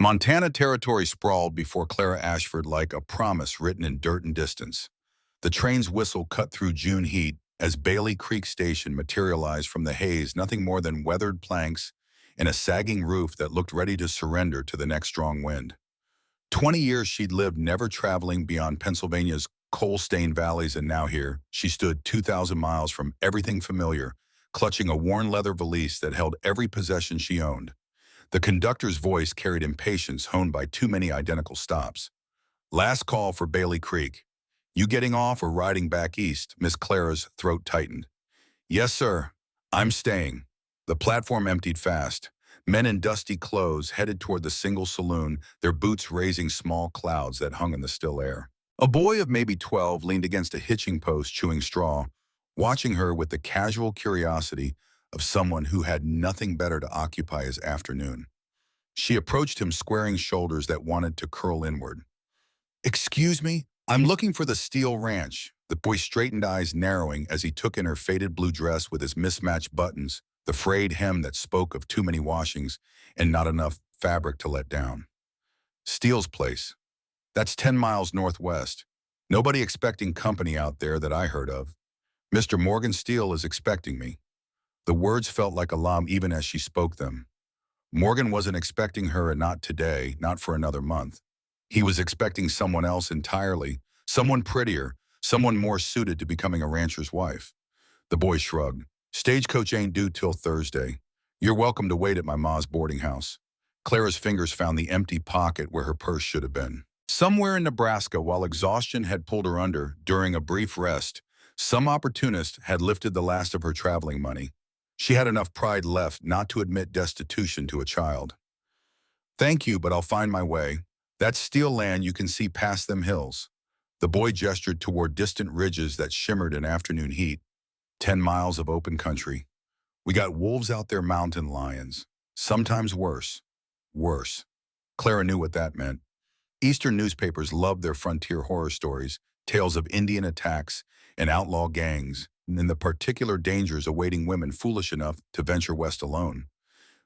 Montana territory sprawled before Clara Ashford like a promise written in dirt and distance. The train's whistle cut through June heat as Bailey Creek Station materialized from the haze, nothing more than weathered planks and a sagging roof that looked ready to surrender to the next strong wind. 20 years she'd lived never traveling beyond Pennsylvania's coal-stained valleys, and now here she stood 2,000 miles from everything familiar, clutching a worn leather valise that held every possession she owned. The conductor's voice carried impatience honed by too many identical stops. Last call for Bailey Creek. You getting off or riding back east? Miss Clara's throat tightened. Yes, sir. I'm staying. The platform emptied fast. Men in dusty clothes headed toward the single saloon, their boots raising small clouds that hung in the still air. A boy of maybe 12 leaned against a hitching post chewing straw, watching her with the casual curiosity of someone who had nothing better to occupy his afternoon. She approached him, squaring shoulders that wanted to curl inward. Excuse me, I'm looking for the Steel Ranch. The boy straightened, eyes narrowing as he took in her faded blue dress with its mismatched buttons, the frayed hem that spoke of too many washings and not enough fabric to let down. Steele's place. That's 10 miles northwest. Nobody expecting company out there that I heard of. Mr. Morgan Steele is expecting me. The words felt like alarm even as she spoke them. Morgan wasn't expecting her, and not today, not for another month. He was expecting someone else entirely, someone prettier, someone more suited to becoming a rancher's wife. The boy shrugged. Stagecoach ain't due till Thursday. You're welcome to wait at my ma's boarding house. Clara's fingers found the empty pocket where her purse should have been. Somewhere in Nebraska, while exhaustion had pulled her under during a brief rest, some opportunist had lifted the last of her traveling money. She had enough pride left not to admit destitution to a child. Thank you, but I'll find my way. That's steel land you can see past them hills. The boy gestured toward distant ridges that shimmered in afternoon heat. 10 miles of open country. We got wolves out there, mountain lions. Sometimes worse. Worse. Clara knew what that meant. Eastern newspapers loved their frontier horror stories, tales of Indian attacks and outlaw gangs, and the particular dangers awaiting women foolish enough to venture west alone.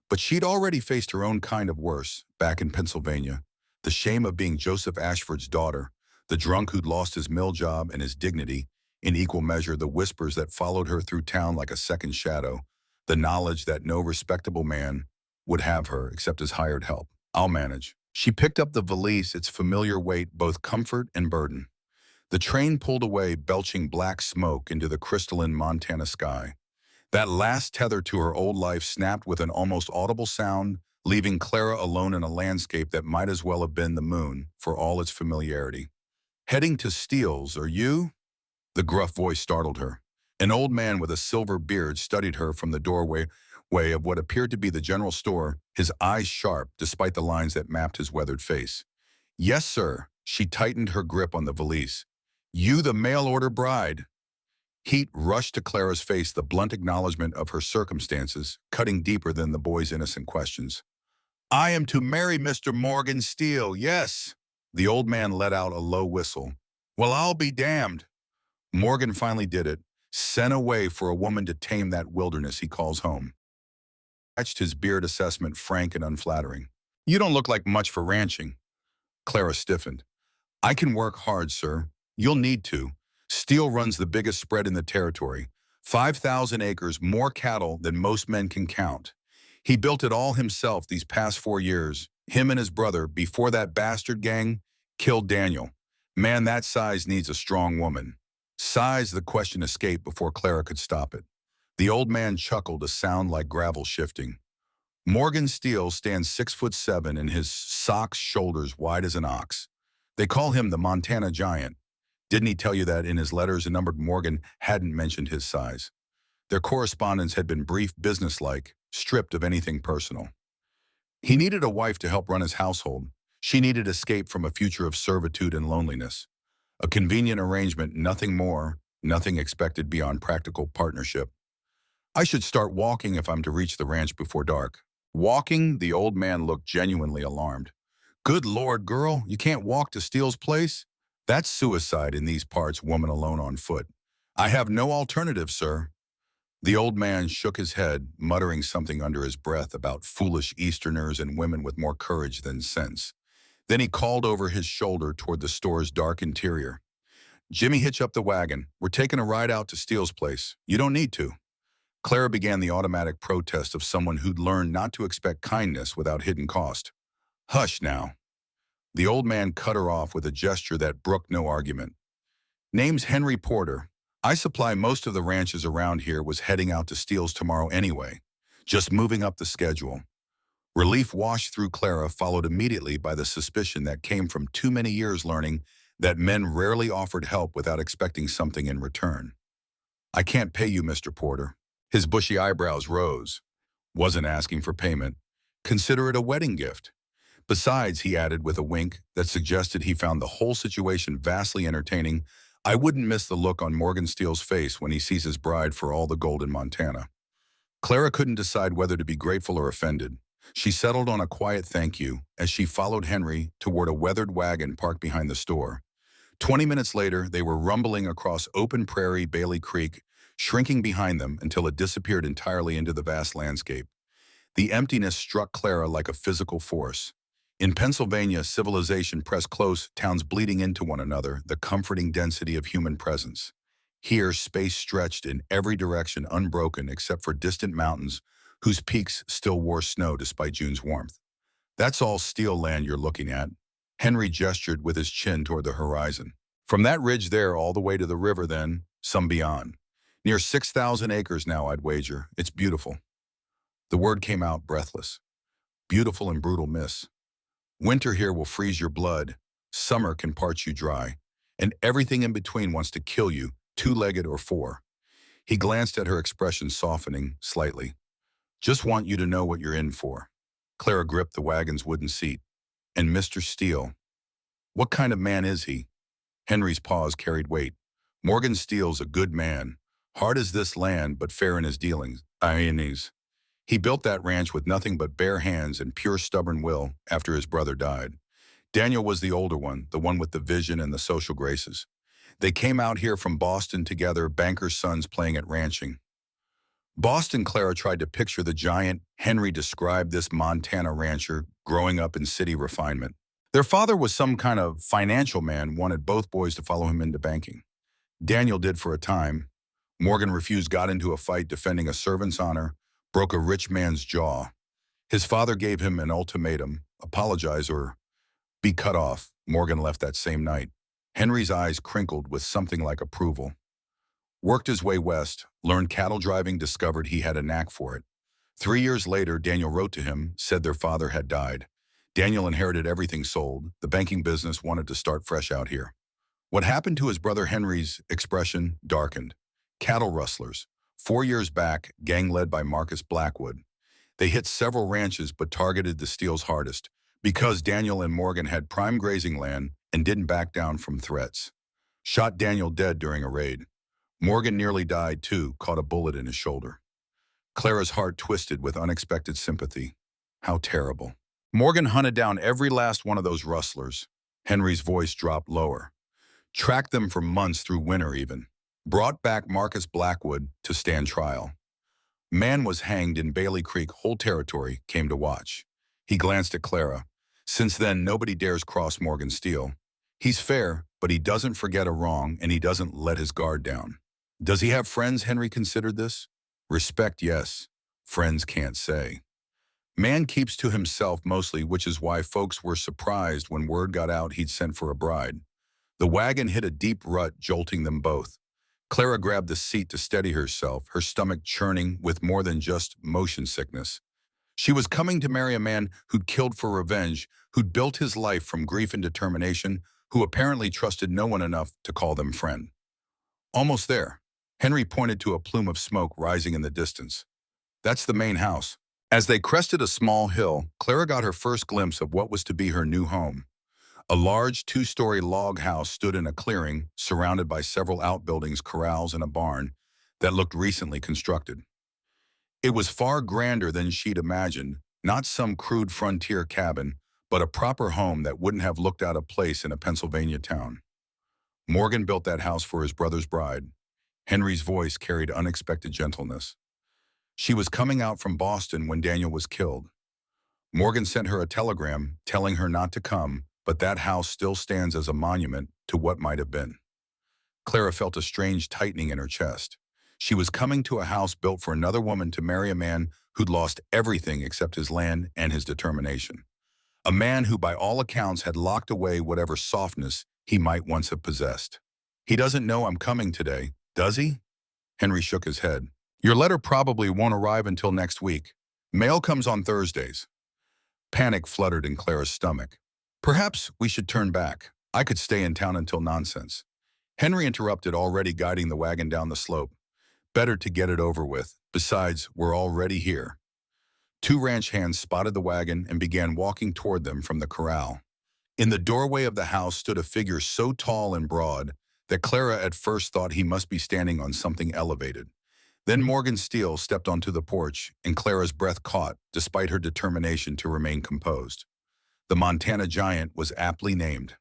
But she'd already faced her own kind of worse back in Pennsylvania. The shame of being Joseph Ashford's daughter, the drunk who'd lost his mill job and his dignity, in equal measure the whispers that followed her through town like a second shadow, the knowledge that no respectable man would have her except as hired help. I'll manage. She picked up the valise, its familiar weight, both comfort and burden. The train pulled away, belching black smoke into the crystalline Montana sky. That last tether to her old life snapped with an almost audible sound, leaving Clara alone in a landscape that might as well have been the moon for all its familiarity. Heading to Steele's, are you? The gruff voice startled her. An old man with a silver beard studied her from the doorway of what appeared to be the general store, his eyes sharp despite the lines that mapped his weathered face. Yes, sir. She tightened her grip on the valise. You the mail-order bride. Heat rushed to Clara's face, the blunt acknowledgement of her circumstances, cutting deeper than the boy's innocent questions. I am to marry Mr. Morgan Steele, yes. The old man let out a low whistle. Well, I'll be damned. Morgan finally did it, sent away for a woman to tame that wilderness he calls home. Scratched his beard, assessment frank and unflattering. You don't look like much for ranching. Clara stiffened. I can work hard, sir. You'll need to. Steele runs the biggest spread in the territory. 5,000 acres, more cattle than most men can count. He built it all himself these past 4 years. Him and his brother, before that bastard gang, killed Daniel. Man that size needs a strong woman. Size, the question escaped before Clara could stop it. The old man chuckled, a sound like gravel shifting. Morgan Steele stands 6'7" and his socks shoulders wide as an ox. They call him the Montana Giant. Didn't he tell you that in his letters? A numbered Morgan hadn't mentioned his size. Their correspondence had been brief, businesslike, stripped of anything personal. He needed a wife to help run his household. She needed escape from a future of servitude and loneliness. A convenient arrangement, nothing more, nothing expected beyond practical partnership. I should start walking if I'm to reach the ranch before dark. Walking? The old man looked genuinely alarmed. Good Lord, girl, you can't walk to Steele's place? That's suicide in these parts, woman alone on foot. I have no alternative, sir. The old man shook his head, muttering something under his breath about foolish Easterners and women with more courage than sense. Then he called over his shoulder toward the store's dark interior. "Jimmy, hitch up the wagon. We're taking a ride out to Steele's place. You don't need to." Clara began the automatic protest of someone who'd learned not to expect kindness without hidden cost. "Hush now." The old man cut her off with a gesture that brooked no argument. "Name's Henry Porter. I supply most of the ranches around here. Was heading out to Steele's tomorrow anyway. Just moving up the schedule." Relief washed through Clara, followed immediately by the suspicion that came from too many years learning that men rarely offered help without expecting something in return. "I can't pay you, Mr. Porter." His bushy eyebrows rose. "Wasn't asking for payment. Consider it a wedding gift. Besides," he added with a wink that suggested he found the whole situation vastly entertaining, "I wouldn't miss the look on Morgan Steele's face when he sees his bride for all the gold in Montana." Clara couldn't decide whether to be grateful or offended. She settled on a quiet thank you as she followed Henry toward a weathered wagon parked behind the store. 20 minutes later, they were rumbling across open prairie Bailey Creek, shrinking behind them until it disappeared entirely into the vast landscape. The emptiness struck Clara like a physical force. In Pennsylvania, civilization pressed close, towns bleeding into one another, the comforting density of human presence. Here, space stretched in every direction unbroken except for distant mountains whose peaks still wore snow despite June's warmth. "That's all steel land you're looking at." Henry gestured with his chin toward the horizon. "From that ridge there all the way to the river then, some beyond. Near 6,000 acres now, I'd wager. It's beautiful." The word came out breathless. Beautiful and brutal, miss. Winter here will freeze your blood. Summer can parch you dry. And everything in between wants to kill you, two-legged or four. He glanced at her expression, softening slightly. "Just want you to know what you're in for." Clara gripped the wagon's wooden seat. "And Mr. Steele, what kind of man is he?" Henry's pause carried weight. "Morgan Steele's a good man. Hard as this land, but fair in his dealings. He built that ranch with nothing but bare hands and pure stubborn will after his brother died. Daniel was the older one, the one with the vision and the social graces. They came out here from Boston together, bankers' sons playing at ranching." Boston. Clara tried to picture the giant. Henry described this Montana rancher growing up in city refinement. Their father was some kind of financial man, wanted both boys to follow him into banking. Daniel did for a time. Morgan refused, got into a fight defending a servant's honor, broke a rich man's jaw. His father gave him an ultimatum: apologize or be cut off. Morgan left that same night. Henry's eyes crinkled with something like approval. Worked his way west, learned cattle driving, discovered he had a knack for it. 3 years later, Daniel wrote to him, said their father had died. Daniel inherited everything sold. The banking business wanted to start fresh out here. What happened to his brother Henry's expression darkened. Cattle rustlers. 4 years back, gang led by Marcus Blackwood. They hit several ranches but targeted the Steeles hardest because Daniel and Morgan had prime grazing land and didn't back down from threats. Shot Daniel dead during a raid. Morgan nearly died too, caught a bullet in his shoulder. Clara's heart twisted with unexpected sympathy. How terrible. Morgan hunted down every last one of those rustlers. Henry's voice dropped lower. Tracked them for months through winter even. Brought back Marcus Blackwood to stand trial. Man was hanged in Bailey Creek, whole territory came to watch. He glanced at Clara. Since then, nobody dares cross Morgan Steele. He's fair, but he doesn't forget a wrong and he doesn't let his guard down. Does he have friends? Henry considered this. Respect, yes. Friends can't say. Man keeps to himself mostly, which is why folks were surprised when word got out he'd sent for a bride. The wagon hit a deep rut, jolting them both. Clara grabbed the seat to steady herself, her stomach churning with more than just motion sickness. She was coming to marry a man who'd killed for revenge, who'd built his life from grief and determination, who apparently trusted no one enough to call them friend. Almost there. Henry pointed to a plume of smoke rising in the distance. That's the main house. As they crested a small hill, Clara got her first glimpse of what was to be her new home. A large two-story log house stood in a clearing, surrounded by several outbuildings, corrals, and a barn that looked recently constructed. It was far grander than she'd imagined, not some crude frontier cabin, but a proper home that wouldn't have looked out of place in a Pennsylvania town. Morgan built that house for his brother's bride. Henry's voice carried unexpected gentleness. She was coming out from Boston when Daniel was killed. Morgan sent her a telegram telling her not to come, but that house still stands as a monument to what might have been. Clara felt a strange tightening in her chest. She was coming to a house built for another woman to marry a man who'd lost everything except his land and his determination. A man who by all accounts had locked away whatever softness he might once have possessed. He doesn't know I'm coming today, does he? Henry shook his head. Your letter probably won't arrive until next week. Mail comes on Thursdays. Panic fluttered in Clara's stomach. Perhaps we should turn back. I could stay in town until nonsense. Henry interrupted, already guiding the wagon down the slope. Better to get it over with. Besides, we're already here. Two ranch hands spotted the wagon and began walking toward them from the corral. In the doorway of the house stood a figure so tall and broad that Clara at first thought he must be standing on something elevated. Then Morgan Steele stepped onto the porch, and Clara's breath caught, despite her determination to remain composed. The Montana giant was aptly named.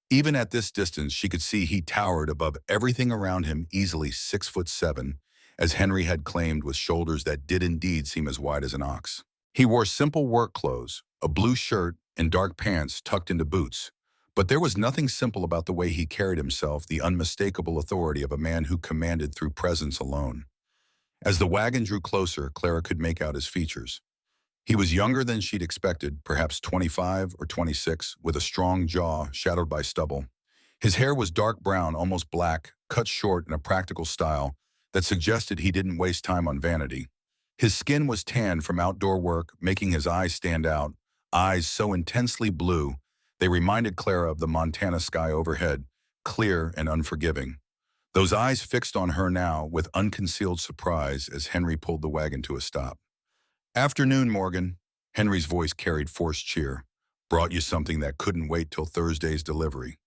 Even at this distance, she could see he towered above everything around him, easily 6'7", as Henry had claimed, with shoulders that did indeed seem as wide as an ox. He wore simple work clothes, a blue shirt and dark pants tucked into boots. But there was nothing simple about the way he carried himself, the unmistakable authority of a man who commanded through presence alone. As the wagon drew closer, Clara could make out his features. He was younger than she'd expected, perhaps 25 or 26, with a strong jaw shadowed by stubble. His hair was dark brown, almost black, cut short in a practical style that suggested he didn't waste time on vanity. His skin was tanned from outdoor work, making his eyes stand out, eyes so intensely blue they reminded Clara of the Montana sky overhead, clear and unforgiving. Those eyes fixed on her now with unconcealed surprise as Henry pulled the wagon to a stop. Afternoon, Morgan. Henry's voice carried forced cheer. Brought you something that couldn't wait till Thursday's delivery.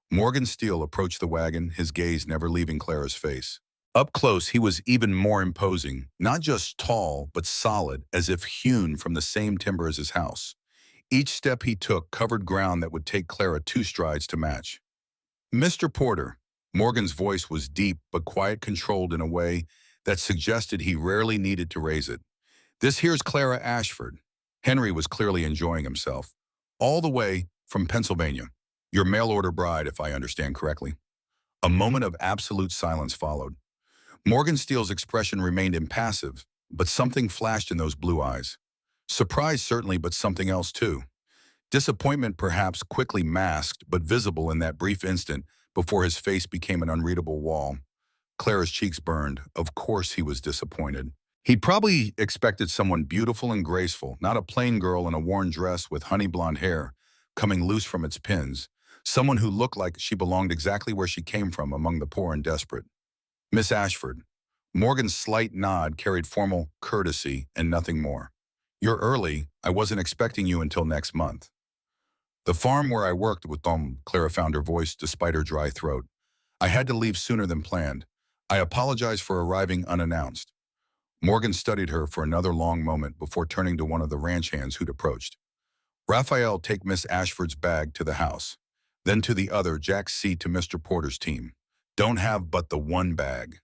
Morgan Steele approached the wagon, his gaze never leaving Clara's face. Up close, he was even more imposing, not just tall, but solid, as if hewn from the same timber as his house. Each step he took covered ground that would take Clara 2 strides to match. Mr. Porter. Morgan's voice was deep but quiet, controlled in a way that suggested he rarely needed to raise it. This here's Clara Ashford. Henry was clearly enjoying himself. All the way from Pennsylvania. Your mail-order bride, if I understand correctly. A moment of absolute silence followed. Morgan Steele's expression remained impassive, but something flashed in those blue eyes. Surprise certainly, but something else too. Disappointment perhaps, quickly masked but visible in that brief instant before his face became an unreadable wall. Clara's cheeks burned. Of course he was disappointed. He'd probably expected someone beautiful and graceful, not a plain girl in a worn dress with honey blonde hair coming loose from its pins, someone who looked like she belonged exactly where she came from, among the poor and desperate. Miss Ashford. Morgan's slight nod carried formal courtesy and nothing more. You're early. I wasn't expecting you until next month. The farm where I worked with them, Clara found her voice despite her dry throat. I had to leave sooner than planned. I apologize for arriving unannounced. Morgan studied her for another long moment before turning to one of the ranch hands who'd approached. Raphael, take Miss Ashford's bag to the house. Then to the other, Jack, see to Mr. Porter's team. Don't have but the one bag.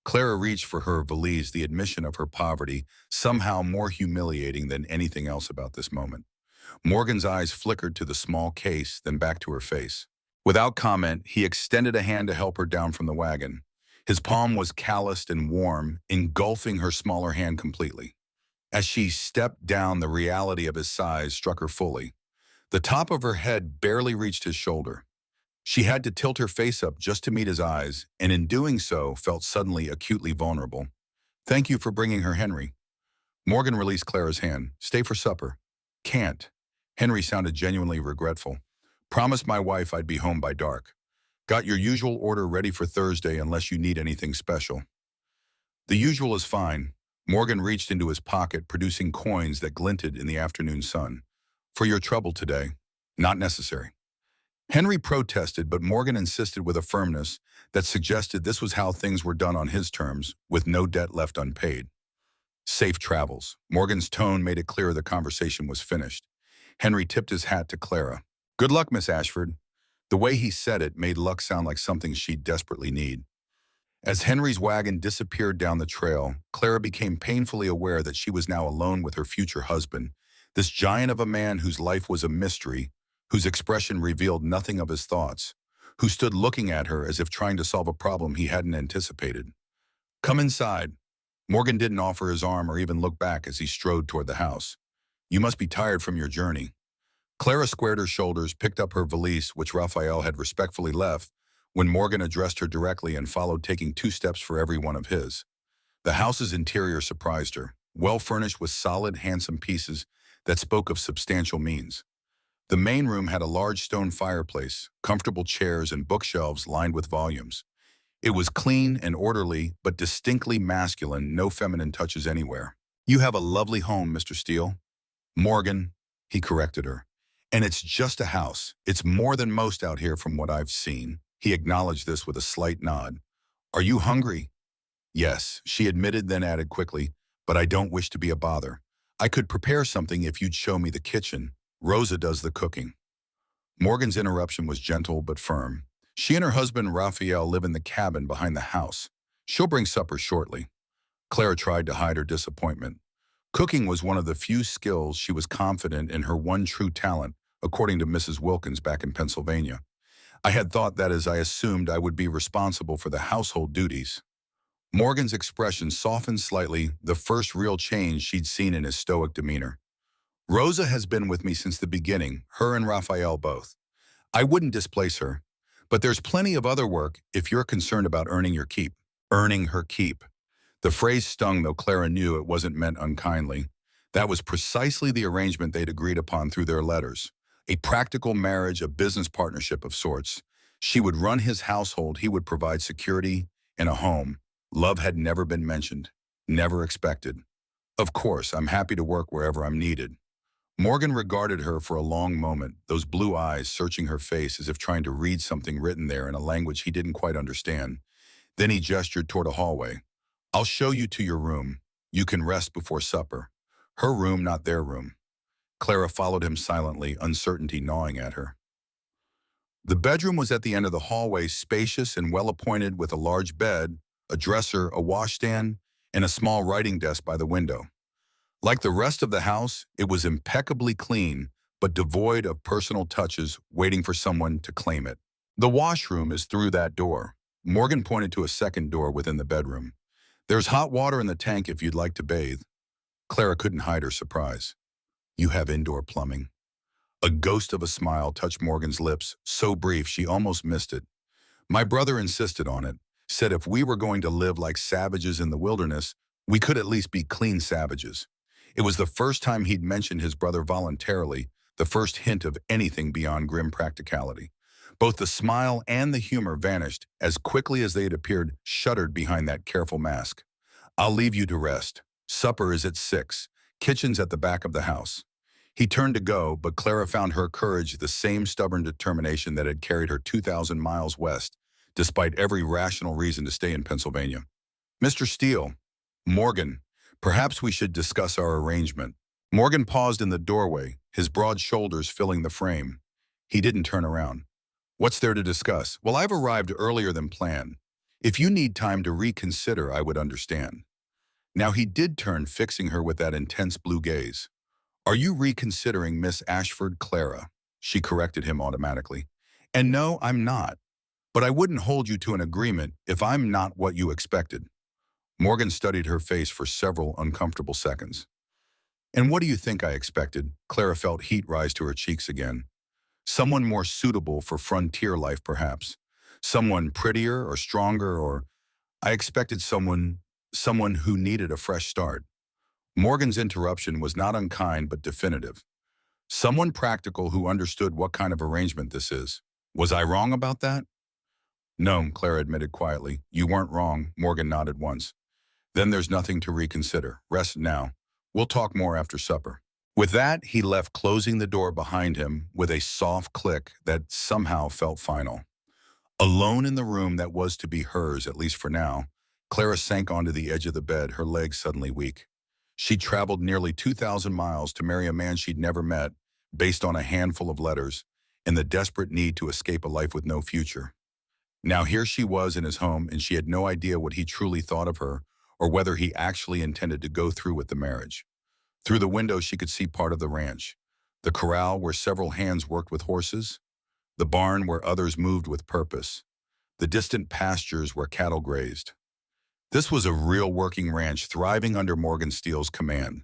Clara reached for her valise, the admission of her poverty, somehow more humiliating than anything else about this moment. Morgan's eyes flickered to the small case, then back to her face. Without comment, he extended a hand to help her down from the wagon. His palm was calloused and warm, engulfing her smaller hand completely. As she stepped down, the reality of his size struck her fully. The top of her head barely reached his shoulder. She had to tilt her face up just to meet his eyes, and in doing so, felt suddenly acutely vulnerable. Thank you for bringing her, Henry. Morgan released Clara's hand. Stay for supper. Can't. Henry sounded genuinely regretful. Promised my wife I'd be home by dark. Got your usual order ready for Thursday unless you need anything special. The usual is fine. Morgan reached into his pocket, producing coins that glinted in the afternoon sun. For your trouble today. Not necessary. Henry protested, but Morgan insisted with a firmness that suggested this was how things were done on his terms, with no debt left unpaid. Safe travels. Morgan's tone made it clear the conversation was finished. Henry tipped his hat to Clara. Good luck, Miss Ashford. The way he said it made luck sound like something she'd desperately need. As Henry's wagon disappeared down the trail, Clara became painfully aware that she was now alone with her future husband, this giant of a man whose life was a mystery, whose expression revealed nothing of his thoughts, who stood looking at her as if trying to solve a problem he hadn't anticipated. "Come inside." Morgan didn't offer his arm or even look back as he strode toward the house. "You must be tired from your journey." Clara squared her shoulders, picked up her valise, which Raphael had respectfully left, when Morgan addressed her directly and followed, taking 2 steps for every one of his. The house's interior surprised her, well furnished with solid, handsome pieces that spoke of substantial means. The main room had a large stone fireplace, comfortable chairs, and bookshelves lined with volumes. It was clean and orderly, but distinctly masculine, no feminine touches anywhere. "You have a lovely home, Mr. Steele." "Morgan," he corrected her. "And it's just a house. It's more than most out here from what I've seen." He acknowledged this with a slight nod. "Are you hungry?" "Yes," she admitted, then added quickly, "but I don't wish to be a bother. I could prepare something if you'd show me the kitchen. Rosa does the cooking." Morgan's interruption was gentle but firm. "She and her husband Raphael live in the cabin behind the house. She'll bring supper shortly." Clara tried to hide her disappointment. Cooking was one of the few skills she was confident in, her one true talent, according to Mrs. Wilkins back in Pennsylvania. "I had thought that, as I assumed I would be responsible for the household duties." Morgan's expression softened slightly, the first real change she'd seen in his stoic demeanor. "Rosa has been with me since the beginning, her and Raphael both. I wouldn't displace her. But there's plenty of other work if you're concerned about earning your keep." Earning her keep. The phrase stung, though Clara knew it wasn't meant unkindly. That was precisely the arrangement they'd agreed upon through their letters. A practical marriage, a business partnership of sorts. She would run his household, he would provide security and a home. Love had never been mentioned, never expected. "Of course, I'm happy to work wherever I'm needed." Morgan regarded her for a long moment, those blue eyes searching her face as if trying to read something written there in a language he didn't quite understand. Then he gestured toward a hallway. "I'll show you to your room. You can rest before supper." Her room, not their room. Clara followed him silently, uncertainty gnawing at her. The bedroom was at the end of the hallway, spacious and well-appointed, with a large bed, a dresser, a washstand, and a small writing desk by the window. Like the rest of the house, it was impeccably clean, but devoid of personal touches, waiting for someone to claim it. "The washroom is through that door." Morgan pointed to a second door within the bedroom. "There's hot water in the tank if you'd like to bathe." Clara couldn't hide her surprise. "You have indoor plumbing." A ghost of a smile touched Morgan's lips, so brief she almost missed it. "My brother insisted on it, said if we were going to live like savages in the wilderness, we could at least be clean savages." It was the first time he'd mentioned his brother voluntarily, the first hint of anything beyond grim practicality. Both the smile and the humor vanished as quickly as they had appeared, shuttered behind that careful mask. "I'll leave you to rest. Supper is at 6. Kitchen's at the back of the house." He turned to go, but Clara found her courage the same stubborn determination that had carried her 2,000 miles west, despite every rational reason to stay in Pennsylvania. "Mr. Steele." "Morgan, perhaps we should discuss our arrangement." Morgan paused in the doorway, his broad shoulders filling the frame. He didn't turn around. "What's there to discuss?" "Well, I've arrived earlier than planned. If you need time to reconsider, I would understand." Now he did turn, fixing her with that intense blue gaze. "Are you reconsidering Miss Ashford, Clara?" She corrected him automatically. "And no, I'm not. But I wouldn't hold you to an agreement if I'm not what you expected." Morgan studied her face for several uncomfortable seconds. "And what do you think I expected?" Clara felt heat rise to her cheeks again. "Someone more suitable for frontier life, perhaps. Someone prettier or stronger, or I expected someone who needed a fresh start." Morgan's interruption was not unkind but definitive. "Someone practical who understood what kind of arrangement this is. Was I wrong about that?" "No," Clara admitted quietly. "You weren't wrong." Morgan nodded once. "Then there's nothing to reconsider. Rest now. We'll talk more after supper." With that, he left, closing the door behind him with a soft click that somehow felt final. Alone in the room that was to be hers, at least for now, Clara sank onto the edge of the bed, her legs suddenly weak. She'd traveled nearly 2,000 miles to marry a man she'd never met, based on a handful of letters, and the desperate need to escape a life with no future. Now here she was in his home, and she had no idea what he truly thought of her or whether he actually intended to go through with the marriage. Through the window, she could see part of the ranch, the corral where several hands worked with horses, the barn where others moved with purpose, the distant pastures where cattle grazed. This was a real working ranch thriving under Morgan Steele's command.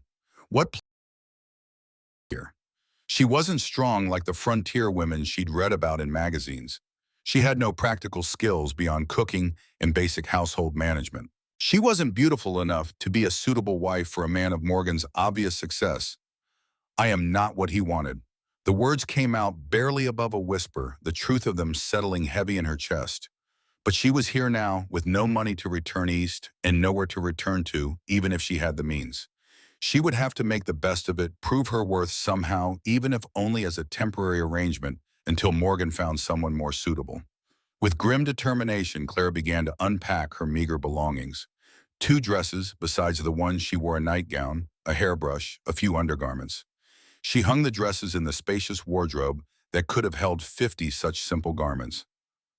What here? She wasn't strong like the frontier women she'd read about in magazines. She had no practical skills beyond cooking and basic household management. She wasn't beautiful enough to be a suitable wife for a man of Morgan's obvious success. I am not what he wanted. The words came out barely above a whisper, the truth of them settling heavy in her chest. But she was here now with no money to return east and nowhere to return to, even if she had the means. She would have to make the best of it, prove her worth somehow, even if only as a temporary arrangement, until Morgan found someone more suitable. With grim determination, Clara began to unpack her meager belongings. 2 dresses, besides the one she wore, a nightgown, a hairbrush, a few undergarments. She hung the dresses in the spacious wardrobe that could have held 50 such simple garments.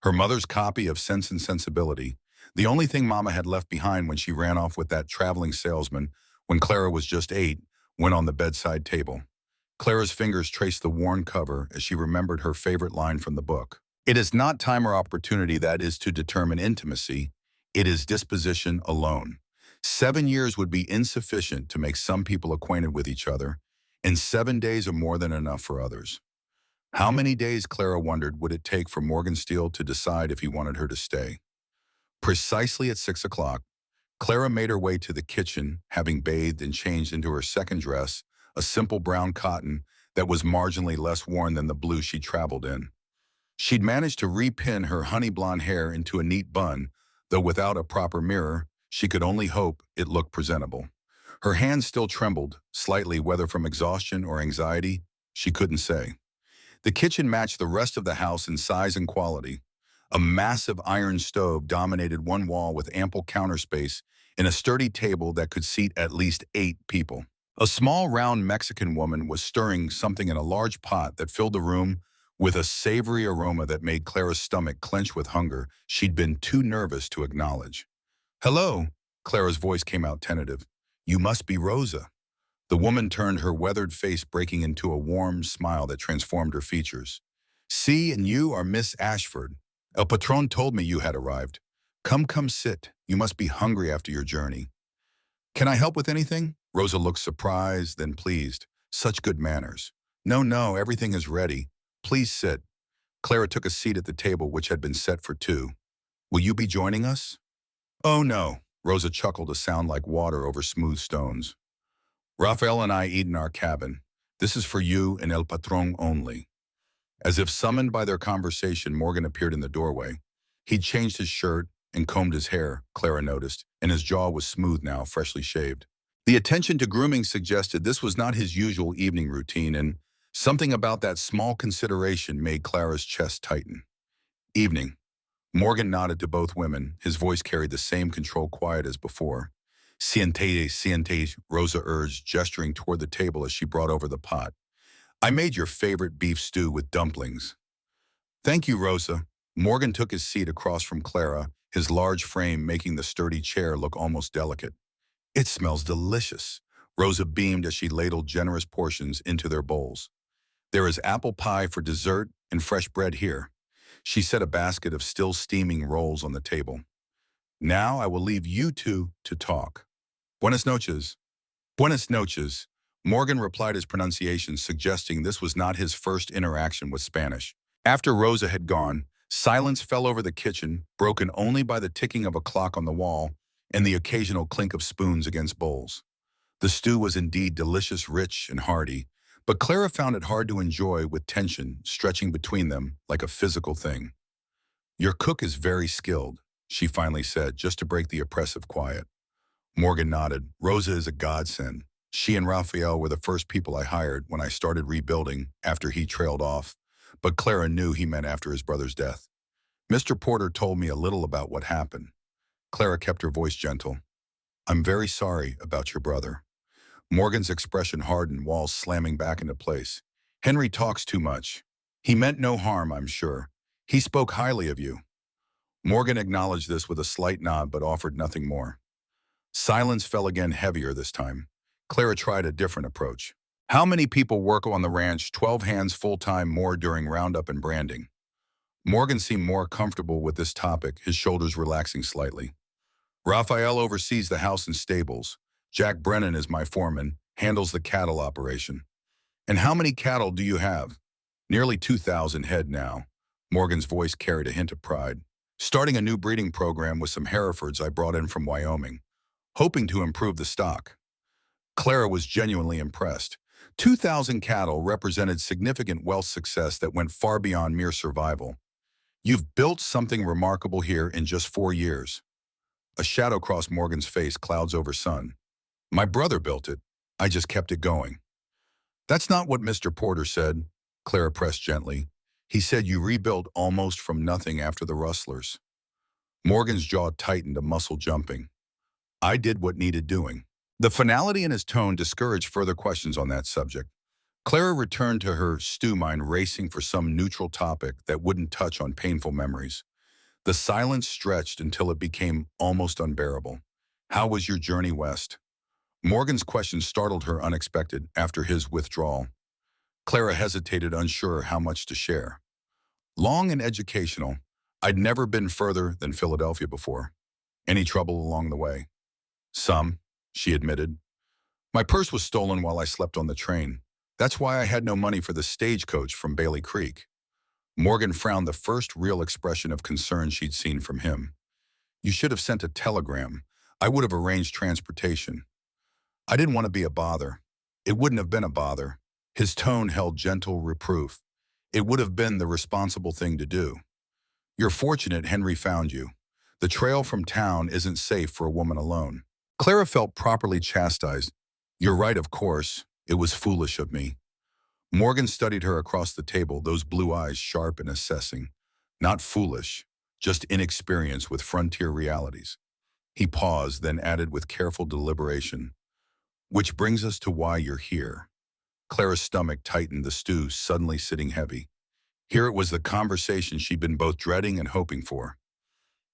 Her mother's copy of Sense and Sensibility, the only thing Mama had left behind when she ran off with that traveling salesman when Clara was just 8, went on the bedside table. Clara's fingers traced the worn cover as she remembered her favorite line from the book. It is not time or opportunity that is to determine intimacy. It is disposition alone. 7 years would be insufficient to make some people acquainted with each other, and 7 days are more than enough for others. How many days, Clara wondered, would it take for Morgan Steele to decide if he wanted her to stay? Precisely at 6 o'clock, Clara made her way to the kitchen, having bathed and changed into her second dress, a simple brown cotton that was marginally less worn than the blue she traveled in. She'd managed to repin her honey blonde hair into a neat bun, though without a proper mirror, she could only hope it looked presentable. Her hands still trembled, slightly, whether from exhaustion or anxiety, she couldn't say. The kitchen matched the rest of the house in size and quality. A massive iron stove dominated one wall with ample counter space and a sturdy table that could seat at least 8 people. A small, round Mexican woman was stirring something in a large pot that filled the room with a savory aroma that made Clara's stomach clench with hunger she'd been too nervous to acknowledge. "Hello," Clara's voice came out tentative. "You must be Rosa." The woman turned, her weathered face breaking into a warm smile that transformed her features. "See, and you are Miss Ashford. El Patron told me you had arrived. Come sit. You must be hungry after your journey." "Can I help with anything?" Rosa looked surprised, then pleased. Such good manners. No, everything is ready. Please sit." Clara took a seat at the table which had been set for 2. "Will you be joining us?" "Oh, no." Rosa chuckled, a sound like water over smooth stones. "Raphael and I eat in our cabin. This is for you and El Patron only." As if summoned by their conversation, Morgan appeared in the doorway. He'd changed his shirt and combed his hair, Clara noticed, and his jaw was smooth now, freshly shaved. The attention to grooming suggested this was not his usual evening routine, and something about that small consideration made Clara's chest tighten. "Evening." Morgan nodded to both women. His voice carried the same controlled quiet as before. Siente," Rosa urged, gesturing toward the table as she brought over the pot. "I made your favorite beef stew with dumplings." "Thank you, Rosa." Morgan took his seat across from Clara, his large frame making the sturdy chair look almost delicate. "It smells delicious." Rosa beamed as she ladled generous portions into their bowls. "There is apple pie for dessert and fresh bread here." She set a basket of still steaming rolls on the table. "Now I will leave you two to talk." "Buenas noches." "Buenas noches." Morgan replied, his pronunciation suggesting this was not his first interaction with Spanish. After Rosa had gone, silence fell over the kitchen, broken only by the ticking of a clock on the wall and the occasional clink of spoons against bowls. The stew was indeed delicious, rich, and hearty, but Clara found it hard to enjoy with tension stretching between them like a physical thing. "Your cook is very skilled," she finally said, just to break the oppressive quiet. Morgan nodded. "Rosa is a godsend. She and Raphael were the first people I hired when I started rebuilding after he trailed off, but Clara knew he meant after his brother's death. Mr. Porter told me a little about what happened." Clara kept her voice gentle. "I'm very sorry about your brother." Morgan's expression hardened, walls slamming back into place. "Henry talks too much. He meant no harm, I'm sure. He spoke highly of you." Morgan acknowledged this with a slight nod but offered nothing more. Silence fell again, heavier this time. Clara tried a different approach. How many people work on the ranch 12 hands full-time more during roundup and branding? Morgan seemed more comfortable with this topic, his shoulders relaxing slightly. Raphael oversees the house and stables. Jack Brennan is my foreman, handles the cattle operation. And how many cattle do you have? Nearly 2,000 head now. Morgan's voice carried a hint of pride. Starting a new breeding program with some Herefords I brought in from Wyoming, hoping to improve the stock. Clara was genuinely impressed. 2,000 cattle represented significant wealth success that went far beyond mere survival. You've built something remarkable here in just 4 years. A shadow crossed Morgan's face, clouds over sun. My brother built it. I just kept it going. That's not what Mr. Porter said, Clara pressed gently. He said you rebuilt almost from nothing after the rustlers. Morgan's jaw tightened, a muscle jumping. I did what needed doing. The finality in his tone discouraged further questions on that subject. Clara returned to her stew mind, racing for some neutral topic that wouldn't touch on painful memories. The silence stretched until it became almost unbearable. How was your journey west? Morgan's question startled her unexpected after his withdrawal. Clara hesitated, unsure how much to share. Long and educational. I'd never been further than Philadelphia before. Any trouble along the way? Some, she admitted. My purse was stolen while I slept on the train. That's why I had no money for the stagecoach from Bailey Creek. Morgan frowned, the first real expression of concern she'd seen from him. You should have sent a telegram. I would have arranged transportation. I didn't want to be a bother. It wouldn't have been a bother. His tone held gentle reproof. It would have been the responsible thing to do. You're fortunate Henry found you. The trail from town isn't safe for a woman alone. Clara felt properly chastised. You're right, of course. It was foolish of me. Morgan studied her across the table, those blue eyes sharp and assessing. Not foolish, just inexperienced with frontier realities. He paused, then added with careful deliberation, which brings us to why you're here. Clara's stomach tightened, the stew suddenly sitting heavy. Here it was, the conversation she'd been both dreading and hoping for.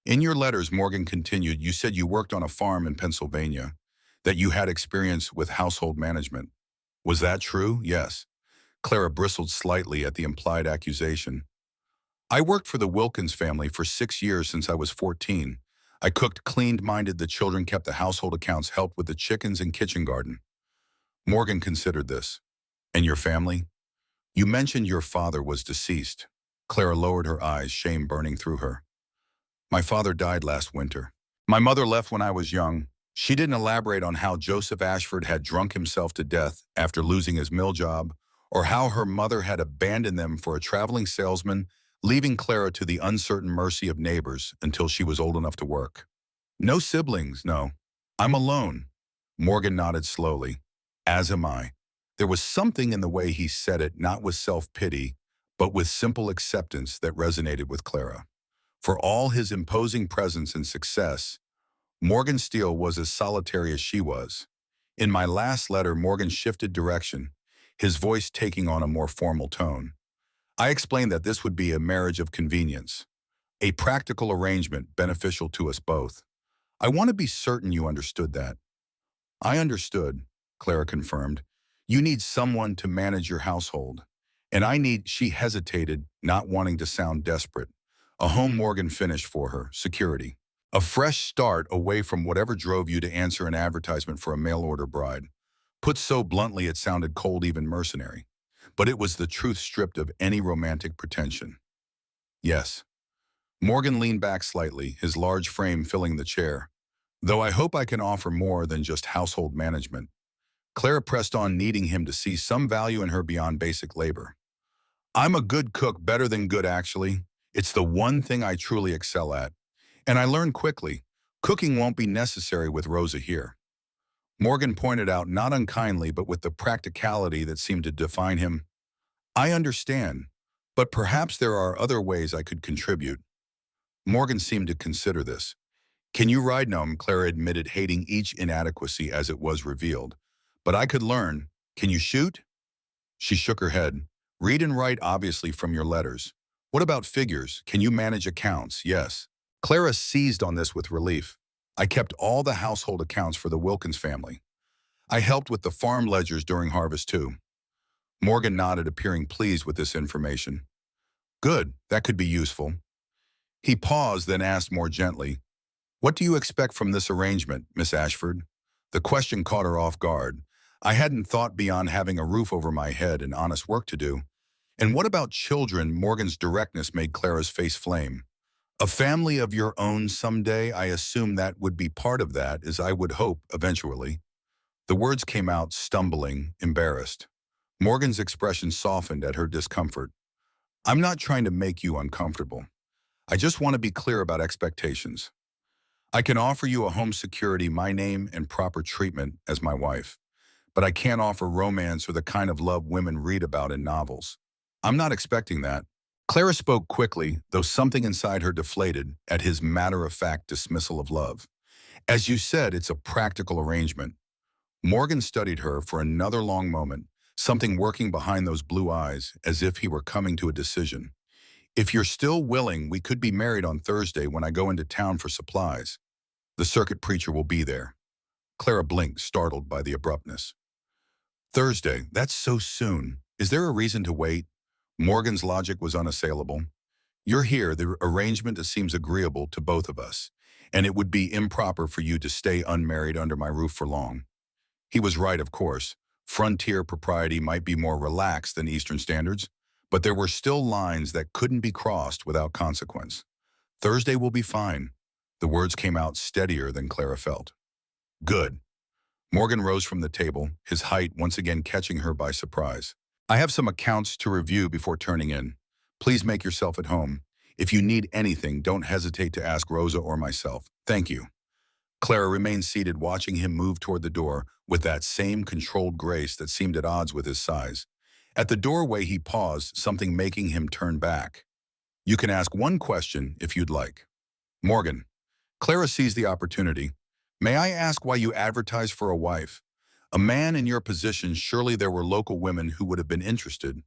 In your letters, Morgan continued, you said you worked on a farm in Pennsylvania, that you had experience with household management. Was that true? Yes. Clara bristled slightly at the implied accusation. I worked for the Wilkins family for 6 years since I was 14. I cooked, cleaned, minded the children, kept the household accounts, helped with the chickens and kitchen garden. Morgan considered this. And your family? You mentioned your father was deceased. Clara lowered her eyes, shame burning through her. My father died last winter. My mother left when I was young. She didn't elaborate on how Joseph Ashford had drunk himself to death after losing his mill job, or how her mother had abandoned them for a traveling salesman, leaving Clara to the uncertain mercy of neighbors until she was old enough to work. No siblings, no. I'm alone. Morgan nodded slowly. As am I. There was something in the way he said it, not with self-pity, but with simple acceptance that resonated with Clara. For all his imposing presence and success, Morgan Steele was as solitary as she was. In my last letter, Morgan shifted direction, his voice taking on a more formal tone. I explained that this would be a marriage of convenience, a practical arrangement beneficial to us both. I want to be certain you understood that. I understood, Clara confirmed. You need someone to manage your household. And I need, she hesitated, not wanting to sound desperate. A home, Morgan finished for her, security. A fresh start away from whatever drove you to answer an advertisement for a mail-order bride. Put so bluntly it sounded cold, even mercenary. But it was the truth stripped of any romantic pretension. Yes. Morgan leaned back slightly, his large frame filling the chair. Though I hope I can offer more than just household management. Clara pressed on, needing him to see some value in her beyond basic labor. I'm a good cook, better than good actually. It's the one thing I truly excel at. And I learned quickly, cooking won't be necessary with Rosa here. Morgan pointed out, not unkindly, but with the practicality that seemed to define him. I understand, but perhaps there are other ways I could contribute. Morgan seemed to consider this. Can you ride? No, Clara admitted, hating each inadequacy as it was revealed. But I could learn. Can you shoot? She shook her head. Read and write, obviously, from your letters. What about figures? Can you manage accounts? Yes. Clara seized on this with relief. I kept all the household accounts for the Wilkins family. I helped with the farm ledgers during harvest too. Morgan nodded, appearing pleased with this information. Good, that could be useful. He paused, then asked more gently, "What do you expect from this arrangement, Miss Ashford?" The question caught her off guard. I hadn't thought beyond having a roof over my head and honest work to do. And what about children? Morgan's directness made Clara's face flame. A family of your own someday? I assume that would be part of that, as I would hope eventually. The words came out stumbling, embarrassed. Morgan's expression softened at her discomfort. I'm not trying to make you uncomfortable. I just want to be clear about expectations. I can offer you a home security, my name, and proper treatment as my wife, but I can't offer romance or the kind of love women read about in novels. I'm not expecting that. Clara spoke quickly, though something inside her deflated at his matter-of-fact dismissal of love. As you said, it's a practical arrangement. Morgan studied her for another long moment, something working behind those blue eyes, as if he were coming to a decision. If you're still willing, we could be married on Thursday when I go into town for supplies. The circuit preacher will be there. Clara blinked, startled by the abruptness. Thursday, that's so soon. Is there a reason to wait? Morgan's logic was unassailable. You're here, the arrangement seems agreeable to both of us, and it would be improper for you to stay unmarried under my roof for long. He was right, of course. Frontier propriety might be more relaxed than Eastern standards, but there were still lines that couldn't be crossed without consequence. Thursday will be fine. The words came out steadier than Clara felt. Good. Morgan rose from the table, his height once again catching her by surprise. I have some accounts to review before turning in. Please make yourself at home. If you need anything, don't hesitate to ask Rosa or myself. Thank you. Clara remained seated, watching him move toward the door with that same controlled grace that seemed at odds with his size. At the doorway, he paused, something making him turn back. You can ask one question if you'd like. Morgan. Clara seized the opportunity. May I ask why you advertise for a wife? A man in your position, surely there were local women who would have been interested.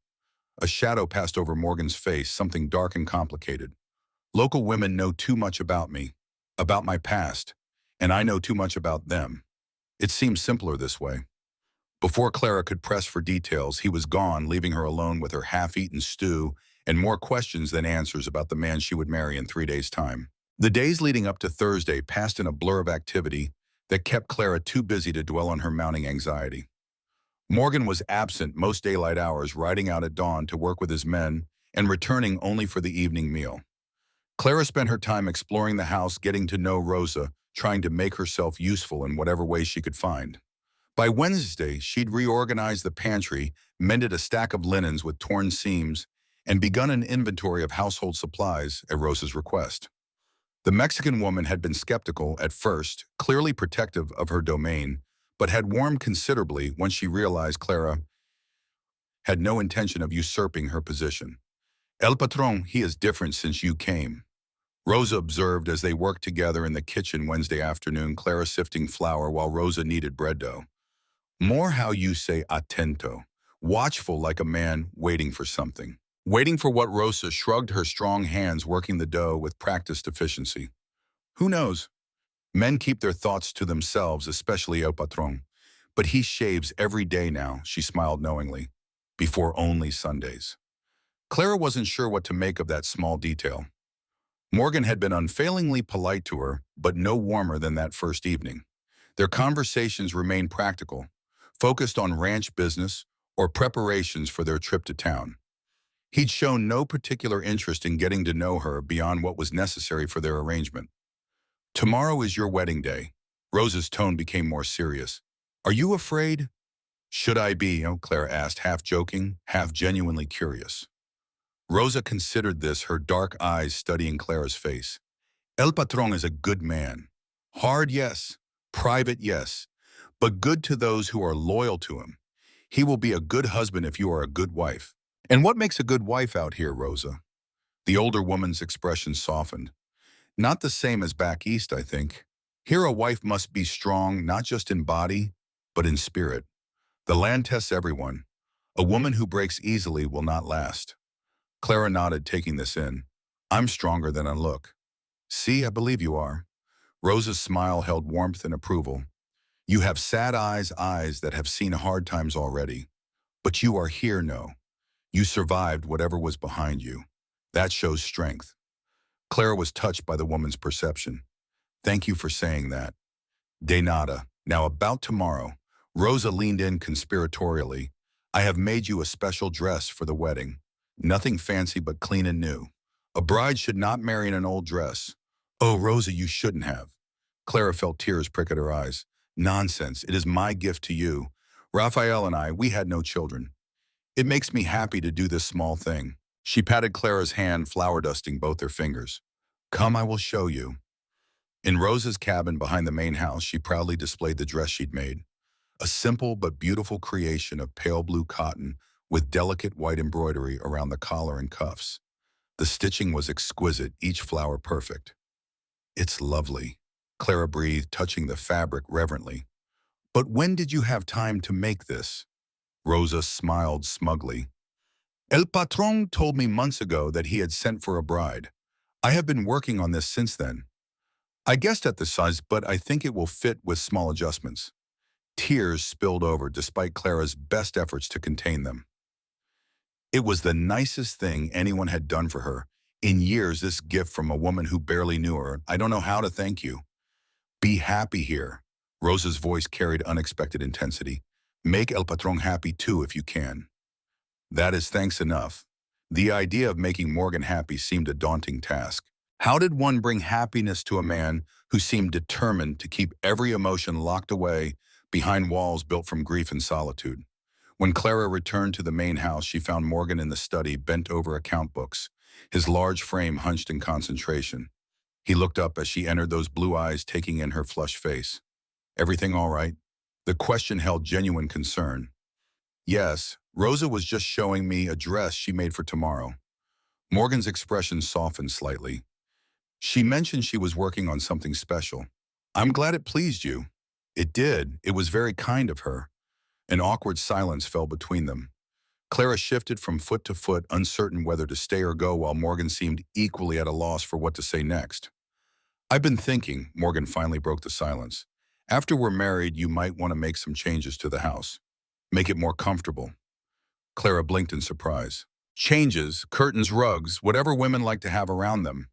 A shadow passed over Morgan's face, something dark and complicated. Local women know too much about me, about my past, and I know too much about them. It seems simpler this way. Before Clara could press for details, he was gone, leaving her alone with her half-eaten stew and more questions than answers about the man she would marry in 3 days' time. The days leading up to Thursday passed in a blur of activity that kept Clara too busy to dwell on her mounting anxiety. Morgan was absent most daylight hours, riding out at dawn to work with his men and returning only for the evening meal. Clara spent her time exploring the house, getting to know Rosa, trying to make herself useful in whatever way she could find. By Wednesday, she'd reorganized the pantry, mended a stack of linens with torn seams, and begun an inventory of household supplies at Rosa's request. The Mexican woman had been skeptical at first, clearly protective of her domain, but had warmed considerably once she realized Clara had no intention of usurping her position. El Patron, he is different since you came, Rosa observed as they worked together in the kitchen Wednesday afternoon, Clara sifting flour while Rosa kneaded bread dough. More how you say atento, watchful like a man waiting for something. Waiting for what? Rosa shrugged, her strong hands working the dough with practiced efficiency. Who knows? Men keep their thoughts to themselves, especially El Patron. But he shaves every day now, she smiled knowingly, before only Sundays. Clara wasn't sure what to make of that small detail. Morgan had been unfailingly polite to her, but no warmer than that first evening. Their conversations remained practical, focused on ranch business or preparations for their trip to town. He'd shown no particular interest in getting to know her beyond what was necessary for their arrangement. Tomorrow is your wedding day. Rosa's tone became more serious. Are you afraid? Should I be? Clara asked, half joking, half genuinely curious. Rosa considered this, her dark eyes studying Clara's face. El Patron is a good man. Hard, yes. Private, yes. But good to those who are loyal to him. He will be a good husband if you are a good wife. And what makes a good wife out here, Rosa? The older woman's expression softened. Not the same as back east, I think. Here a wife must be strong, not just in body, but in spirit. The land tests everyone. A woman who breaks easily will not last. Clara nodded, taking this in. I'm stronger than I look. See, I believe you are. Rosa's smile held warmth and approval. You have sad eyes that have seen hard times already. But you are here, no. You survived whatever was behind you. That shows strength. Clara was touched by the woman's perception. Thank you for saying that. De nada. Now about tomorrow. Rosa leaned in conspiratorially. I have made you a special dress for the wedding. Nothing fancy but clean and new. A bride should not marry in an old dress. Oh, Rosa, you shouldn't have. Clara felt tears prick at her eyes. Nonsense. It is my gift to you. Raphael and I, we had no children. It makes me happy to do this small thing. She patted Clara's hand, flower dusting both their fingers. Come, I will show you. In Rosa's cabin behind the main house, she proudly displayed the dress she'd made. A simple but beautiful creation of pale blue cotton with delicate white embroidery around the collar and cuffs. The stitching was exquisite, each flower perfect. It's lovely, Clara breathed, touching the fabric reverently. But when did you have time to make this? Rosa smiled smugly. El patron told me months ago that he had sent for a bride. I have been working on this since then. I guessed at the size, but I think it will fit with small adjustments. Tears spilled over despite Clara's best efforts to contain them. It was the nicest thing anyone had done for her. In years, this gift from a woman who barely knew her. I don't know how to thank you. Be happy here. Rosa's voice carried unexpected intensity. Make El Patron happy too if you can. That is thanks enough. The idea of making Morgan happy seemed a daunting task. How did one bring happiness to a man who seemed determined to keep every emotion locked away behind walls built from grief and solitude? When Clara returned to the main house, she found Morgan in the study, bent over account books, his large frame hunched in concentration. He looked up as she entered, those blue eyes taking in her flushed face. Everything all right? The question held genuine concern. Yes, Rosa was just showing me a dress she made for tomorrow. Morgan's expression softened slightly. She mentioned she was working on something special. I'm glad it pleased you. It did. It was very kind of her. An awkward silence fell between them. Clara shifted from foot to foot, uncertain whether to stay or go, while Morgan seemed equally at a loss for what to say next. I've been thinking, Morgan finally broke the silence. After we're married, you might want to make some changes to the house. Make it more comfortable. Clara blinked in surprise. Changes, curtains, rugs, whatever women like to have around them.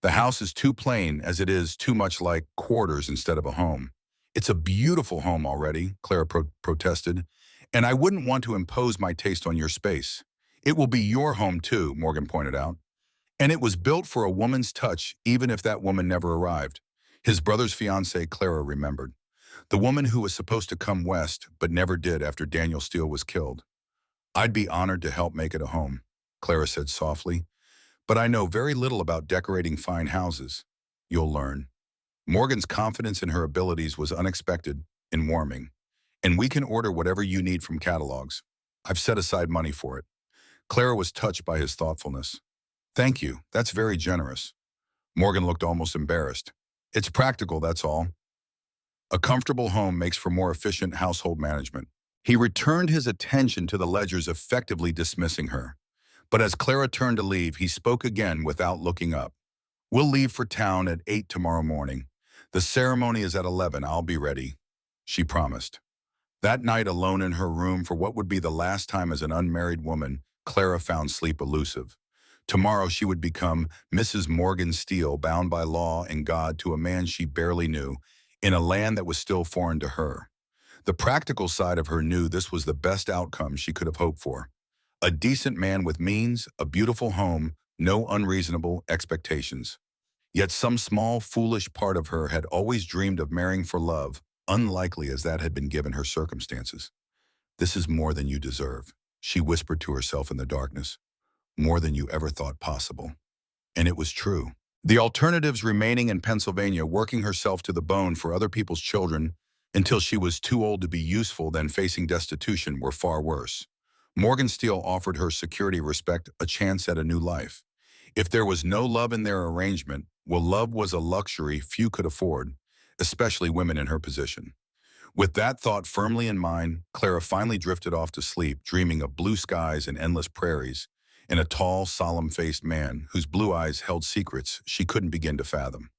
The house is too plain, as it is too much like quarters instead of a home. It's a beautiful home already, Clara protested, and I wouldn't want to impose my taste on your space. It will be your home too, Morgan pointed out. And it was built for a woman's touch, even if that woman never arrived. His brother's fiancée, Clara remembered. The woman who was supposed to come west, but never did after Daniel Steele was killed. I'd be honored to help make it a home, Clara said softly. But I know very little about decorating fine houses. You'll learn. Morgan's confidence in her abilities was unexpected and warming. And we can order whatever you need from catalogs. I've set aside money for it. Clara was touched by his thoughtfulness. Thank you. That's very generous. Morgan looked almost embarrassed. It's practical, that's all. A comfortable home makes for more efficient household management. He returned his attention to the ledgers, effectively dismissing her. But as Clara turned to leave, he spoke again without looking up. We'll leave for town at 8 tomorrow morning. The ceremony is at 11. I'll be ready, she promised. That night, alone in her room for what would be the last time as an unmarried woman, Clara found sleep elusive. Tomorrow she would become Mrs. Morgan Steele, bound by law and God to a man she barely knew, in a land that was still foreign to her. The practical side of her knew this was the best outcome she could have hoped for. A decent man with means, a beautiful home, no unreasonable expectations. Yet some small, foolish part of her had always dreamed of marrying for love, unlikely as that had been given her circumstances. This is more than you deserve, she whispered to herself in the darkness. More than you ever thought possible. And it was true. The alternatives remaining in Pennsylvania, working herself to the bone for other people's children until she was too old to be useful, then facing destitution, were far worse. Morgan Steele offered her security, respect, a chance at a new life. If there was no love in their arrangement, well, love was a luxury few could afford, especially women in her position. With that thought firmly in mind, Clara finally drifted off to sleep, dreaming of blue skies and endless prairies, and a tall, solemn-faced man whose blue eyes held secrets she couldn't begin to fathom.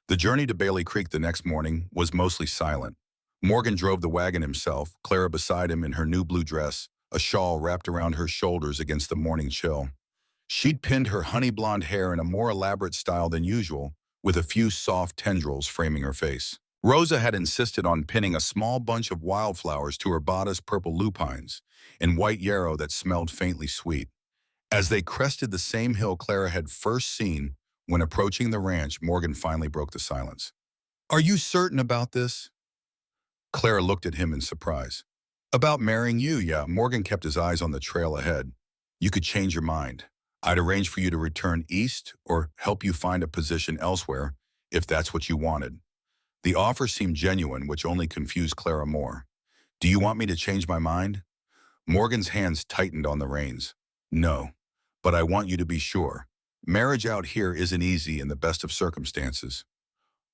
The journey to Bailey Creek the next morning was mostly silent. Morgan drove the wagon himself, Clara beside him in her new blue dress, a shawl wrapped around her shoulders against the morning chill. She'd pinned her honey blonde hair in a more elaborate style than usual, with a few soft tendrils framing her face. Rosa had insisted on pinning a small bunch of wildflowers to her bodice purple lupines and white yarrow that smelled faintly sweet. As they crested the same hill Clara had first seen when approaching the ranch, Morgan finally broke the silence. "Are you certain about this?" Clara looked at him in surprise. "About marrying you, yeah." Morgan kept his eyes on the trail ahead. "You could change your mind. I'd arrange for you to return east or help you find a position elsewhere if that's what you wanted." The offer seemed genuine, which only confused Clara more. "Do you want me to change my mind?" Morgan's hands tightened on the reins. "No, but I want you to be sure. Marriage out here isn't easy in the best of circumstances.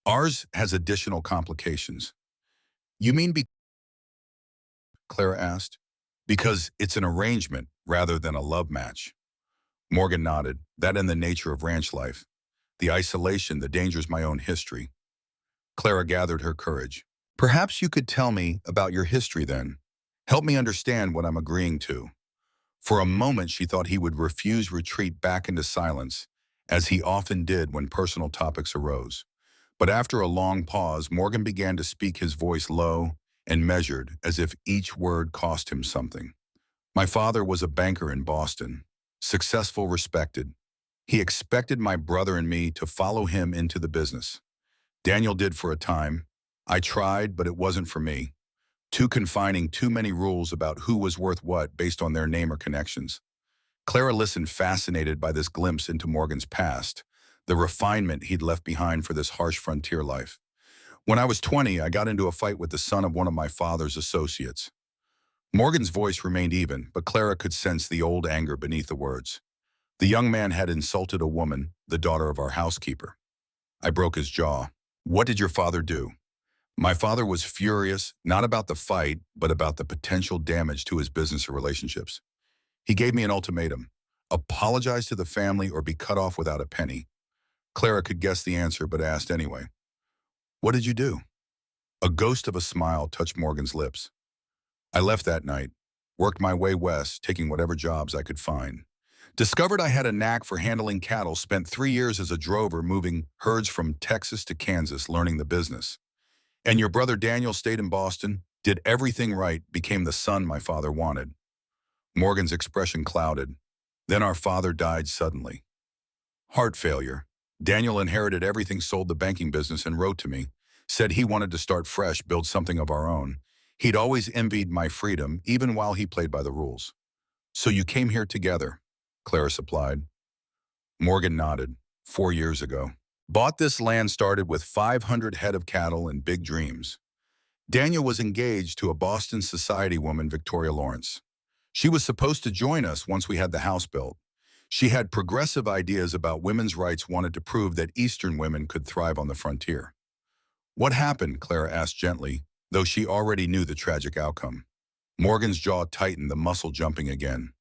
Ours has additional complications." "You mean Clara asked. "Because it's an arrangement rather than a love match." Morgan nodded. "That and the nature of ranch life. The isolation, the dangers, my own history." Clara gathered her courage. "Perhaps you could tell me about your history then. Help me understand what I'm agreeing to." For a moment she thought he would refuse retreat back into silence, as he often did when personal topics arose. But after a long pause, Morgan began to speak, his voice low and measured, as if each word cost him something. "My father was a banker in Boston, successful, respected. He expected my brother and me to follow him into the business. Daniel did for a time. I tried, but it wasn't for me. Too confining, too many rules about who was worth what based on their name or connections." Clara listened, fascinated by this glimpse into Morgan's past, the refinement he'd left behind for this harsh frontier life. "When I was 20, I got into a fight with the son of one of my father's associates." Morgan's voice remained even, but Clara could sense the old anger beneath the words. "The young man had insulted a woman, the daughter of our housekeeper. I broke his jaw." "What did your father do?" "My father was furious, not about the fight, but about the potential damage to his business or relationships. He gave me an ultimatum: apologize to the family or be cut off without a penny." Clara could guess the answer, but asked anyway. "What did you do?" A ghost of a smile touched Morgan's lips. "I left that night, worked my way west, taking whatever jobs I could find. Discovered I had a knack for handling cattle, spent 3 years as a drover moving herds from Texas to Kansas, learning the business. And your brother Daniel stayed in Boston, did everything right, became the son my father wanted." Morgan's expression clouded. "Then our father died suddenly. Heart failure. Daniel inherited everything, sold the banking business, and wrote to me. Said he wanted to start fresh, build something of our own. He'd always envied my freedom, even while he played by the rules." "So you came here together," Clara supplied. Morgan nodded. 4 years ago. Bought this land, started with 500 head of cattle and big dreams. Daniel was engaged to a Boston society woman, Victoria Lawrence. She was supposed to join us once we had the house built. She had progressive ideas about women's rights, wanted to prove that Eastern women could thrive on the frontier. "What happened?" Clara asked gently, though she already knew the tragic outcome. Morgan's jaw tightened, the muscle jumping again.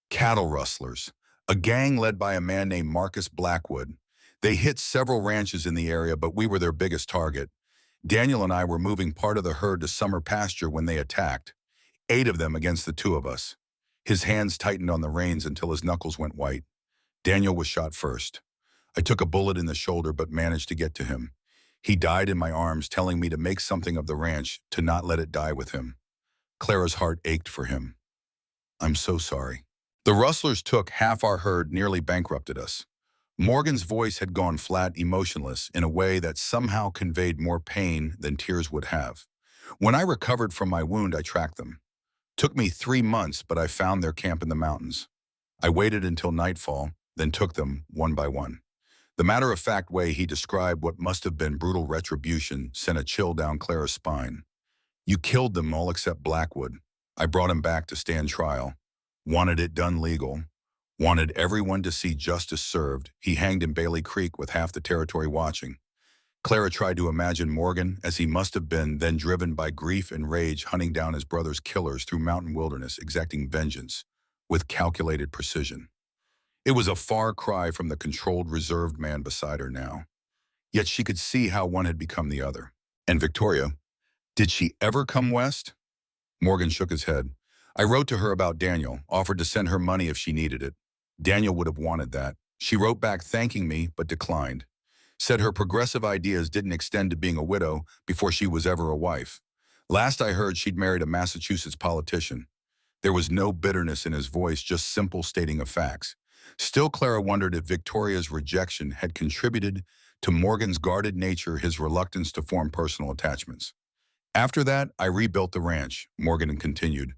"Cattle rustlers, a gang led by a man named Marcus Blackwood. They hit several ranches in the area, but we were their biggest target. Daniel and I were moving part of the herd to summer pasture when they attacked. 8 of them against the 2 of us." His hands tightened on the reins until his knuckles went white. "Daniel was shot first. I took a bullet in the shoulder but managed to get to him. He died in my arms, telling me to make something of the ranch, to not let it die with him." Clara's heart ached for him. "I'm so sorry. The rustlers took half our herd, nearly bankrupted us." Morgan's voice had gone flat, emotionless, in a way that somehow conveyed more pain than tears would have. "When I recovered from my wound, I tracked them. Took me 3 months, but I found their camp in the mountains. I waited until nightfall, then took them one by one." The matter-of-fact way he described what must have been brutal retribution sent a chill down Clara's spine. "You killed them all except Blackwood. I brought him back to stand trial. Wanted it done legal. Wanted everyone to see justice served. He hanged in Bailey Creek with half the territory watching." Clara tried to imagine Morgan as he must have been, then driven by grief and rage, hunting down his brother's killers through mountain wilderness, exacting vengeance. with calculated precision. It was a far cry from the controlled, reserved man beside her now. Yet she could see how one had become the other. And Victoria, did she ever come west? Morgan shook his head. I wrote to her about Daniel, offered to send her money if she needed it. Daniel would have wanted that. She wrote back thanking me, but declined. Said her progressive ideas didn't extend to being a widow before she was ever a wife. Last I heard, she'd married a Massachusetts politician. There was no bitterness in his voice, just simple stating of facts. Still, Clara wondered if Victoria's rejection had contributed to Morgan's guarded nature, his reluctance to form personal attachments. After that, I rebuilt the ranch, Morgan continued,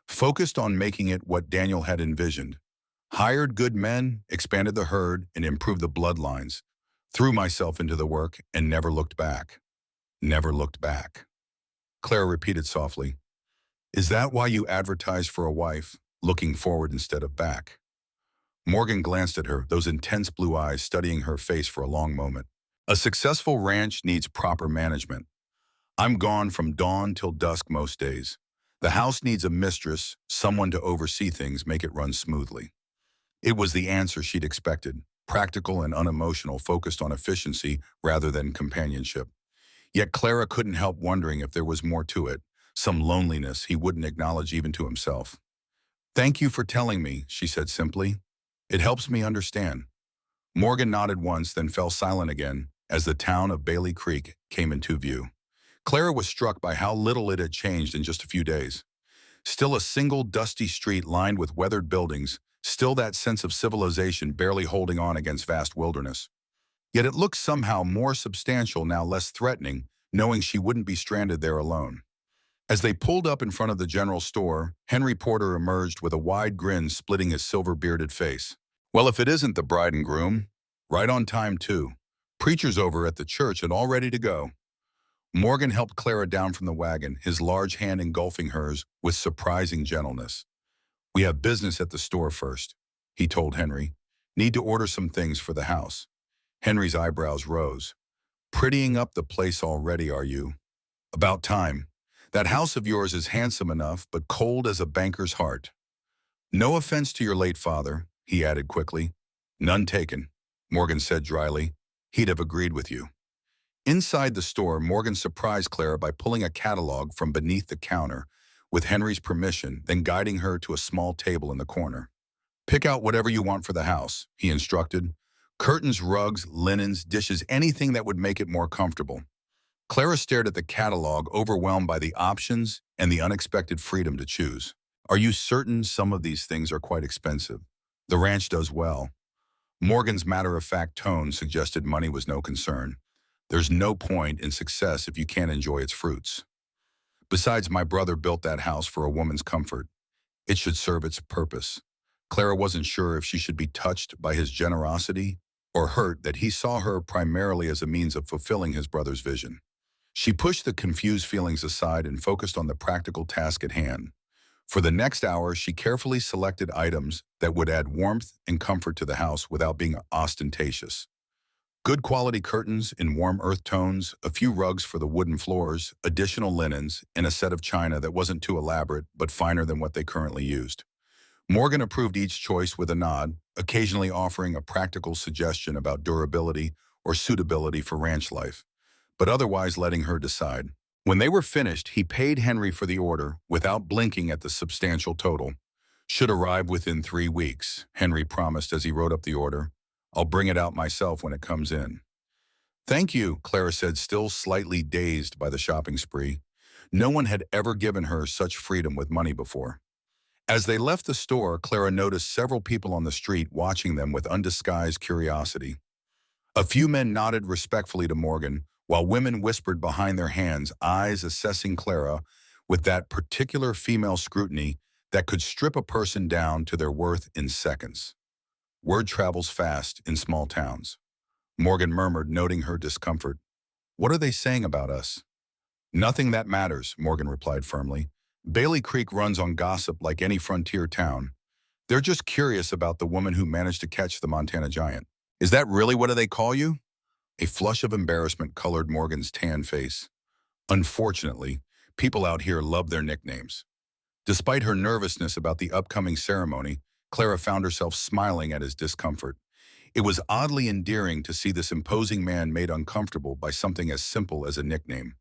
focused on making it what Daniel had envisioned. Hired good men, expanded the herd, and improved the bloodlines. Threw myself into the work and never looked back. Never looked back. Clara repeated softly, is that why you advertised for a wife, looking forward instead of back? Morgan glanced at her, those intense blue eyes studying her face for a long moment. A successful ranch needs proper management. I'm gone from dawn till dusk most days. The house needs a mistress, someone to oversee things, make it run smoothly. It was the answer she'd expected, practical and unemotional, focused on efficiency rather than companionship. Yet Clara couldn't help wondering if there was more to it, some loneliness he wouldn't acknowledge even to himself. Thank you for telling me, she said simply. It helps me understand. Morgan nodded once, then fell silent again as the town of Bailey Creek came into view. Clara was struck by how little it had changed in just a few days. Still a single dusty street lined with weathered buildings, still that sense of civilization barely holding on against vast wilderness. Yet it looked somehow more substantial now, less threatening, knowing she wouldn't be stranded there alone. As they pulled up in front of the general store, Henry Porter emerged with a wide grin splitting his silver-bearded face. Well, if it isn't the bride and groom, right on time too. Preacher's over at the church and all ready to go. Morgan helped Clara down from the wagon, his large hand engulfing hers with surprising gentleness. We have business at the store first, he told Henry. Need to order some things for the house. Henry's eyebrows rose. Prettying up the place already, are you? About time. That house of yours is handsome enough, but cold as a banker's heart. No offense to your late father, he added quickly. None taken, Morgan said dryly. He'd have agreed with you. Inside the store, Morgan surprised Clara by pulling a catalog from beneath the counter, with Henry's permission, then guiding her to a small table in the corner. Pick out whatever you want for the house, he instructed. Curtains, rugs, linens, dishes, anything that would make it more comfortable. Clara stared at the catalog, overwhelmed by the options and the unexpected freedom to choose. Are you certain some of these things are quite expensive? The ranch does well. Morgan's matter-of-fact tone suggested money was no concern. There's no point in success if you can't enjoy its fruits. Besides, my brother built that house for a woman's comfort. It should serve its purpose. Clara wasn't sure if she should be touched by his generosity or hurt that he saw her primarily as a means of fulfilling his brother's vision. She pushed the confused feelings aside and focused on the practical task at hand. For the next hour, she carefully selected items that would add warmth and comfort to the house without being ostentatious. Good quality curtains in warm earth tones, a few rugs for the wooden floors, additional linens, and a set of china that wasn't too elaborate but finer than what they currently used. Morgan approved each choice with a nod, occasionally offering a practical suggestion about durability or suitability for ranch life, but otherwise letting her decide. When they were finished, he paid Henry for the order without blinking at the substantial total. Should arrive within 3 weeks, Henry promised as he wrote up the order. I'll bring it out myself when it comes in. Thank you, Clara said, still slightly dazed by the shopping spree. No one had ever given her such freedom with money before. As they left the store, Clara noticed several people on the street watching them with undisguised curiosity. A few men nodded respectfully to Morgan, while women whispered behind their hands, eyes assessing Clara with that particular female scrutiny that could strip a person down to their worth in seconds. Word travels fast in small towns. Morgan murmured, noting her discomfort. What are they saying about us? Nothing that matters, Morgan replied firmly. Bailey Creek runs on gossip like any frontier town. They're just curious about the woman who managed to catch the Montana giant. Is that really what they call you? A flush of embarrassment colored Morgan's tan face. Unfortunately, people out here love their nicknames. Despite her nervousness about the upcoming ceremony, Clara found herself smiling at his discomfort. It was oddly endearing to see this imposing man made uncomfortable by something as simple as a nickname.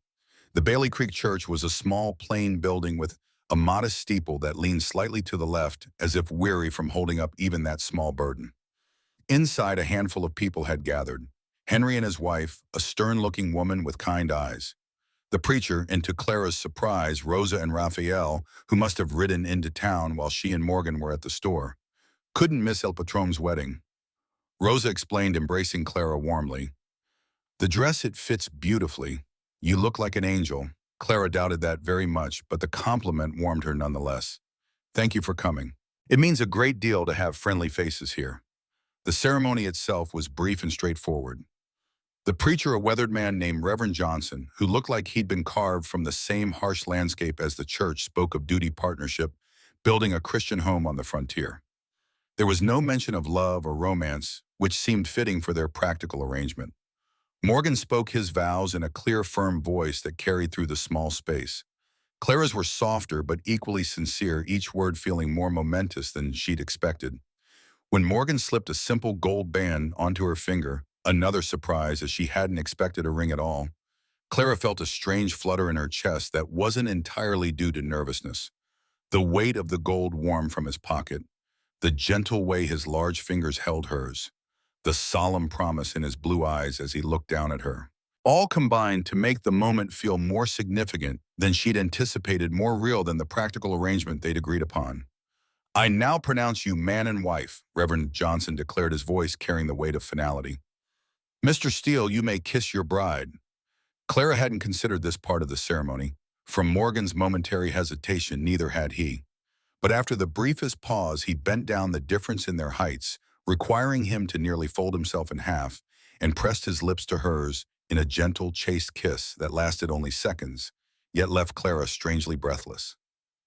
The Bailey Creek Church was a small, plain building with a modest steeple that leaned slightly to the left, as if weary from holding up even that small burden. Inside, a handful of people had gathered. Henry and his wife, a stern-looking woman with kind eyes. The preacher, and to Clara's surprise, Rosa and Raphael, who must have ridden into town while she and Morgan were at the store. Couldn't miss El Patron's wedding. Rosa explained, embracing Clara warmly. The dress, it fits beautifully. You look like an angel. Clara doubted that very much, but the compliment warmed her nonetheless. Thank you for coming. It means a great deal to have friendly faces here. The ceremony itself was brief and straightforward. The preacher, a weathered man named Reverend Johnson, who looked like he'd been carved from the same harsh landscape as the church, spoke of duty partnership, building a Christian home on the frontier. There was no mention of love or romance, which seemed fitting for their practical arrangement. Morgan spoke his vows in a clear, firm voice that carried through the small space. Clara's were softer but equally sincere, each word feeling more momentous than she'd expected. When Morgan slipped a simple gold band onto her finger, another surprise as she hadn't expected a ring at all, Clara felt a strange flutter in her chest that wasn't entirely due to nervousness. The weight of the gold warm from his pocket, the gentle way his large fingers held hers, the solemn promise in his blue eyes as he looked down at her. All combined to make the moment feel more significant than she'd anticipated, more real than the practical arrangement they'd agreed upon. I now pronounce you man and wife, Reverend Johnson declared, his voice carrying the weight of finality. Mr. Steele, you may kiss your bride. Clara hadn't considered this part of the ceremony. From Morgan's momentary hesitation, neither had he. But after the briefest pause, he bent down the difference in their heights, requiring him to nearly fold himself in half, and pressed his lips to hers in a gentle, chaste kiss that lasted only seconds, yet left Clara strangely breathless.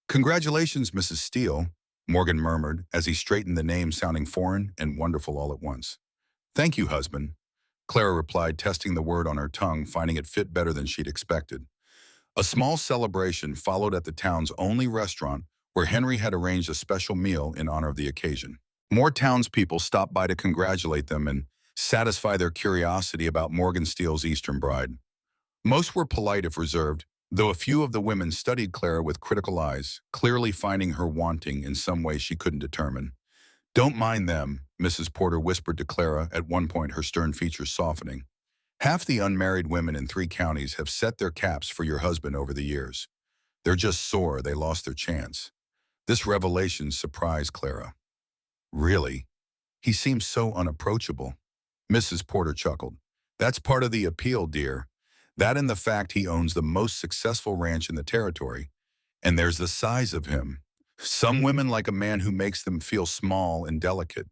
Congratulations, Mrs. Steele, Morgan murmured as he straightened the name, sounding foreign and wonderful all at once. Thank you, husband, Clara replied, testing the word on her tongue, finding it fit better than she'd expected. A small celebration followed at the town's only restaurant, where Henry had arranged a special meal in honor of the occasion. More townspeople stopped by to congratulate them and satisfy their curiosity about Morgan Steele's Eastern bride. Most were polite if reserved, though a few of the women studied Clara with critical eyes, clearly finding her wanting in some way she couldn't determine. Don't mind them, Mrs. Porter whispered to Clara, at one point, her stern features softening. Half the unmarried women in 3 counties have set their caps for your husband over the years. They're just sore they lost their chance. This revelation surprised Clara. Really? He seems so unapproachable. Mrs. Porter chuckled. That's part of the appeal, dear. That and the fact he owns the most successful ranch in the territory. And there's the size of him. Some women like a man who makes them feel small and delicate.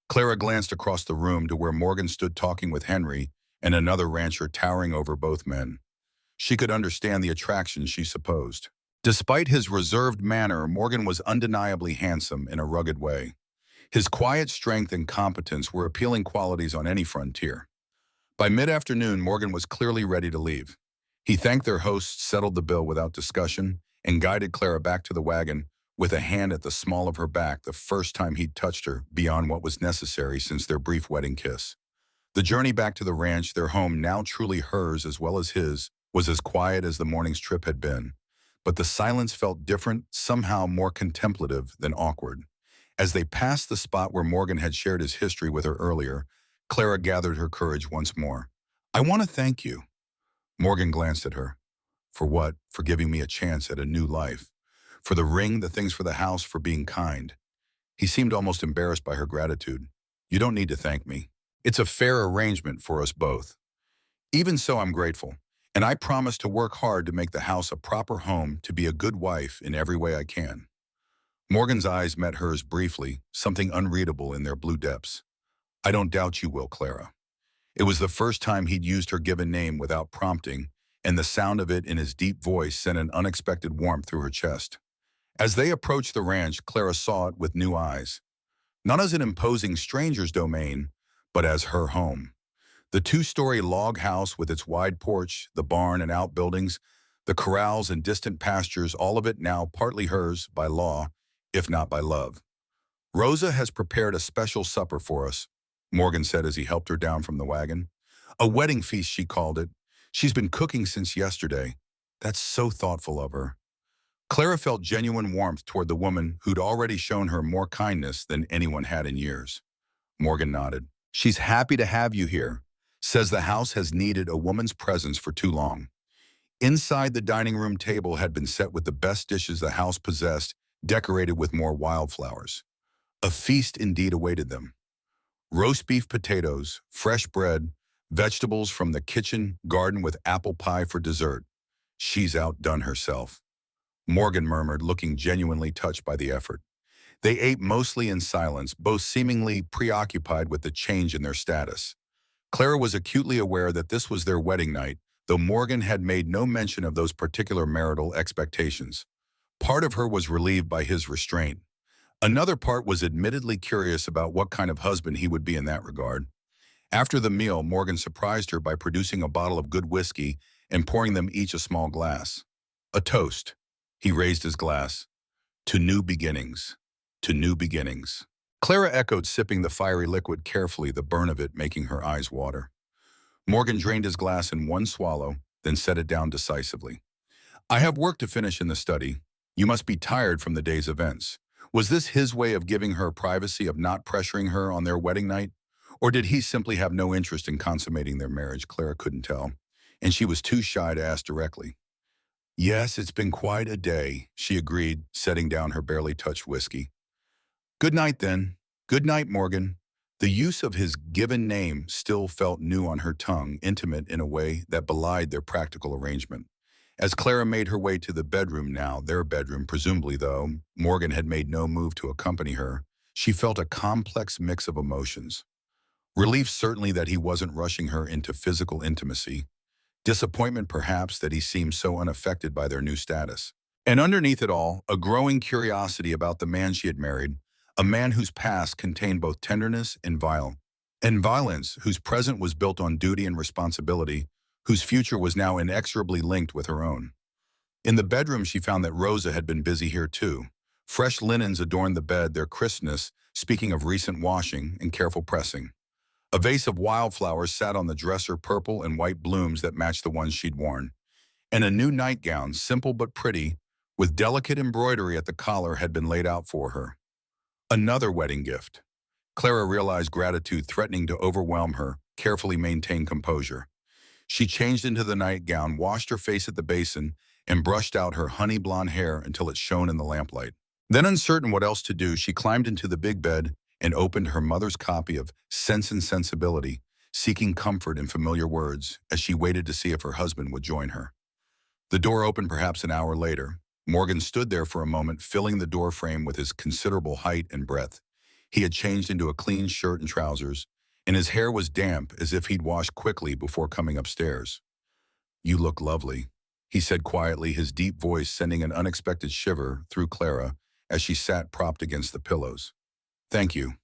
Clara glanced across the room to where Morgan stood talking with Henry and another rancher towering over both men. She could understand the attraction she supposed. Despite his reserved manner, Morgan was undeniably handsome in a rugged way. His quiet strength and competence were appealing qualities on any frontier. By mid-afternoon, Morgan was clearly ready to leave. He thanked their hosts, settled the bill without discussion, and guided Clara back to the wagon with a hand at the small of her back, the first time he'd touched her beyond what was necessary since their brief wedding kiss. The journey back to the ranch, their home now truly hers as well as his, was as quiet as the morning's trip had been. But the silence felt different, somehow more contemplative than awkward. As they passed the spot where Morgan had shared his history with her earlier, Clara gathered her courage once more. I want to thank you. Morgan glanced at her. For what? For giving me a chance at a new life. For the ring, the things for the house, for being kind. He seemed almost embarrassed by her gratitude. You don't need to thank me. It's a fair arrangement for us both. Even so, I'm grateful. And I promise to work hard to make the house a proper home, to be a good wife in every way I can. Morgan's eyes met hers briefly, something unreadable in their blue depths. I don't doubt you will, Clara. It was the first time he'd used her given name without prompting, and the sound of it in his deep voice sent an unexpected warmth through her chest. As they approached the ranch, Clara saw it with new eyes. Not as an imposing stranger's domain, but as her home. The 2-story log house with its wide porch, the barn and outbuildings, The corrals and distant pastures, all of it now partly hers by law, if not by love. Rosa has prepared a special supper for us, Morgan said as he helped her down from the wagon. A wedding feast, she called it. She's been cooking since yesterday. That's so thoughtful of her. Clara felt genuine warmth toward the woman who'd already shown her more kindness than anyone had in years. Morgan nodded. She's happy to have you here. Says the house has needed a woman's presence for too long. Inside, the dining room table had been set with the best dishes the house possessed, decorated with more wildflowers. A feast indeed awaited them. Roast beef potatoes, fresh bread, vegetables from the kitchen garden with apple pie for dessert. She's outdone herself, Morgan murmured, looking genuinely touched by the effort. They ate mostly in silence, both seemingly preoccupied with the change in their status. Clara was acutely aware that this was their wedding night, though Morgan had made no mention of those particular marital expectations. Part of her was relieved by his restraint. Another part was admittedly curious about what kind of husband he would be in that regard. After the meal, Morgan surprised her by producing a bottle of good whiskey and pouring them each a small glass. A toast. He raised his glass. To new beginnings. To new beginnings. Clara echoed, sipping the fiery liquid carefully, the burn of it making her eyes water. Morgan drained his glass in one swallow, then set it down decisively. I have work to finish in the study. You must be tired from the day's events. Was this his way of giving her privacy, of not pressuring her on their wedding night? Or did he simply have no interest in consummating their marriage? Clara couldn't tell, and she was too shy to ask directly. Yes, it's been quite a day, she agreed, setting down her barely touched whiskey. Good night, then. Good night, Morgan. The use of his given name still felt new on her tongue, intimate in a way that belied their practical arrangement. As Clara made her way to the bedroom now, their bedroom, presumably though, Morgan had made no move to accompany her, she felt a complex mix of emotions. Relief certainly that he wasn't rushing her into physical intimacy. Disappointment perhaps that he seemed so unaffected by their new status. And underneath it all, a growing curiosity about the man she had married, a man whose past contained both tenderness and violence, whose present was built on duty and responsibility, whose future was now inexorably linked with her own. In the bedroom, she found that Rosa had been busy here too. Fresh linens adorned the bed, their crispness speaking of recent washing and careful pressing. A vase of wildflowers sat on the dresser, purple and white blooms that matched the ones she'd worn. And a new nightgown, simple but pretty, with delicate embroidery at the collar, had been laid out for her. Another wedding gift. Clara realized gratitude threatening to overwhelm her, carefully maintained composure. She changed into the nightgown, washed her face at the basin, and brushed out her honey blonde hair until it shone in the lamplight. Then, uncertain what else to do, she climbed into the big bed and opened her mother's copy of Sense and Sensibility, seeking comfort in familiar words as she waited to see if her husband would join her. The door opened perhaps an hour later. Morgan stood there for a moment, filling the door frame with his considerable height and breadth. He had changed into a clean shirt and trousers, and his hair was damp as if he'd washed quickly before coming upstairs. You look lovely, he said quietly, his deep voice sending an unexpected shiver through Clara as she sat propped against the pillows. Thank you.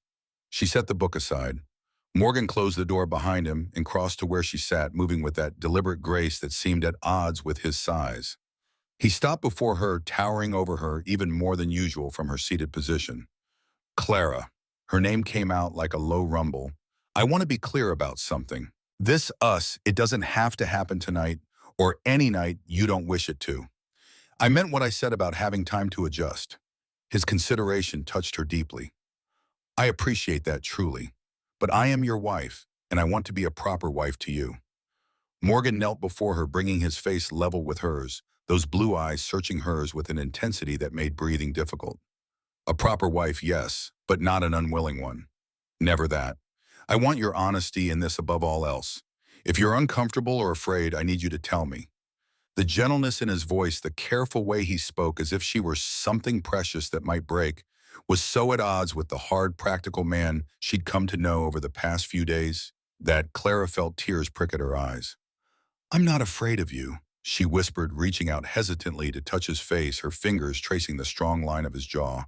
She set the book aside. Morgan closed the door behind him and crossed to where she sat, moving with that deliberate grace that seemed at odds with his size. He stopped before her, towering over her even more than usual from her seated position. Clara. Her name came out like a low rumble. I want to be clear about something. This us, it doesn't have to happen tonight or any night you don't wish it to. I meant what I said about having time to adjust. His consideration touched her deeply. I appreciate that truly, but I am your wife, and I want to be a proper wife to you. Morgan knelt before her, bringing his face level with hers, those blue eyes searching hers with an intensity that made breathing difficult. A proper wife, yes, but not an unwilling one. Never that. I want your honesty in this above all else. If you're uncomfortable or afraid, I need you to tell me. The gentleness in his voice, the careful way he spoke as if she were something precious that might break, was so at odds with the hard, practical man she'd come to know over the past few days that Clara felt tears prick at her eyes. I'm not afraid of you, she whispered, reaching out hesitantly to touch his face, her fingers tracing the strong line of his jaw.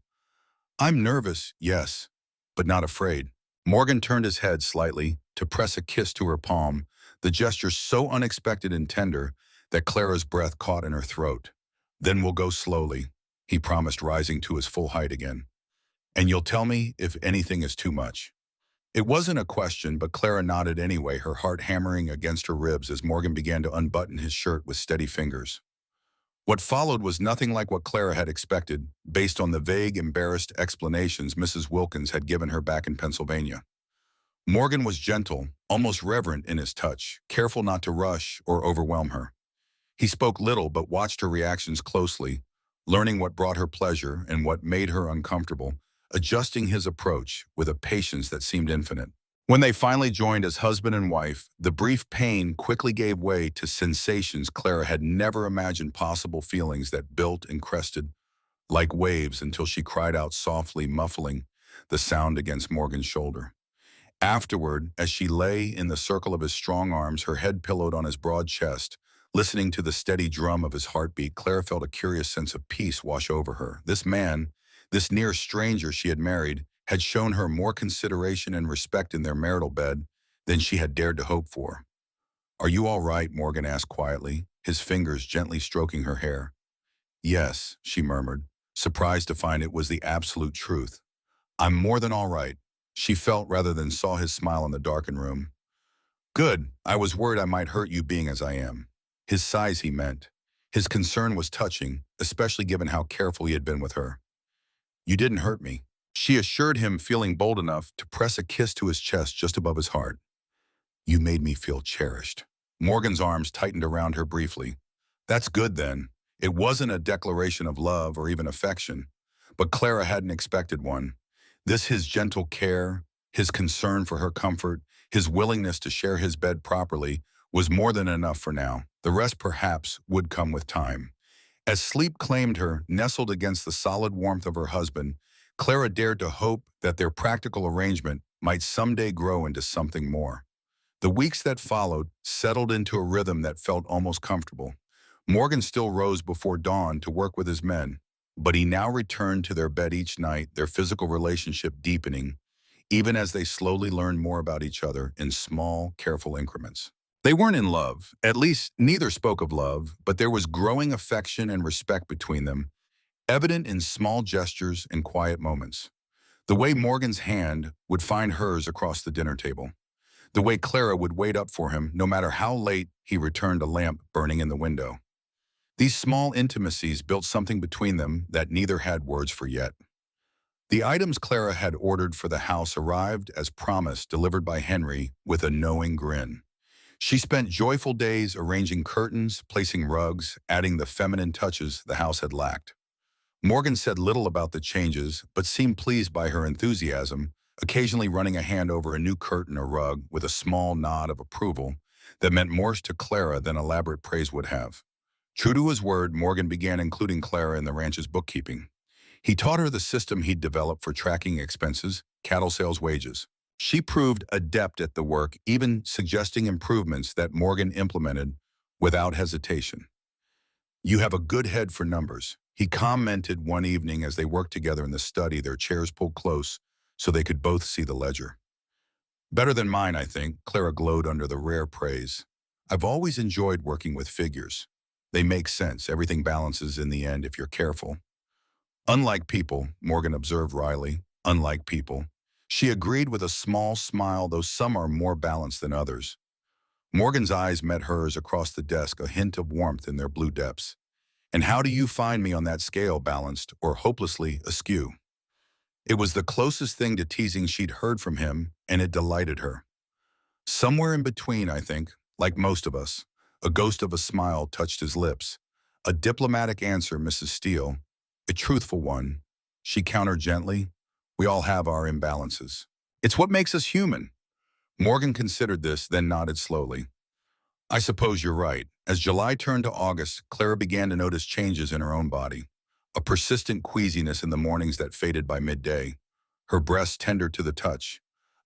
I'm nervous, yes, but not afraid. Morgan turned his head slightly to press a kiss to her palm, the gesture so unexpected and tender that Clara's breath caught in her throat. "Then we'll go slowly," he promised, rising to his full height again. "And you'll tell me if anything is too much." It wasn't a question, but Clara nodded anyway, her heart hammering against her ribs as Morgan began to unbutton his shirt with steady fingers. What followed was nothing like what Clara had expected, based on the vague, embarrassed explanations Mrs. Wilkins had given her back in Pennsylvania. Morgan was gentle, almost reverent in his touch, careful not to rush or overwhelm her. He spoke little but watched her reactions closely, learning what brought her pleasure and what made her uncomfortable, adjusting his approach with a patience that seemed infinite. When they finally joined as husband and wife, the brief pain quickly gave way to sensations Clara had never imagined possible, feelings that built and crested like waves until she cried out softly, muffling the sound against Morgan's shoulder. Afterward, as she lay in the circle of his strong arms, her head pillowed on his broad chest, listening to the steady drum of his heartbeat, Clara felt a curious sense of peace wash over her. This man, this near stranger she had married, had shown her more consideration and respect in their marital bed than she had dared to hope for. "Are you all right?" Morgan asked quietly, his fingers gently stroking her hair. "Yes," she murmured, surprised to find it was the absolute truth. "I'm more than all right." She felt rather than saw his smile in the darkened room. "Good. I was worried I might hurt you being as I am." His sighs, he meant. His concern was touching, especially given how careful he had been with her. "You didn't hurt me," she assured him, feeling bold enough to press a kiss to his chest just above his heart. "You made me feel cherished." Morgan's arms tightened around her briefly. "That's good then." It wasn't a declaration of love or even affection, but Clara hadn't expected one. This, his gentle care, his concern for her comfort, his willingness to share his bed properly, was more than enough for now. The rest perhaps would come with time. As sleep claimed her, nestled against the solid warmth of her husband, Clara dared to hope that their practical arrangement might someday grow into something more. The weeks that followed settled into a rhythm that felt almost comfortable. Morgan still rose before dawn to work with his men, but he now returned to their bed each night, their physical relationship deepening, even as they slowly learned more about each other in small, careful increments. They weren't in love, at least neither spoke of love, but there was growing affection and respect between them, evident in small gestures and quiet moments. The way Morgan's hand would find hers across the dinner table. The way Clara would wait up for him, no matter how late he returned, a lamp burning in the window. These small intimacies built something between them that neither had words for yet. The items Clara had ordered for the house arrived as promised, delivered by Henry with a knowing grin. She spent joyful days arranging curtains, placing rugs, adding the feminine touches the house had lacked. Morgan said little about the changes, but seemed pleased by her enthusiasm, occasionally running a hand over a new curtain or rug with a small nod of approval that meant more to Clara than elaborate praise would have. True to his word, Morgan began including Clara in the ranch's bookkeeping. He taught her the system he'd developed for tracking expenses, cattle sales wages. She proved adept at the work, even suggesting improvements that Morgan implemented without hesitation. "You have a good head for numbers," he commented one evening as they worked together in the study, their chairs pulled close so they could both see the ledger. "Better than mine, I think," Clara glowed under the rare praise. "I've always enjoyed working with figures. They make sense. Everything balances in the end if you're careful." "Unlike people," Morgan observed wryly. "Unlike people." She agreed with a small smile, though some are more balanced than others. Morgan's eyes met hers across the desk, a hint of warmth in their blue depths. "And how do you find me on that scale, balanced or hopelessly askew?" It was the closest thing to teasing she'd heard from him, and it delighted her. "Somewhere in between, I think, like most of us." A ghost of a smile touched his lips. "A diplomatic answer, Mrs. Steele. A truthful one." She countered gently. "We all have our imbalances. It's what makes us human." Morgan considered this, then nodded slowly. "I suppose you're right." As July turned to August, Clara began to notice changes in her own body. A persistent queasiness in the mornings that faded by midday. Her breast tender to the touch.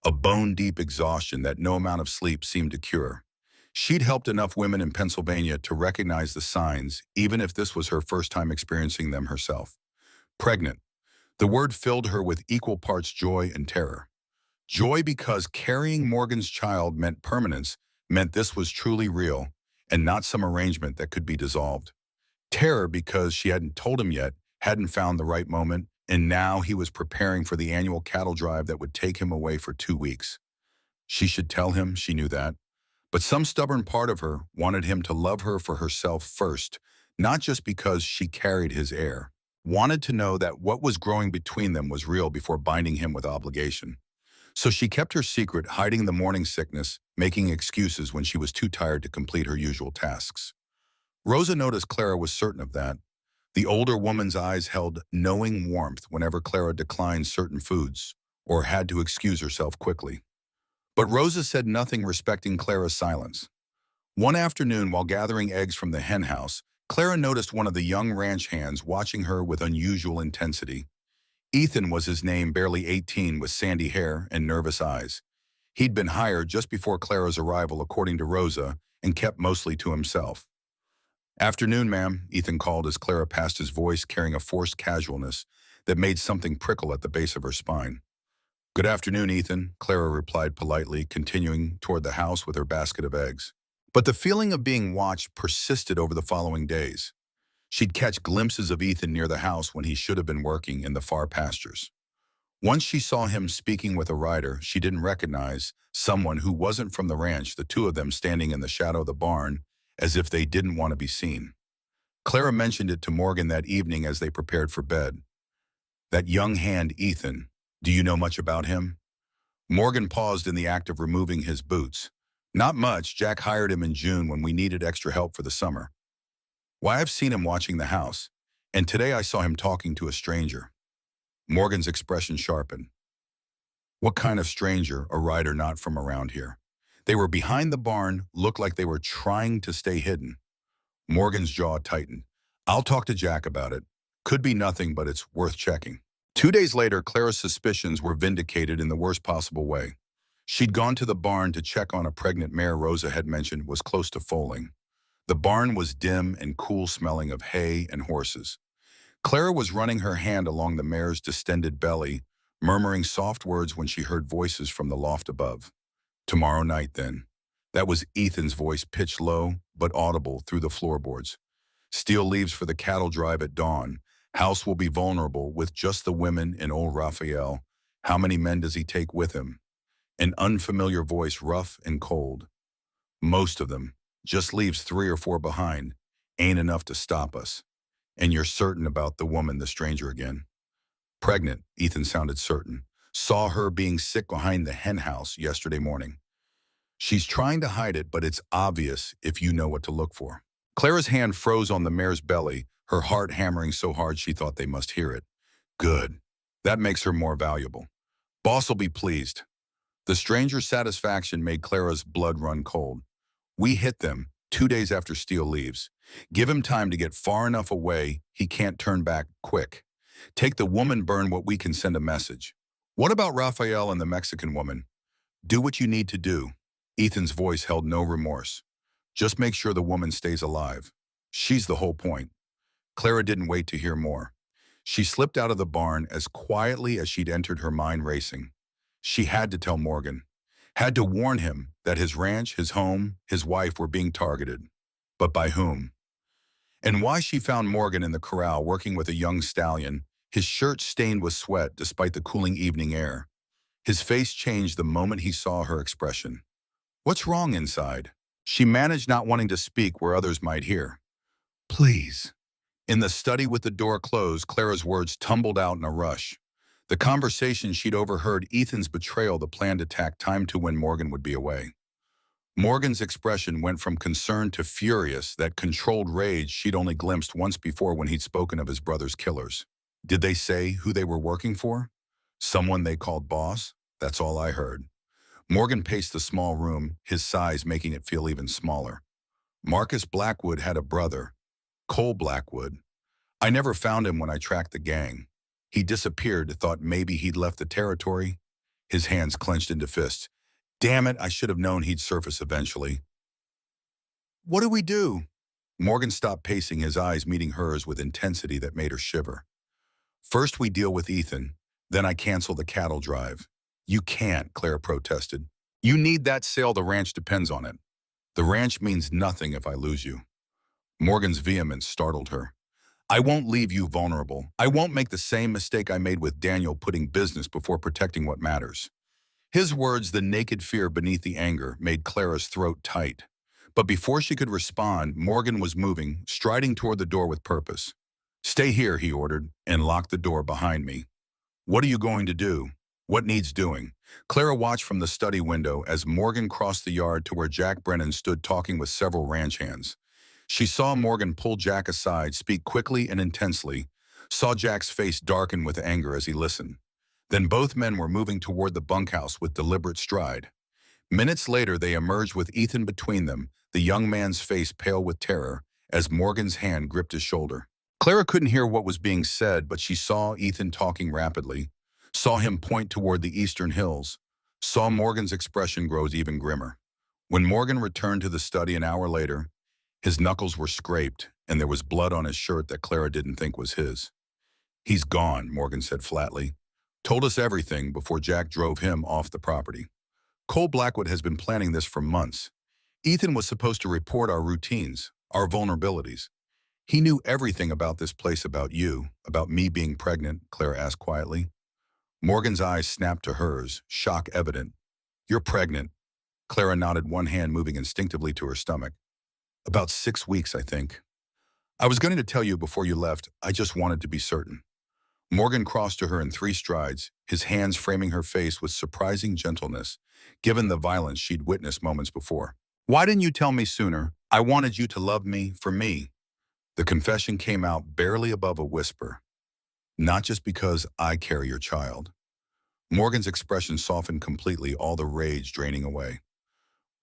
A bone-deep exhaustion that no amount of sleep seemed to cure. She'd helped enough women in Pennsylvania to recognize the signs, even if this was her first time experiencing them herself. Pregnant. The word filled her with equal parts joy and terror. Joy because carrying Morgan's child meant permanence, meant this was truly real, and not some arrangement that could be dissolved. Terror because she hadn't told him yet, hadn't found the right moment, and now he was preparing for the annual cattle drive that would take him away for 2 weeks. She should tell him, she knew that. But some stubborn part of her wanted him to love her for herself first, not just because she carried his air. Wanted to know that what was growing between them was real before binding him with obligation. So she kept her secret, hiding the morning sickness, making excuses when she was too tired to complete her usual tasks. Rosa noticed Clara was certain of that. The older woman's eyes held knowing warmth whenever Clara declined certain foods or had to excuse herself quickly. But Rosa said nothing respecting Clara's silence. One afternoon, while gathering eggs from the hen house, Clara noticed one of the young ranch hands watching her with unusual intensity. Ethan was his name, barely 18, with sandy hair and nervous eyes. He'd been hired just before Clara's arrival, according to Rosa, and kept mostly to himself. "Afternoon, ma'am," Ethan called as Clara passed, his voice carrying a forced casualness that made something prickle at the base of her spine. "Good afternoon, Ethan," Clara replied politely, continuing toward the house with her basket of eggs. But the feeling of being watched persisted over the following days. She'd catch glimpses of Ethan near the house when he should have been working in the far pastures. Once she saw him speaking with a rider she didn't recognize, someone who wasn't from the ranch, the two of them standing in the shadow of the barn as if they didn't want to be seen. Clara mentioned it to Morgan that evening as they prepared for bed. "That young hand, Ethan, do you know much about him?" Morgan paused in the act of removing his boots. "Not much. Jack hired him in June when we needed extra help for the summer." "Why, I've seen him watching the house, and today I saw him talking to a stranger." Morgan's expression sharpened. "What kind of stranger? A rider not from around here?" They were behind the barn, looked like they were trying to stay hidden. Morgan's jaw tightened. "I'll talk to Jack about it. Could be nothing, but it's worth checking." 2 days later, Clara's suspicions were vindicated in the worst possible way. She'd gone to the barn to check on a pregnant mare Rosa had mentioned was close to foaling. The barn was dim and cool, smelling of hay and horses. Clara was running her hand along the mare's distended belly, murmuring soft words when she heard voices from the loft above. "Tomorrow night, then." That was Ethan's voice, pitched low but audible through the floorboards. "Steel leaves for the cattle drive at dawn. House will be vulnerable with just the women and old Raphael. How many men does he take with him?" An unfamiliar voice, rough and cold. "Most of them. Just leaves 3 or 4 behind. Ain't enough to stop us." "And you're certain about the woman," the stranger again. "Pregnant," Ethan sounded certain. "Saw her being sick behind the hen house yesterday morning. She's trying to hide it, but it's obvious if you know what to look for." Clara's hand froze on the mare's belly, her heart hammering so hard she thought they must hear it. "Good. That makes her more valuable. Boss'll be pleased." The stranger's satisfaction made Clara's blood run cold. "We hit them 2 days after Steele leaves. Give him time to get far enough away he can't turn back quick. Take the woman, burn what we can, send a message. What about Raphael and the Mexican woman? Do what you need to do." Ethan's voice held no remorse. "Just make sure the woman stays alive. She's the whole point." Clara didn't wait to hear more. She slipped out of the barn as quietly as she'd entered, her mind racing. She had to tell Morgan. Had to warn him that his ranch, his home, his wife were being targeted. But by whom? And why she found Morgan in the corral working with a young stallion, his shirt stained with sweat despite the cooling evening air. His face changed the moment he saw her expression. "What's wrong inside?" She managed, not wanting to speak where others might hear. "Please." In the study with the door closed, Clara's words tumbled out in a rush. The conversation she'd overheard, Ethan's betrayal, the planned attack, time to when Morgan would be away. Morgan's expression went from concern to furious, that controlled rage she'd only glimpsed once before when he'd spoken of his brother's killers. Did they say who they were working for? Someone they called boss? That's all I heard. Morgan paced the small room, his size making it feel even smaller. "Marcus Blackwood had a brother, Cole Blackwood. I never found him when I tracked the gang. He disappeared, thought maybe he'd left the territory." His hands clenched into fists. "Damn it, I should have known he'd surface eventually." "What do we do?" Morgan stopped pacing, his eyes meeting hers with intensity that made her shiver. "First we deal with Ethan, then I cancel the cattle drive." "You can't," Clara protested. "You need that sale, the ranch depends on it." The ranch means nothing if I lose you. Morgan's vehemence startled her. I won't leave you vulnerable. I won't make the same mistake I made with Daniel, putting business before protecting what matters. His words, the naked fear beneath the anger, made Clara's throat tight. But before she could respond, Morgan was moving, striding toward the door with purpose. Stay here, he ordered, and lock the door behind me. What are you going to do? What needs doing? Clara watched from the study window as Morgan crossed the yard to where Jack Brennan stood talking with several ranch hands. She saw Morgan pull Jack aside, speak quickly and intensely, saw Jack's face darken with anger as he listened. Then both men were moving toward the bunkhouse with deliberate stride. Minutes later, they emerged with Ethan between them, the young man's face pale with terror, as Morgan's hand gripped his shoulder. Clara couldn't hear what was being said, but she saw Ethan talking rapidly, saw him point toward the eastern hills, saw Morgan's expression grow even grimmer. When Morgan returned to the study an hour later, his knuckles were scraped, and there was blood on his shirt that Clara didn't think was his. He's gone, Morgan said flatly. Told us everything before Jack drove him off the property. Cole Blackwood has been planning this for months. Ethan was supposed to report our routines, our vulnerabilities. He knew everything about this place, about you, about me being pregnant, Clara asked quietly. Morgan's eyes snapped to hers, shock evident. You're pregnant. Clara nodded, one hand moving instinctively to her stomach. About 6 weeks, I think. I was going to tell you before you left. I just wanted to be certain. Morgan crossed to her in 3 strides, his hands framing her face with surprising gentleness, given the violence she'd witnessed moments before. Why didn't you tell me sooner? I wanted you to love me for me. The confession came out barely above a whisper. Not just because I carry your child. Morgan's expression softened completely, all the rage draining away.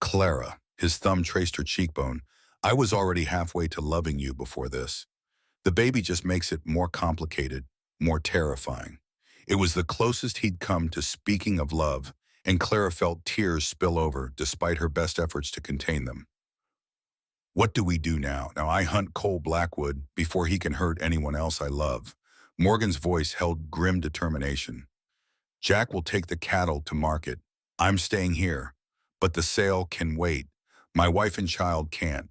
Clara, his thumb traced her cheekbone. I was already halfway to loving you before this. The baby just makes it more complicated, more terrifying. It was the closest he'd come to speaking of love, and Clara felt tears spill over despite her best efforts to contain them. What do we do now? Now I hunt Cole Blackwood before he can hurt anyone else I love. Morgan's voice held grim determination. Jack will take the cattle to market. I'm staying here, but the sale can wait. My wife and child can't.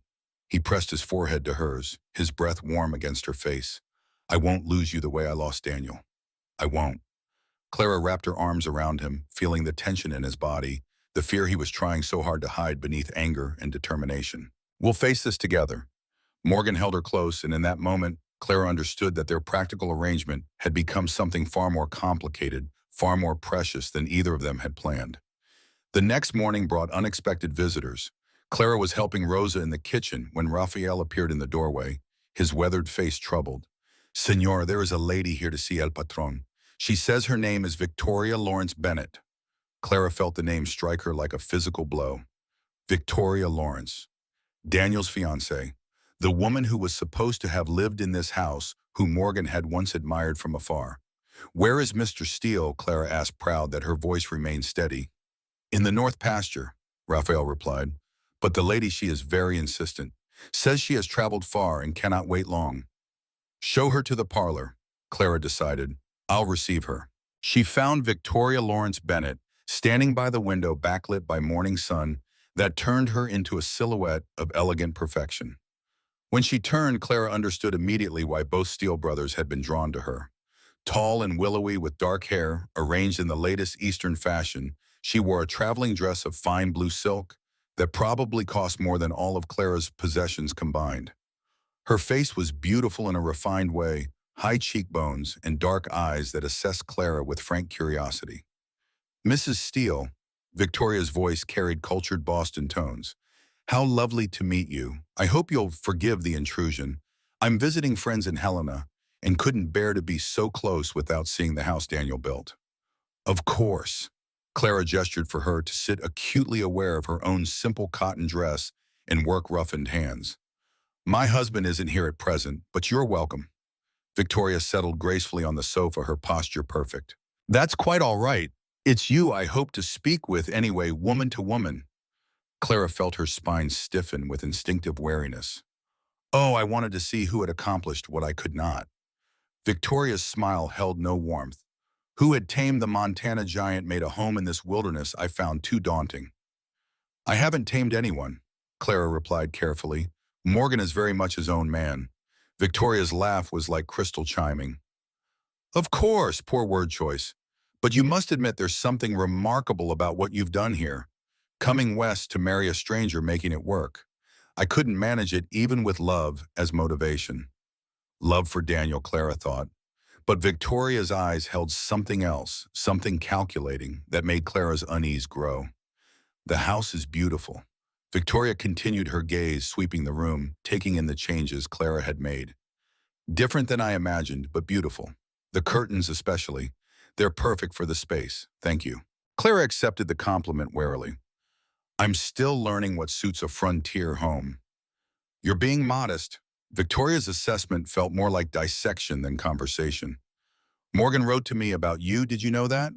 He pressed his forehead to hers, his breath warm against her face. I won't lose you the way I lost Daniel. I won't. Clara wrapped her arms around him, feeling the tension in his body, the fear he was trying so hard to hide beneath anger and determination. We'll face this together. Morgan held her close, and in that moment, Clara understood that their practical arrangement had become something far more complicated, far more precious than either of them had planned. The next morning brought unexpected visitors. Clara was helping Rosa in the kitchen when Raphael appeared in the doorway, his weathered face troubled. Senor, there is a lady here to see El Patron. She says her name is Victoria Lawrence Bennett. Clara felt the name strike her like a physical blow. Victoria Lawrence. Daniel's fiancée. The woman who was supposed to have lived in this house, who Morgan had once admired from afar. Where is Mr. Steele? Clara asked, proud that her voice remained steady. In the north pasture, Raphael replied. But the lady, she is very insistent. Says she has traveled far and cannot wait long. Show her to the parlor, Clara decided. I'll receive her. She found Victoria Lawrence Bennett standing by the window, backlit by morning sun that turned her into a silhouette of elegant perfection. When she turned, Clara understood immediately why both Steele brothers had been drawn to her. Tall and willowy with dark hair, arranged in the latest Eastern fashion, she wore a traveling dress of fine blue silk that probably cost more than all of Clara's possessions combined. Her face was beautiful in a refined way, high cheekbones and dark eyes that assessed Clara with frank curiosity. Mrs. Steele, Victoria's voice carried cultured Boston tones. How lovely to meet you. I hope you'll forgive the intrusion. I'm visiting friends in Helena and couldn't bear to be so close without seeing the house Daniel built. Of course. Clara gestured for her to sit, acutely aware of her own simple cotton dress and work-roughened hands. My husband isn't here at present, but you're welcome. Victoria settled gracefully on the sofa, her posture perfect. That's quite all right. It's you I hope to speak with anyway, woman to woman. Clara felt her spine stiffen with instinctive wariness. Oh, I wanted to see who had accomplished what I could not. Victoria's smile held no warmth. Who had tamed the Montana giant, made a home in this wilderness I found too daunting. I haven't tamed anyone. Clara replied carefully. Morgan is very much his own man. Victoria's laugh was like crystal chiming. Of course, poor word choice. But you must admit there's something remarkable about what you've done here. Coming west to marry a stranger, making it work. I couldn't manage it even with love as motivation. Love for Daniel, Clara thought. But Victoria's eyes held something else, something calculating, that made Clara's unease grow. The house is beautiful. Victoria continued her gaze, sweeping the room, taking in the changes Clara had made. Different than I imagined, but beautiful. The curtains especially. They're perfect for the space. Thank you. Clara accepted the compliment warily. I'm still learning what suits a frontier home. You're being modest. Victoria's assessment felt more like dissection than conversation. Morgan wrote to me about you, did you know that?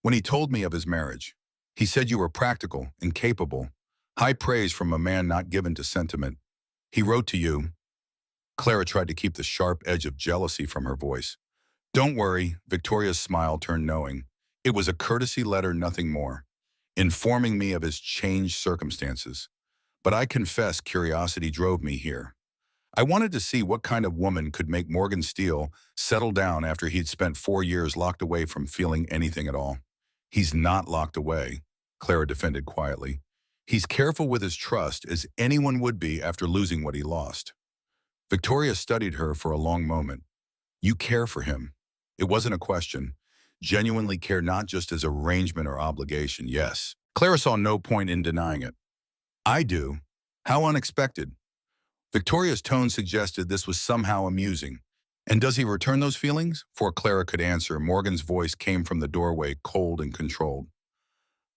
When he told me of his marriage. He said you were practical and capable. High praise from a man not given to sentiment. He wrote to you. Clara tried to keep the sharp edge of jealousy from her voice. Don't worry, Victoria's smile turned knowing. It was a courtesy letter, nothing more, informing me of his changed circumstances. But I confess curiosity drove me here. I wanted to see what kind of woman could make Morgan Steele settle down after he'd spent 4 years locked away from feeling anything at all. He's not locked away, Clara defended quietly. He's careful with his trust as anyone would be after losing what he lost. Victoria studied her for a long moment. You care for him. It wasn't a question. Genuinely care, not just as arrangement or obligation, yes. Clara saw no point in denying it. I do. How unexpected. Victoria's tone suggested this was somehow amusing. And does he return those feelings? Before Clara could answer, Morgan's voice came from the doorway, cold and controlled.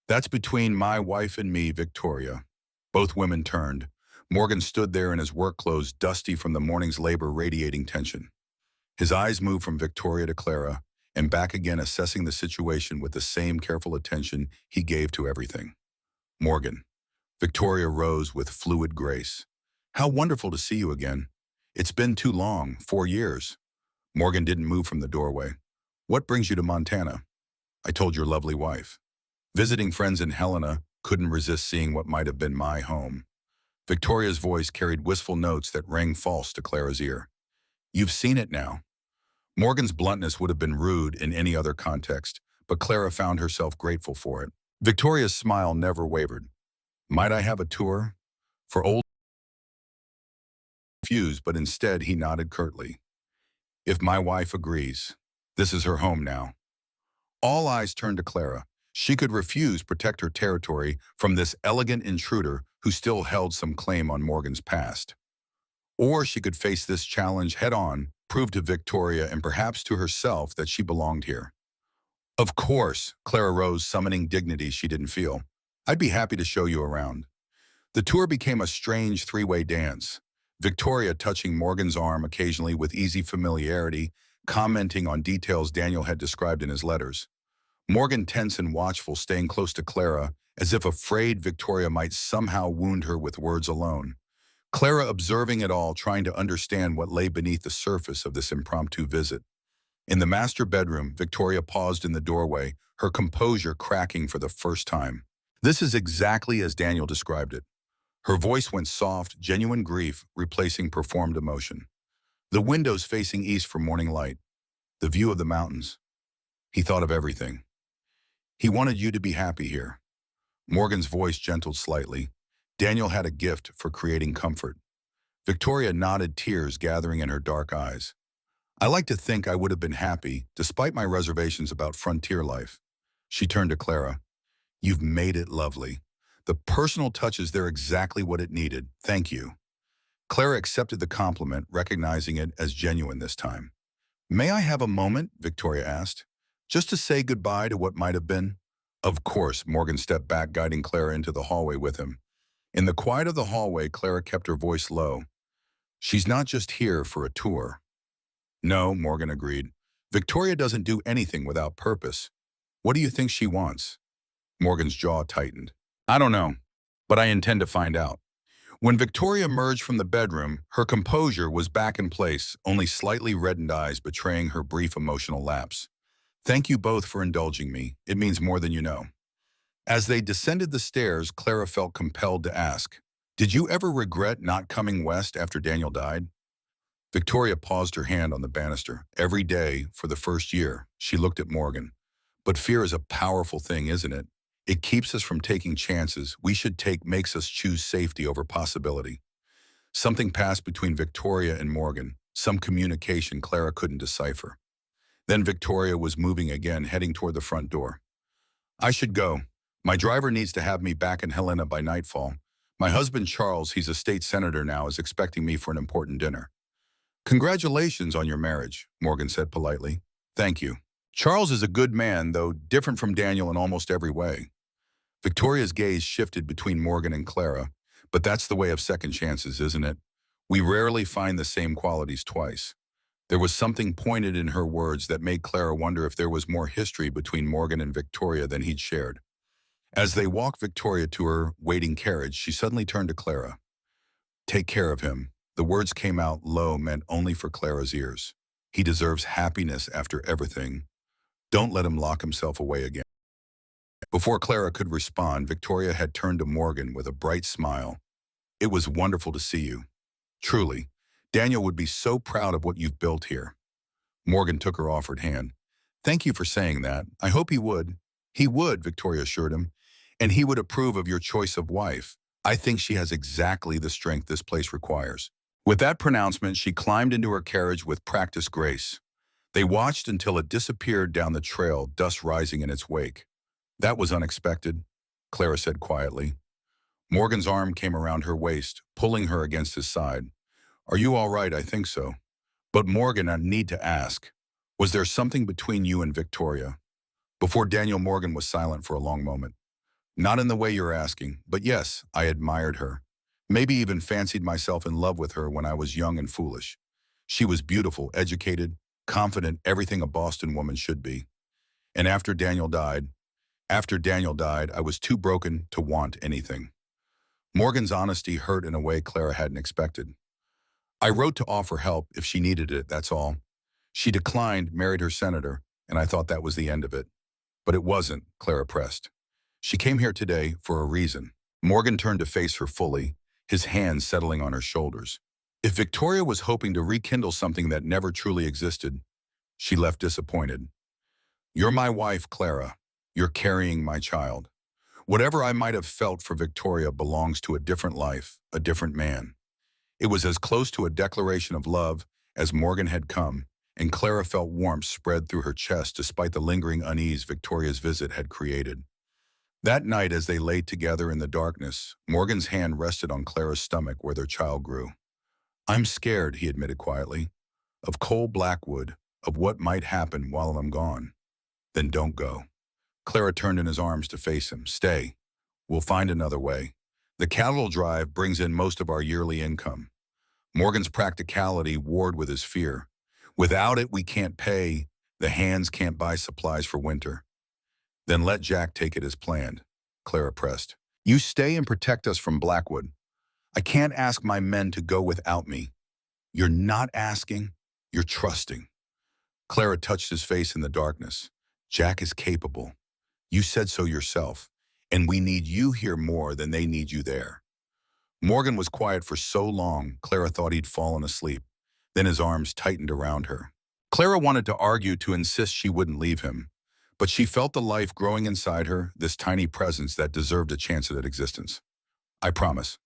That's between my wife and me, Victoria. Both women turned. Morgan stood there in his work clothes, dusty from the morning's labor, radiating tension. His eyes moved from Victoria to Clara and back again, assessing the situation with the same careful attention he gave to everything. Morgan. Victoria rose with fluid grace. How wonderful to see you again. It's been too long, 4 years. Morgan didn't move from the doorway. What brings you to Montana? I told your lovely wife. Visiting friends in Helena, couldn't resist seeing what might have been my home. Victoria's voice carried wistful notes that rang false to Clara's ear. You've seen it now. Morgan's bluntness would have been rude in any other context, but Clara found herself grateful for it. Victoria's smile never wavered. Might I have a tour? For old confused, but instead he nodded curtly. If my wife agrees, this is her home now. All eyes turned to Clara. She could refuse protect her territory from this elegant intruder who still held some claim on Morgan's past. Or she could face this challenge head-on, prove to Victoria and perhaps to herself that she belonged here. Of course, Clara rose, summoning dignity she didn't feel. I'd be happy to show you around. The tour became a strange three-way dance. Victoria touching Morgan's arm occasionally with easy familiarity, commenting on details Daniel had described in his letters. Morgan tense and watchful, staying close to Clara, as if afraid Victoria might somehow wound her with words alone. Clara observing it all, trying to understand what lay beneath the surface of this impromptu visit. In the master bedroom, Victoria paused in the doorway, her composure cracking for the first time. This is exactly as Daniel described it. Her voice went soft, genuine grief replacing performed emotion. The windows facing east for morning light. The view of the mountains. He thought of everything. He wanted you to be happy here. Morgan's voice gentled slightly. Daniel had a gift for creating comfort. Victoria nodded, tears gathering in her dark eyes. I like to think I would have been happy, despite my reservations about frontier life. She turned to Clara. You've made it lovely. The personal touches, they're exactly what it needed. Thank you. Clara accepted the compliment, recognizing it as genuine this time. May I have a moment? Victoria asked. Just to say goodbye to what might have been? Of course, Morgan stepped back, guiding Clara into the hallway with him. In the quiet of the hallway, Clara kept her voice low. She's not just here for a tour. No, Morgan agreed. Victoria doesn't do anything without purpose. What do you think she wants? Morgan's jaw tightened. I don't know, but I intend to find out. When Victoria emerged from the bedroom, her composure was back in place, only slightly reddened eyes betraying her brief emotional lapse. Thank you both for indulging me. It means more than you know. As they descended the stairs, Clara felt compelled to ask, Did you ever regret not coming west after Daniel died? Victoria paused her hand on the banister. Every day, for the first year, she looked at Morgan. But fear is a powerful thing, isn't it? It keeps us from taking chances we should take, makes us choose safety over possibility. Something passed between Victoria and Morgan, some communication Clara couldn't decipher. Then Victoria was moving again, heading toward the front door. I should go. My driver needs to have me back in Helena by nightfall. My husband Charles, he's a state senator now, is expecting me for an important dinner. Congratulations on your marriage, Morgan said politely. Thank you. Charles is a good man, though different from Daniel in almost every way. Victoria's gaze shifted between Morgan and Clara, but that's the way of second chances, isn't it? We rarely find the same qualities twice. There was something pointed in her words that made Clara wonder if there was more history between Morgan and Victoria than he'd shared. As they walked Victoria to her waiting carriage, she suddenly turned to Clara. Take care of him. The words came out low, meant only for Clara's ears. He deserves happiness after everything. Don't let him lock himself away again. Before Clara could respond, Victoria had turned to Morgan with a bright smile. It was wonderful to see you. Truly, Daniel would be so proud of what you've built here. Morgan took her offered hand. Thank you for saying that. I hope he would. He would, Victoria assured him. And he would approve of your choice of wife. I think she has exactly the strength this place requires. With that pronouncement, she climbed into her carriage with practiced grace. They watched until it disappeared down the trail, dust rising in its wake. That was unexpected, Clara said quietly. Morgan's arm came around her waist, pulling her against his side. Are you all right? I think so. But Morgan, I need to ask, was there something between you and Victoria? Before Daniel, Morgan was silent for a long moment. Not in the way you're asking, but yes, I admired her. Maybe even fancied myself in love with her when I was young and foolish. She was beautiful, educated, confident, everything a Boston woman should be. And after Daniel died, I was too broken to want anything. Morgan's honesty hurt in a way Clara hadn't expected. I wrote to offer help if she needed it, that's all. She declined, married her senator, and I thought that was the end of it. But it wasn't, Clara pressed. She came here today for a reason. Morgan turned to face her fully, his hands settling on her shoulders. If Victoria was hoping to rekindle something that never truly existed, she left disappointed. You're my wife, Clara. You're carrying my child. Whatever I might have felt for Victoria belongs to a different life, a different man. It was as close to a declaration of love as Morgan had come, and Clara felt warmth spread through her chest despite the lingering unease Victoria's visit had created. That night, as they lay together in the darkness, Morgan's hand rested on Clara's stomach where their child grew. I'm scared, he admitted quietly, of coal Blackwood, of what might happen while I'm gone. Then don't go. Clara turned in his arms to face him. Stay. We'll find another way. The cattle drive brings in most of our yearly income. Morgan's practicality warred with his fear. Without it, we can't pay. The hands can't buy supplies for winter. Then let Jack take it as planned, Clara pressed. You stay and protect us from Blackwood. I can't ask my men to go without me. You're not asking, you're trusting. Clara touched his face in the darkness. Jack is capable. You said so yourself, and we need you here more than they need you there. Morgan was quiet for so long, Clara thought he'd fallen asleep. Then his arms tightened around her. Clara wanted to argue, to insist she wouldn't leave him. But she felt the life growing inside her, this tiny presence that deserved a chance at existence. I promise.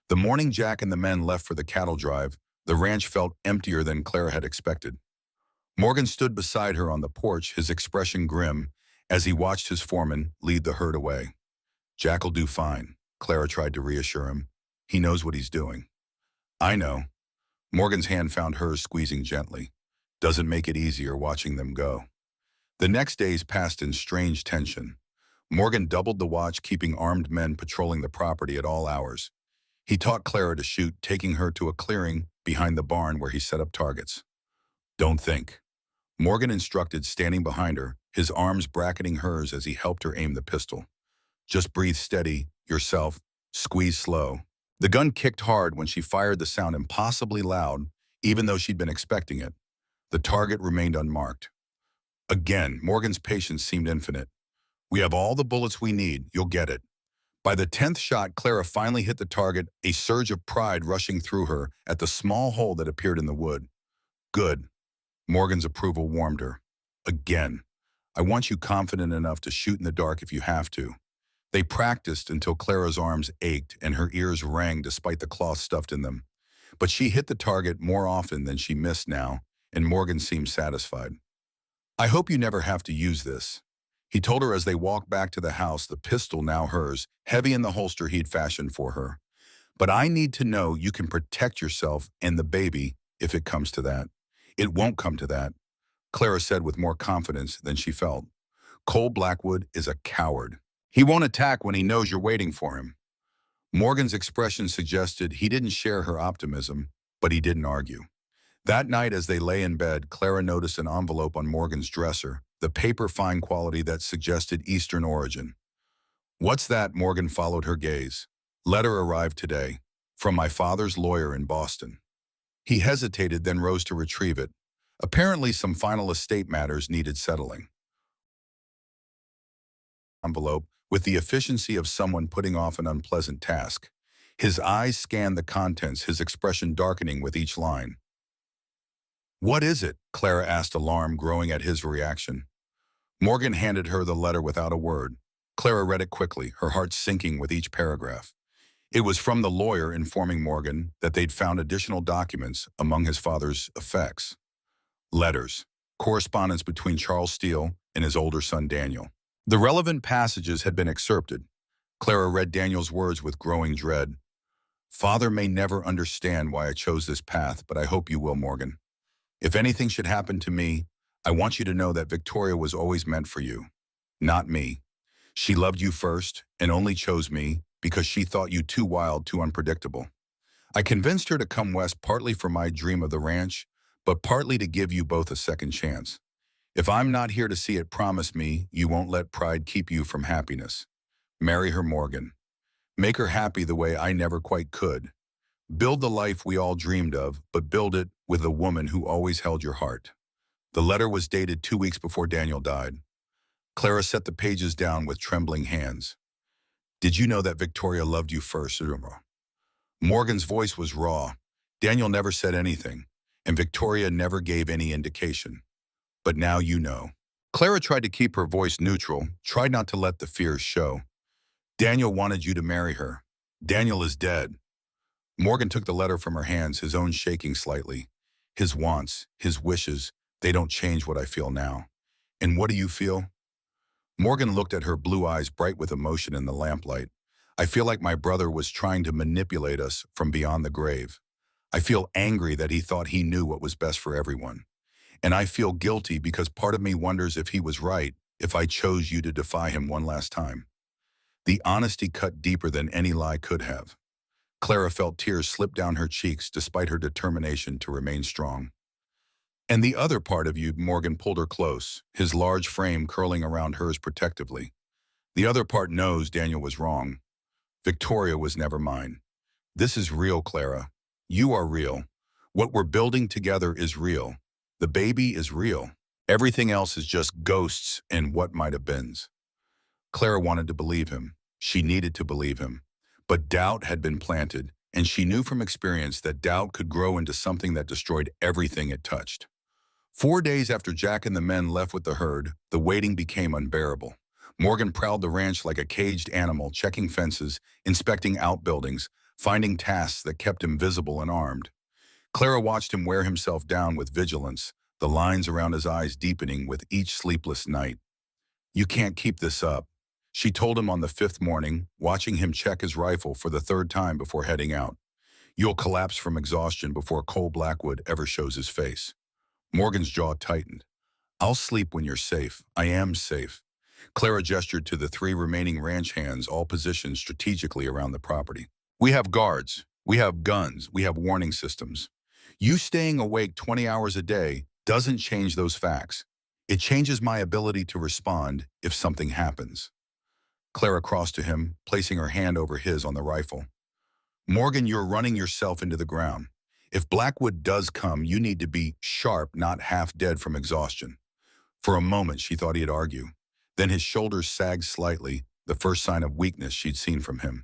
The morning Jack and the men left for the cattle drive, the ranch felt emptier than Clara had expected. Morgan stood beside her on the porch, his expression grim, as he watched his foreman lead the herd away. Jack'll do fine, Clara tried to reassure him. He knows what he's doing. I know. Morgan's hand found hers, squeezing gently. Doesn't make it easier watching them go. The next days passed in strange tension. Morgan doubled the watch, keeping armed men patrolling the property at all hours. He taught Clara to shoot, taking her to a clearing behind the barn where he set up targets. Don't think. Morgan instructed, standing behind her, his arms bracketing hers as he helped her aim the pistol. Just breathe steady, yourself, squeeze slow. The gun kicked hard when she fired, the sound impossibly loud, even though she'd been expecting it. The target remained unmarked. Again, Morgan's patience seemed infinite. We have all the bullets we need, you'll get it. By the 10th shot, Clara finally hit the target, a surge of pride rushing through her at the small hole that appeared in the wood. Good. Morgan's approval warmed her. Again. I want you confident enough to shoot in the dark if you have to. They practiced until Clara's arms ached and her ears rang despite the cloth stuffed in them. But she hit the target more often than she missed now, and Morgan seemed satisfied. I hope you never have to use this. He told her as they walked back to the house, the pistol now hers, heavy in the holster he'd fashioned for her. But I need to know you can protect yourself and the baby if it comes to that. It won't come to that, Clara said with more confidence than she felt. Cole Blackwood is a coward. He won't attack when he knows you're waiting for him. Morgan's expression suggested he didn't share her optimism, but he didn't argue. That night as they lay in bed, Clara noticed an envelope on Morgan's dresser, the paper fine quality that suggested Eastern origin. What's that? Morgan followed her gaze. Letter arrived today, from my father's lawyer in Boston. He hesitated, then rose to retrieve it. Apparently some final estate matters needed settling. Envelope with the efficiency of someone putting off an unpleasant task. His eyes scanned the contents, his expression darkening with each line. What is it? Clara asked, alarm growing at his reaction. Morgan handed her the letter without a word. Clara read it quickly, her heart sinking with each paragraph. It was from the lawyer informing Morgan that they'd found additional documents among his father's effects. Letters, correspondence between Charles Steele and his older son Daniel. The relevant passages had been excerpted. Clara read Daniel's words with growing dread. Father may never understand why I chose this path, but I hope you will, Morgan. If anything should happen to me, I want you to know that Victoria was always meant for you, not me. She loved you first and only chose me because she thought you too wild, too unpredictable. I convinced her to come west partly for my dream of the ranch, but partly to give you both a second chance. If I'm not here to see it, promise me you won't let pride keep you from happiness. Marry her, Morgan. Make her happy the way I never quite could. Build the life we all dreamed of, but build it with the woman who always held your heart. The letter was dated 2 weeks before Daniel died. Clara set the pages down with trembling hands. Did you know that Victoria loved you first? Morgan's voice was raw. Daniel never said anything, and Victoria never gave any indication. But now you know. Clara tried to keep her voice neutral, tried not to let the fears show. Daniel wanted you to marry her. Daniel is dead. Morgan took the letter from her hands, his own shaking slightly. His wants, his wishes, they don't change what I feel now. And what do you feel? Morgan looked at her, blue eyes bright with emotion in the lamplight. I feel like my brother was trying to manipulate us from beyond the grave. I feel angry that he thought he knew what was best for everyone. And I feel guilty because part of me wonders if he was right, if I chose you to defy him one last time. The honesty cut deeper than any lie could have. Clara felt tears slip down her cheeks despite her determination to remain strong. And the other part of you, Morgan pulled her close, his large frame curling around hers protectively. The other part knows Daniel was wrong. Victoria was never mine. This is real, Clara. You are real. What we're building together is real. The baby is real. Everything else is just ghosts and what might have beens. Clara wanted to believe him. She needed to believe him. But doubt had been planted, and she knew from experience that doubt could grow into something that destroyed everything it touched. 4 days after Jack and the men left with the herd, the waiting became unbearable. Morgan prowled the ranch like a caged animal, checking fences, inspecting outbuildings, finding tasks that kept him visible and armed. Clara watched him wear himself down with vigilance, the lines around his eyes deepening with each sleepless night. You can't keep this up, she told him on the 5th morning, watching him check his rifle for the 3rd time before heading out. You'll collapse from exhaustion before Cole Blackwood ever shows his face. Morgan's jaw tightened. I'll sleep when you're safe. I am safe. Clara gestured to the 3 remaining ranch hands, all positioned strategically around the property. We have guards. We have guns. We have warning systems. You staying awake 20 hours a day doesn't change those facts. It changes my ability to respond if something happens. Clara crossed to him, placing her hand over his on the rifle. Morgan, you're running yourself into the ground. If Blackwood does come, you need to be sharp, not half dead from exhaustion. For a moment, she thought he'd argue. Then his shoulders sagged slightly, the first sign of weakness she'd seen from him.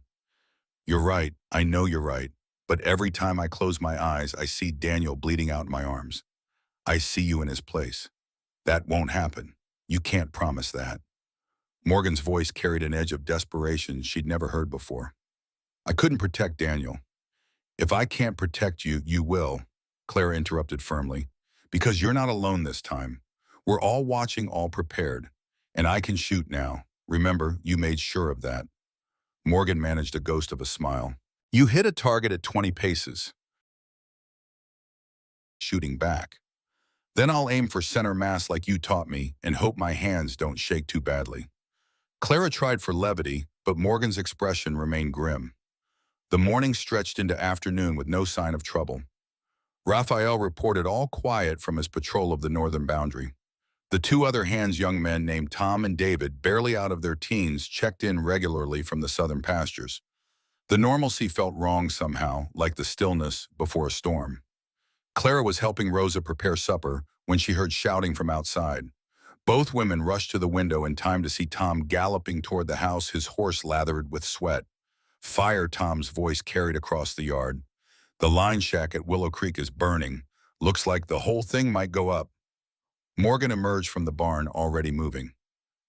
You're right, I know you're right, but every time I close my eyes, I see Daniel bleeding out in my arms. I see you in his place. That won't happen. You can't promise that. Morgan's voice carried an edge of desperation she'd never heard before. I couldn't protect Daniel. If I can't protect you, you will, Clara interrupted firmly, because you're not alone this time. We're all watching, all prepared, and I can shoot now. Remember, you made sure of that. Morgan managed a ghost of a smile. You hit a target at 20 paces. Shooting back. Then I'll aim for center mass like you taught me and hope my hands don't shake too badly. Clara tried for levity, but Morgan's expression remained grim. The morning stretched into afternoon with no sign of trouble. Raphael reported all quiet from his patrol of the northern boundary. The two other hands young men named Tom and David, barely out of their teens, checked in regularly from the southern pastures. The normalcy felt wrong somehow, like the stillness before a storm. Clara was helping Rosa prepare supper when she heard shouting from outside. Both women rushed to the window in time to see Tom galloping toward the house, his horse lathered with sweat. Fire, Tom's voice carried across the yard. The line shack at Willow Creek is burning. Looks like the whole thing might go up. Morgan emerged from the barn, already moving.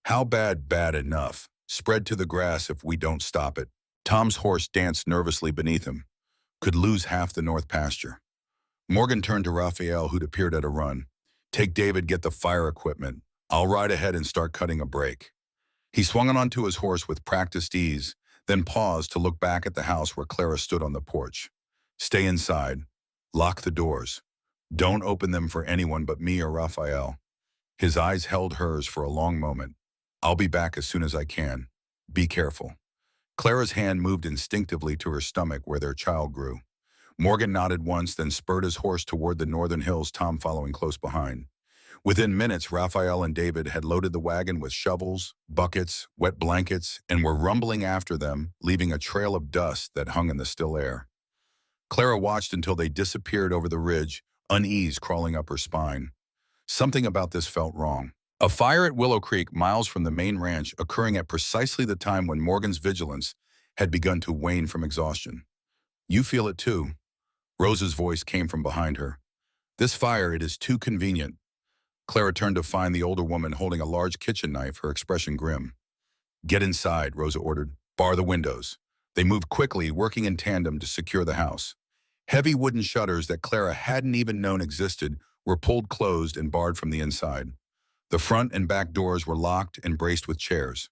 How bad? Bad enough. Spread to the grass if we don't stop it. Tom's horse danced nervously beneath him. Could lose half the north pasture. Morgan turned to Raphael, who'd appeared at a run. Take David, get the fire equipment. I'll ride ahead and start cutting a break. He swung on onto his horse with practiced ease, then paused to look back at the house where Clara stood on the porch. Stay inside. Lock the doors. Don't open them for anyone but me or Raphael. His eyes held hers for a long moment. I'll be back as soon as I can. Be careful. Clara's hand moved instinctively to her stomach where their child grew. Morgan nodded once, then spurred his horse toward the northern hills, Tom following close behind. Within minutes, Raphael and David had loaded the wagon with shovels, buckets, wet blankets, and were rumbling after them, leaving a trail of dust that hung in the still air. Clara watched until they disappeared over the ridge, unease crawling up her spine. Something about this felt wrong. A fire at Willow Creek, miles from the main ranch, occurring at precisely the time when Morgan's vigilance had begun to wane from exhaustion. You feel it too. Rosa's voice came from behind her. This fire, it is too convenient. Clara turned to find the older woman holding a large kitchen knife, her expression grim. Get inside, Rosa ordered. Bar the windows. They moved quickly, working in tandem to secure the house. Heavy wooden shutters that Clara hadn't even known existed were pulled closed and barred from the inside. The front and back doors were locked and braced with chairs.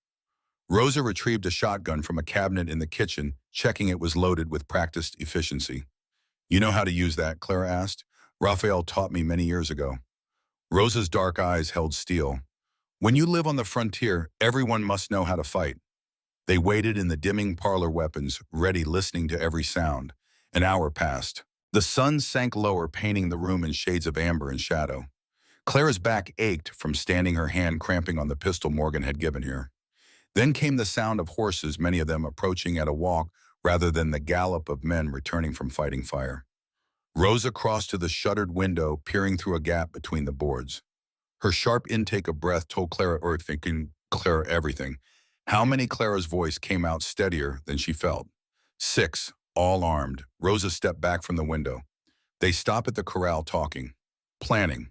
Rosa retrieved a shotgun from a cabinet in the kitchen, checking it was loaded with practiced efficiency. You know how to use that? Clara asked. Raphael taught me many years ago. Rosa's dark eyes held steel. When you live on the frontier, everyone must know how to fight. They waited in the dimming parlor, weapons ready, listening to every sound. An hour passed. The sun sank lower, painting the room in shades of amber and shadow. Clara's back ached from standing, her hand cramping on the pistol Morgan had given her. Then came the sound of horses, many of them approaching at a walk rather than the gallop of men returning from fighting fire. Rosa crossed to the shuttered window, peering through a gap between the boards. Her sharp intake of breath told Clara, or thinking Clara, everything. How many? Clara's voice came out steadier than she felt. 6, all armed. Rosa stepped back from the window. They stopped at the corral, talking, planning.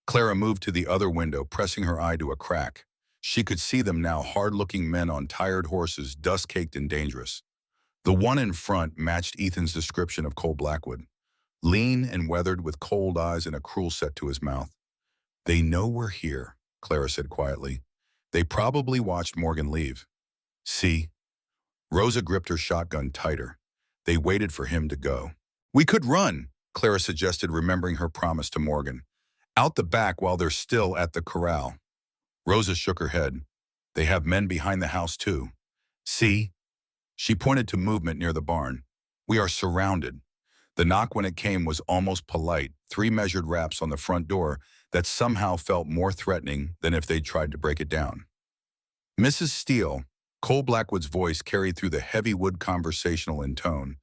Clara moved to the other window, pressing her eye to a crack. She could see them now, hard-looking men on tired horses, dust-caked and dangerous. The one in front matched Ethan's description of Cole Blackwood. Lean and weathered, with cold eyes and a cruel set to his mouth. They know we're here, Clara said quietly. They probably watched Morgan leave. See? Rosa gripped her shotgun tighter. They waited for him to go. We could run, Clara suggested, remembering her promise to Morgan. Out the back while they're still at the corral. Rosa shook her head. They have men behind the house too. See? She pointed to movement near the barn. We are surrounded. The knock, when it came, was almost polite, 3 measured raps on the front door that somehow felt more threatening than if they'd tried to break it down. Mrs. Steele, Cole Blackwood's voice carried through the heavy wood, conversational in tone.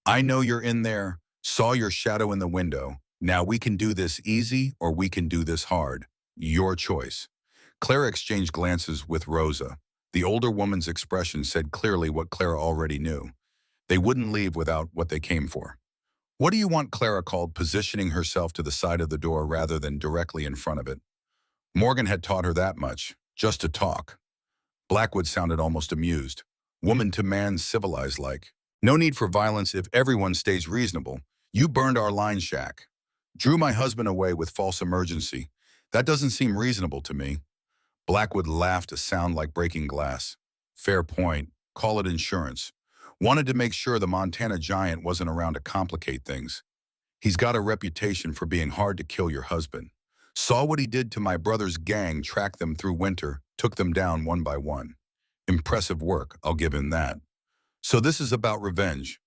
I know you're in there, saw your shadow in the window. Now we can do this easy or we can do this hard. Your choice. Clara exchanged glances with Rosa. The older woman's expression said clearly what Clara already knew. They wouldn't leave without what they came for. What do you want? Clara called, positioning herself to the side of the door rather than directly in front of it. Morgan had taught her that much, just to talk. Blackwood sounded almost amused. Woman to man, civilized like. No need for violence if everyone stays reasonable. You burned our line shack. Drew my husband away with false emergency. That doesn't seem reasonable to me. Blackwood laughed, a sound like breaking glass. Fair point. Call it insurance. Wanted to make sure the Montana giant wasn't around to complicate things. He's got a reputation for being hard to kill your husband. Saw what he did to my brother's gang, tracked them through winter, took them down one by one. Impressive work, I'll give him that. So this is about revenge.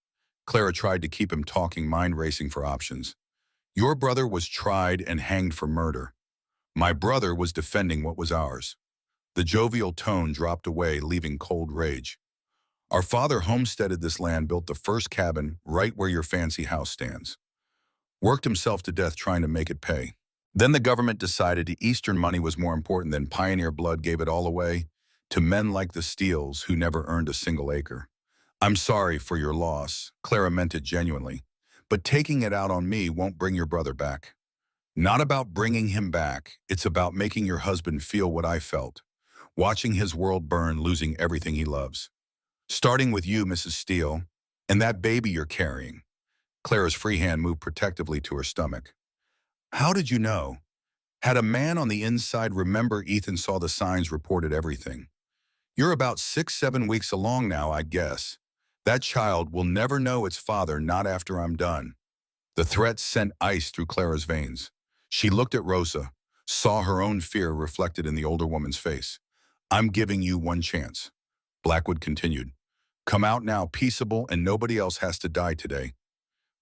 Clara tried to keep him talking, mind racing for options. Your brother was tried and hanged for murder. My brother was defending what was ours. The jovial tone dropped away, leaving cold rage. Our father homesteaded this land, built the first cabin right where your fancy house stands. Worked himself to death trying to make it pay. Then the government decided Eastern money was more important than pioneer blood, gave it all away to men like the Steeles who never earned a single acre. I'm sorry for your loss. Clara meant it genuinely. But taking it out on me won't bring your brother back. Not about bringing him back. It's about making your husband feel what I felt. Watching his world burn, losing everything he loves. Starting with you, Mrs. Steele, and that baby you're carrying. Clara's free hand moved protectively to her stomach. How did you know? Had a man on the inside. Remember, Ethan saw the signs, reported everything. You're about 6-7 weeks along now, I guess. That child will never know its father, not after I'm done. The threat sent ice through Clara's veins. She looked at Rosa, saw her own fear reflected in the older woman's face. I'm giving you one chance. Blackwood continued. Come out now, peaceable, and nobody else has to die today.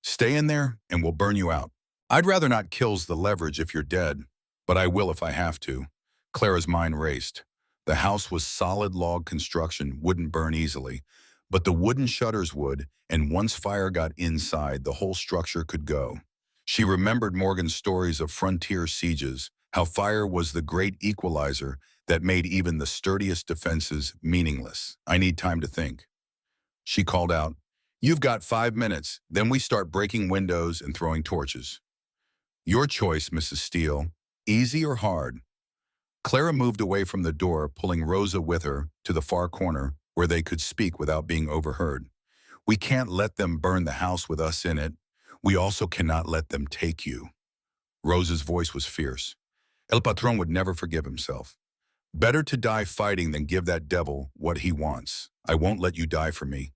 Stay in there, and we'll burn you out. I'd rather not. Kills the leverage if you're dead, but I will if I have to. Clara's mind raced. The house was solid log construction, wouldn't burn easily, but the wooden shutters would, and once fire got inside, the whole structure could go. She remembered Morgan's stories of frontier sieges, how fire was the great equalizer that made even the sturdiest defenses meaningless. I need time to think. She called out, You've got 5 minutes, then we start breaking windows and throwing torches. Your choice, Mrs. Steele. Easy or hard? Clara moved away from the door, pulling Rosa with her to the far corner where they could speak without being overheard. We can't let them burn the house with us in it. We also cannot let them take you. Rosa's voice was fierce. El Patron would never forgive himself. Better to die fighting than give that devil what he wants. I won't let you die for me.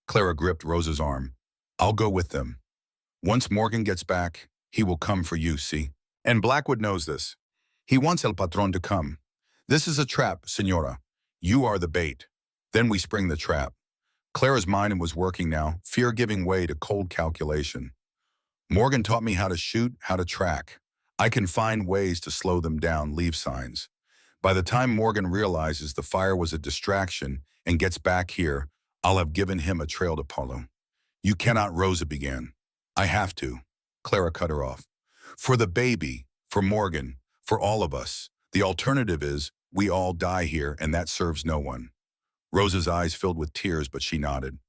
Clara gripped Rosa's arm. I'll go with them. Once Morgan gets back, he will come for you, see? And Blackwood knows this. He wants El Patron to come. This is a trap, Senora. You are the bait. Then we spring the trap. Clara's mind was working now, fear giving way to cold calculation. Morgan taught me how to shoot, how to track. I can find ways to slow them down, leave signs. By the time Morgan realizes the fire was a distraction and gets back here, I'll have given him a trail to follow. You cannot, Rosa began. I have to. Clara cut her off. For the baby, for Morgan, for all of us. The alternative is we all die here, and that serves no one. Rosa's eyes filled with tears, but she nodded.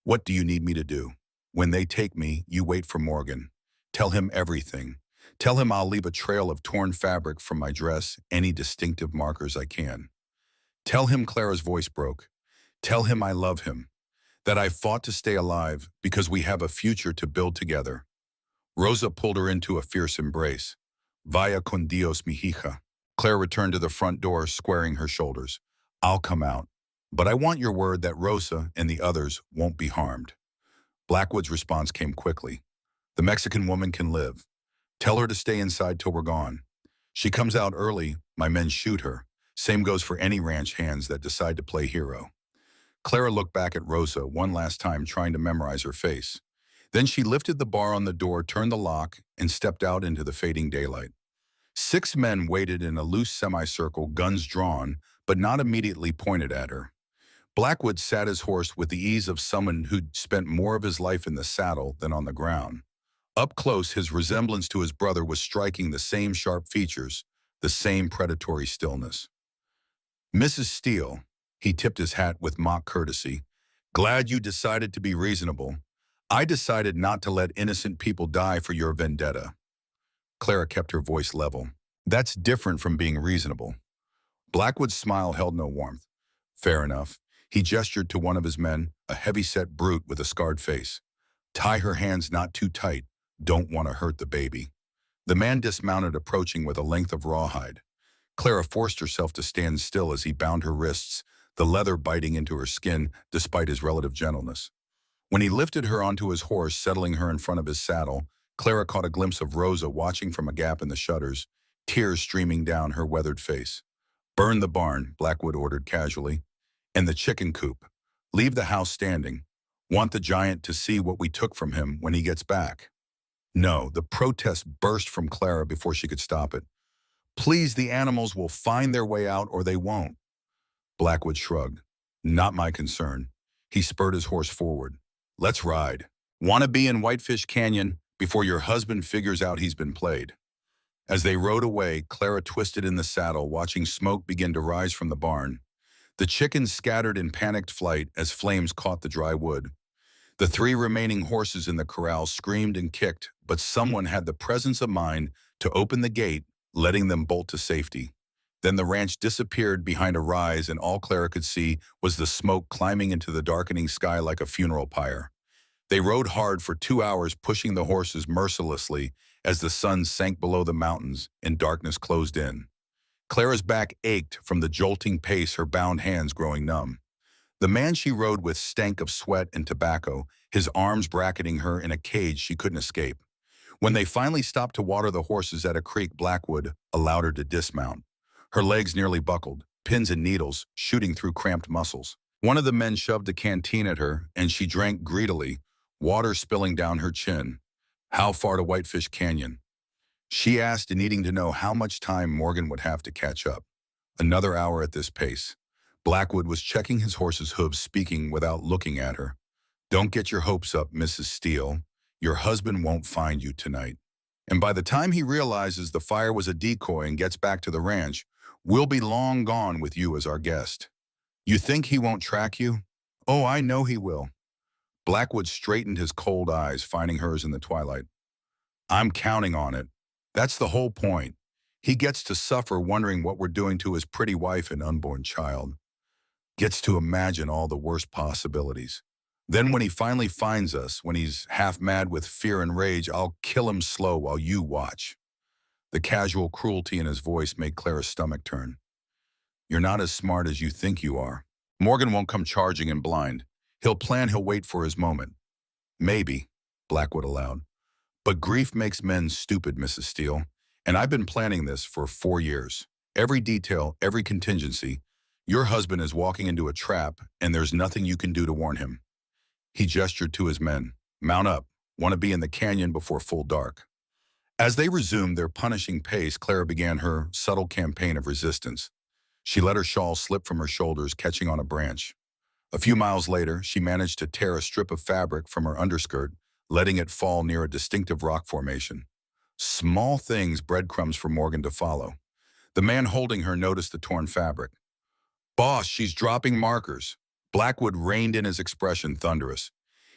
What do you need me to do? When they take me, you wait for Morgan. Tell him everything. Tell him I'll leave a trail of torn fabric from my dress, any distinctive markers I can. Tell him, Clara's voice broke. Tell him I love him, that I fought to stay alive because we have a future to build together. Rosa pulled her into a fierce embrace. Vaya con Dios, mi hija. Clara returned to the front door, squaring her shoulders. I'll come out, but I want your word that Rosa and the others won't be harmed. Blackwood's response came quickly. The Mexican woman can live. Tell her to stay inside till we're gone. She comes out early, my men shoot her. Same goes for any ranch hands that decide to play hero. Clara looked back at Rosa one last time, trying to memorize her face. Then she lifted the bar on the door, turned the lock, and stepped out into the fading daylight. 6 men waited in a loose semicircle, guns drawn, but not immediately pointed at her. Blackwood sat his horse with the ease of someone who'd spent more of his life in the saddle than on the ground. Up close, his resemblance to his brother was striking, the same sharp features, the same predatory stillness. Mrs. Steele, He tipped his hat with mock courtesy. Glad you decided to be reasonable. I decided not to let innocent people die for your vendetta. Clara kept her voice level. That's different from being reasonable. Blackwood's smile held no warmth. Fair enough. He gestured to one of his men, a heavy-set brute with a scarred face. Tie her hands not too tight. Don't want to hurt the baby. The man dismounted, approaching with a length of rawhide. Clara forced herself to stand still as he bound her wrists, the leather biting into her skin despite his relative gentleness. When he lifted her onto his horse, settling her in front of his saddle, Clara caught a glimpse of Rosa watching from a gap in the shutters, tears streaming down her weathered face. Burn the barn, Blackwood ordered casually, and the chicken coop. Leave the house standing. Want the giant to see what we took from him when he gets back. No, the protest burst from Clara before she could stop it. Please, the animals will find their way out or they won't. Blackwood shrugged. Not my concern. He spurred his horse forward. Let's ride. Want to be in Whitefish Canyon before your husband figures out he's been played. As they rode away, Clara twisted in the saddle, watching smoke begin to rise from the barn. The chickens scattered in panicked flight as flames caught the dry wood. The three remaining horses in the corral screamed and kicked, but someone had the presence of mind to open the gate, letting them bolt to safety. Then the ranch disappeared behind a rise, and all Clara could see was the smoke climbing into the darkening sky like a funeral pyre. They rode hard for 2 hours, pushing the horses mercilessly as the sun sank below the mountains and darkness closed in. Clara's back ached from the jolting pace, her bound hands growing numb. The man she rode with stank of sweat and tobacco, his arms bracketing her in a cage she couldn't escape. When they finally stopped to water the horses at a creek, Blackwood allowed her to dismount. Her legs nearly buckled, pins and needles shooting through cramped muscles. One of the men shoved a canteen at her, and she drank greedily, water spilling down her chin. How far to Whitefish Canyon? She asked, needing to know how much time Morgan would have to catch up. Another hour at this pace. Blackwood was checking his horse's hooves, speaking without looking at her. Don't get your hopes up, Mrs. Steele. Your husband won't find you tonight. And by the time he realizes the fire was a decoy and gets back to the ranch, we'll be long gone with you as our guest. You think he won't track you? Oh, I know he will. Blackwood straightened his cold eyes, finding hers in the twilight. I'm counting on it. That's the whole point. He gets to suffer wondering what we're doing to his pretty wife and unborn child. Gets to imagine all the worst possibilities. Then when he finally finds us, when he's half mad with fear and rage, I'll kill him slow while you watch. The casual cruelty in his voice made Clara's stomach turn. You're not as smart as you think you are. Morgan won't come charging in blind. He'll wait for his moment. Maybe, Blackwood allowed. But grief makes men stupid, Mrs. Steele. And I've been planning this for 4 years. Every detail, every contingency. Your husband is walking into a trap, and there's nothing you can do to warn him. He gestured to his men. Mount up. Want to be in the canyon before full dark. As they resumed their punishing pace, Clara began her subtle campaign of resistance. She let her shawl slip from her shoulders, catching on a branch. A few miles later, she managed to tear a strip of fabric from her underskirt, letting it fall near a distinctive rock formation. Small things, breadcrumbs for Morgan to follow. The man holding her noticed the torn fabric. Boss, she's dropping markers. Blackwood reined in his expression, thunderous.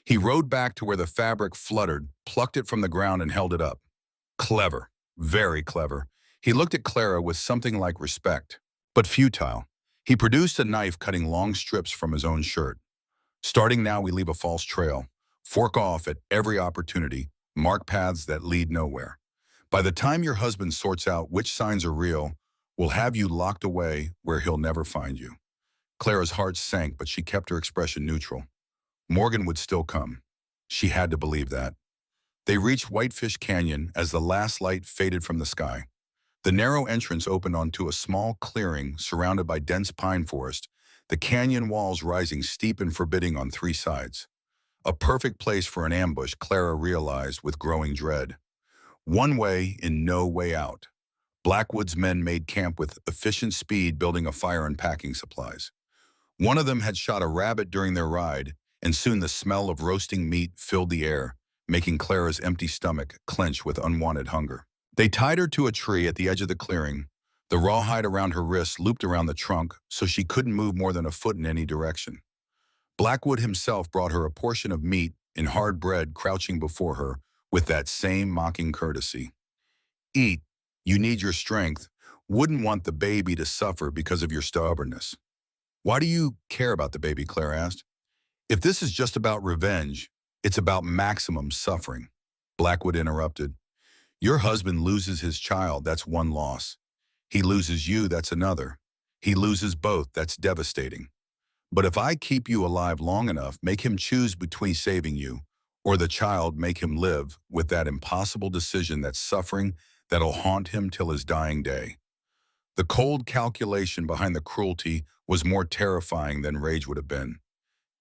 He rode back to where the fabric fluttered, plucked it from the ground, and held it up. Clever. Very clever. He looked at Clara with something like respect, but futile. He produced a knife, cutting long strips from his own shirt. Starting now, we leave a false trail. Fork off at every opportunity. Mark paths that lead nowhere. By the time your husband sorts out which signs are real, we'll have you locked away where he'll never find you. Clara's heart sank, but she kept her expression neutral. Morgan would still come. She had to believe that. They reached Whitefish Canyon as the last light faded from the sky. The narrow entrance opened onto a small clearing surrounded by dense pine forest, the canyon walls rising steep and forbidding on 3 sides. A perfect place for an ambush, Clara realized with growing dread. One way in, no way out. Blackwood's men made camp with efficient speed, building a fire and packing supplies. One of them had shot a rabbit during their ride, and soon the smell of roasting meat filled the air, making Clara's empty stomach clench with unwanted hunger. They tied her to a tree at the edge of the clearing, The rawhide around her wrists looped around the trunk so she couldn't move more than a foot in any direction. Blackwood himself brought her a portion of meat and hard bread crouching before her with that same mocking courtesy. Eat. You need your strength. Wouldn't want the baby to suffer because of your stubbornness. Why do you care about the baby? Claire asked. If this is just about revenge, it's about maximum suffering. Blackwood interrupted. Your husband loses his child, that's one loss. He loses you, that's another. He loses both, that's devastating. But if I keep you alive long enough, make him choose between saving you or the child, make him live with that impossible decision, that's suffering that'll haunt him till his dying day. The cold calculation behind the cruelty was more terrifying than rage would have been.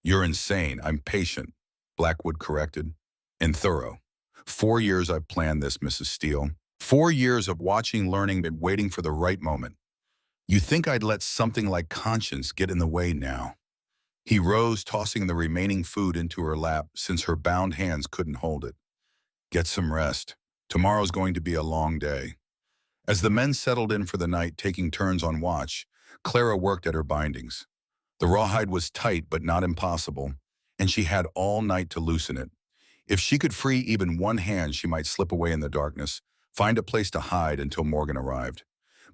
You're insane. I'm patient, Blackwood corrected, and thorough. 4 years I've planned this, Mrs. Steele. 4 years of watching, learning, and waiting for the right moment. You think I'd let something like conscience get in the way now? He rose, tossing the remaining food into her lap since her bound hands couldn't hold it. Get some rest. Tomorrow's going to be a long day. As the men settled in for the night, taking turns on watch, Clara worked at her bindings. The rawhide was tight but not impossible, and she had all night to loosen it. If she could free even one hand, she might slip away in the darkness, find a place to hide until Morgan arrived.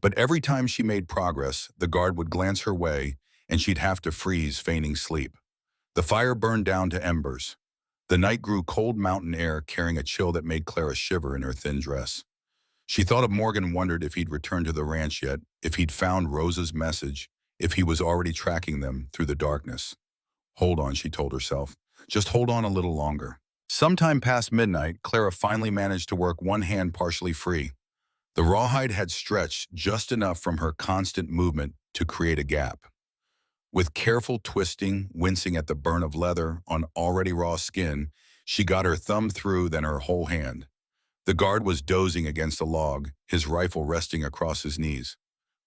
But every time she made progress, the guard would glance her way, and she'd have to freeze, feigning sleep. The fire burned down to embers. The night grew cold, mountain air carrying a chill that made Clara shiver in her thin dress. She thought of Morgan, wondered if he'd returned to the ranch yet, if he'd found Rosa's message, if he was already tracking them through the darkness. Hold on, she told herself. Just hold on a little longer. Sometime past midnight, Clara finally managed to work one hand partially free. The rawhide had stretched just enough from her constant movement to create a gap. With careful twisting, wincing at the burn of leather on already raw skin, she got her thumb through, then her whole hand. The guard was dozing against a log, his rifle resting across his knees.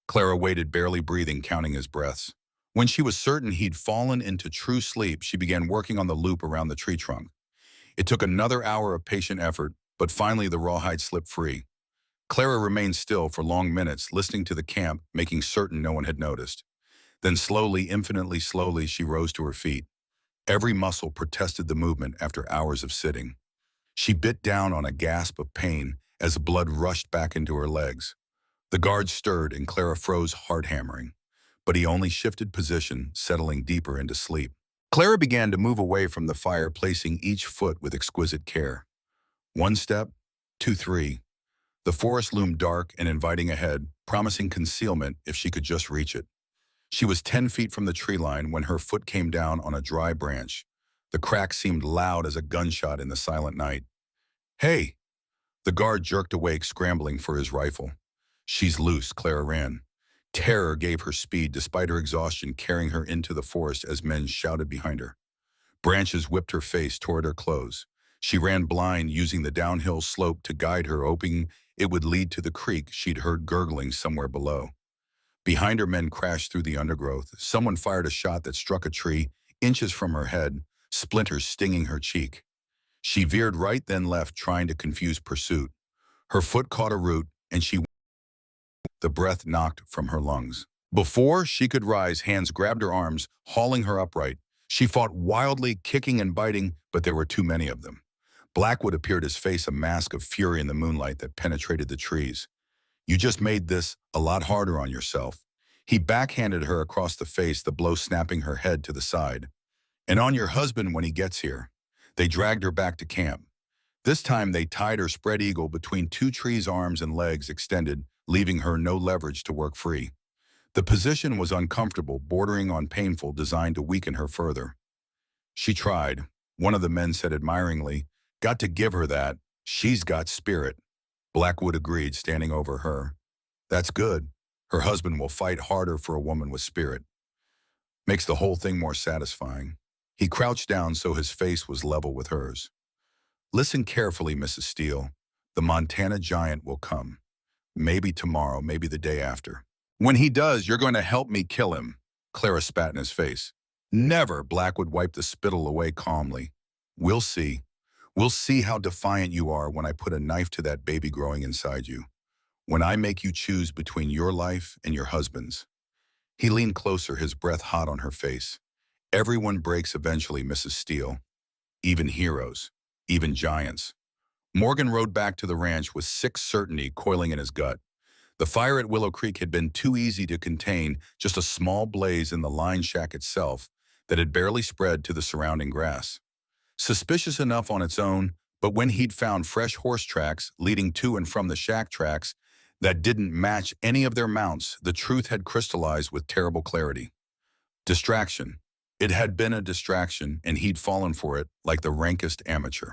Clara waited, barely breathing, counting his breaths. When she was certain he'd fallen into true sleep, she began working on the loop around the tree trunk. It took another hour of patient effort, but finally the rawhide slipped free. Clara remained still for long minutes, listening to the camp, making certain no one had noticed. Then slowly, infinitely slowly, she rose to her feet. Every muscle protested the movement after hours of sitting. She bit down on a gasp of pain as blood rushed back into her legs. The guard stirred and Clara froze, heart hammering. But he only shifted position, settling deeper into sleep. Clara began to move away from the fire, placing each foot with exquisite care. 1 step, 2, 3. The forest loomed dark and inviting ahead, promising concealment if she could just reach it. She was 10 feet from the tree line when her foot came down on a dry branch. The crack seemed loud as a gunshot in the silent night. Hey! The guard jerked awake, scrambling for his rifle. She's loose, Clara ran. Terror gave her speed despite her exhaustion, carrying her into the forest as men shouted behind her. Branches whipped her face toward her clothes. She ran blind, using the downhill slope to guide her, hoping it would lead to the creek she'd heard gurgling somewhere below. Behind her, men crashed through the undergrowth. Someone fired a shot that struck a tree inches from her head, splinters stinging her cheek. She veered right then left, trying to confuse pursuit. Her foot caught a root, and the breath knocked from her lungs. Before she could rise, hands grabbed her arms, hauling her upright. She fought wildly, kicking and biting, but there were too many of them. Blackwood appeared, his face a mask of fury in the moonlight that penetrated the trees. You just made this a lot harder on yourself. He backhanded her across the face, the blow snapping her head to the side. And on your husband when he gets here. They dragged her back to camp. This time they tied her spread eagle between 2 trees, arms and legs extended, leaving her no leverage to work free. The position was uncomfortable, bordering on painful, designed to weaken her further. She tried. One of the men said admiringly, "Got to give her that. She's got spirit." Blackwood agreed, standing over her. "That's good. Her husband will fight harder for a woman with spirit. Makes the whole thing more satisfying." He crouched down so his face was level with hers. "Listen carefully, Mrs. Steele. The Montana giant will come. Maybe tomorrow, maybe the day after. When he does, you're going to help me kill him." Clara spat in his face. "Never," Blackwood wiped the spittle away calmly. "We'll see. We'll see how defiant you are when I put a knife to that baby growing inside you. When I make you choose between your life and your husband's. He leaned closer, his breath hot on her face. Everyone breaks eventually, Mrs. Steele. Even heroes. Even giants. Morgan rode back to the ranch with sick certainty coiling in his gut. The fire at Willow Creek had been too easy to contain, just a small blaze in the line shack itself that had barely spread to the surrounding grass. Suspicious enough on its own, but when he'd found fresh horse tracks leading to and from the shack tracks that didn't match any of their mounts, the truth had crystallized with terrible clarity. Distraction. It had been a distraction, and he'd fallen for it like the rankest amateur.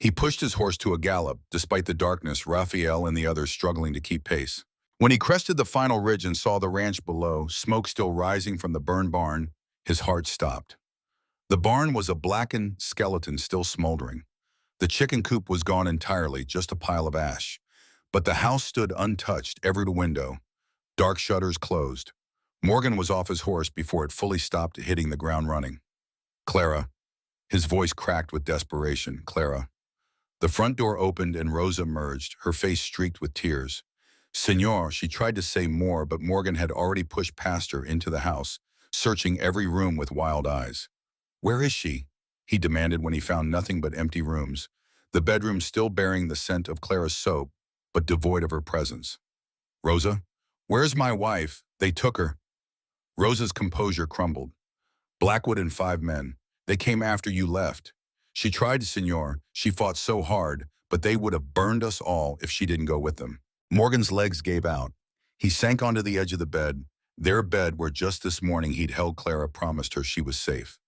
He pushed his horse to a gallop, despite the darkness, Raphael and the others struggling to keep pace. When he crested the final ridge and saw the ranch below, smoke still rising from the burned barn, his heart stopped. The barn was a blackened skeleton still smoldering. The chicken coop was gone entirely, just a pile of ash. But the house stood untouched, every window, dark shutters closed. Morgan was off his horse before it fully stopped, hitting the ground running. Clara. His voice cracked with desperation. Clara. The front door opened and Rosa emerged, her face streaked with tears. Senor, she tried to say more, but Morgan had already pushed past her into the house, searching every room with wild eyes. Where is she? He demanded when he found nothing but empty rooms, the bedroom still bearing the scent of Clara's soap, but devoid of her presence. Rosa? Where's my wife? They took her. Rosa's composure crumbled. Blackwood and 5 men. They came after you left. She tried, Senor. She fought so hard, but they would have burned us all if she didn't go with them. Morgan's legs gave out. He sank onto the edge of the bed, their bed where just this morning he'd held Clara, promised her she was safe.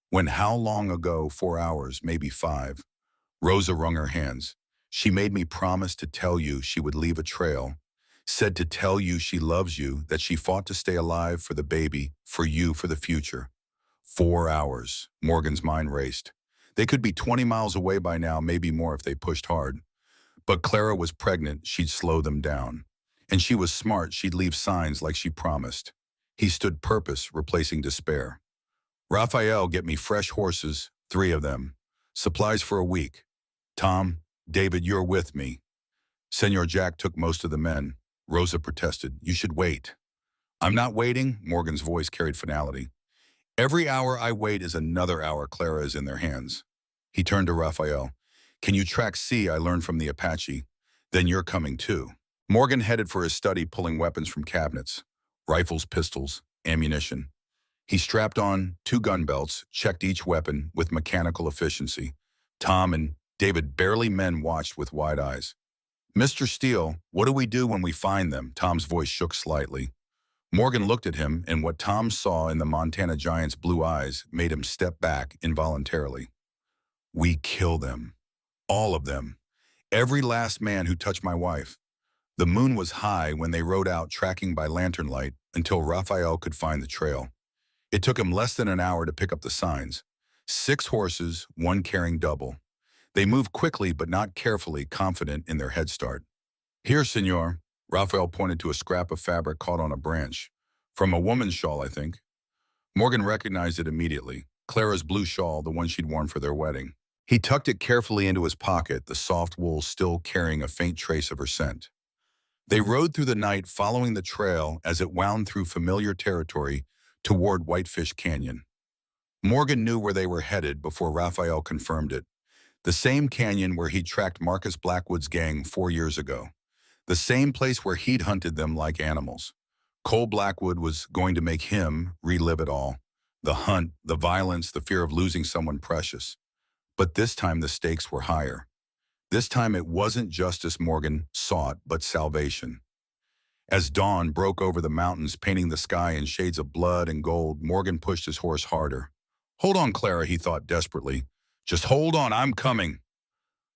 When how long ago? 4 hours, maybe 5. Rosa wrung her hands. She made me promise to tell you she would leave a trail. Said to tell you she loves you, that she fought to stay alive for the baby, for you, for the future. 4 hours. Morgan's mind raced. They could be 20 miles away by now, maybe more if they pushed hard. But Clara was pregnant, she'd slow them down. And she was smart, she'd leave signs like she promised. He stood purpose, replacing despair. Raphael, get me fresh horses, 3 of them. Supplies for a week. Tom, David, you're with me. Senor Jack took most of the men. Rosa protested. You should wait. I'm not waiting, Morgan's voice carried finality. Every hour I wait is another hour Clara is in their hands. He turned to Raphael. Can you track C? I learned from the Apache. Then you're coming too. Morgan headed for his study, pulling weapons from cabinets. Rifles, pistols, ammunition. He strapped on 2 gun belts, checked each weapon with mechanical efficiency. Tom and David, barely men, watched with wide eyes. Mr. Steele, what do we do when we find them? Tom's voice shook slightly. Morgan looked at him, and what Tom saw in the Montana giant's blue eyes made him step back involuntarily. We kill them. All of them. Every last man who touched my wife. The moon was high when they rode out, tracking by lantern light, until Raphael could find the trail. It took him less than an hour to pick up the signs. 6 horses, 1 carrying double. They moved quickly but not carefully, confident in their head start. Here, senor. Raphael pointed to a scrap of fabric caught on a branch. From a woman's shawl, I think. Morgan recognized it immediately. Clara's blue shawl, the one she'd worn for their wedding. He tucked it carefully into his pocket, the soft wool still carrying a faint trace of her scent. They rode through the night, following the trail as it wound through familiar territory toward Whitefish Canyon. Morgan knew where they were headed before Raphael confirmed it. The same canyon where he'd tracked Marcus Blackwood's gang 4 years ago. The same place where he'd hunted them like animals. Cole Blackwood was going to make him relive it all. The hunt, the violence, the fear of losing someone precious. But this time the stakes were higher. This time it wasn't justice Morgan sought, but salvation. As dawn broke over the mountains, painting the sky in shades of blood and gold, Morgan pushed his horse harder. Hold on, Clara, he thought desperately. Just hold on, I'm coming.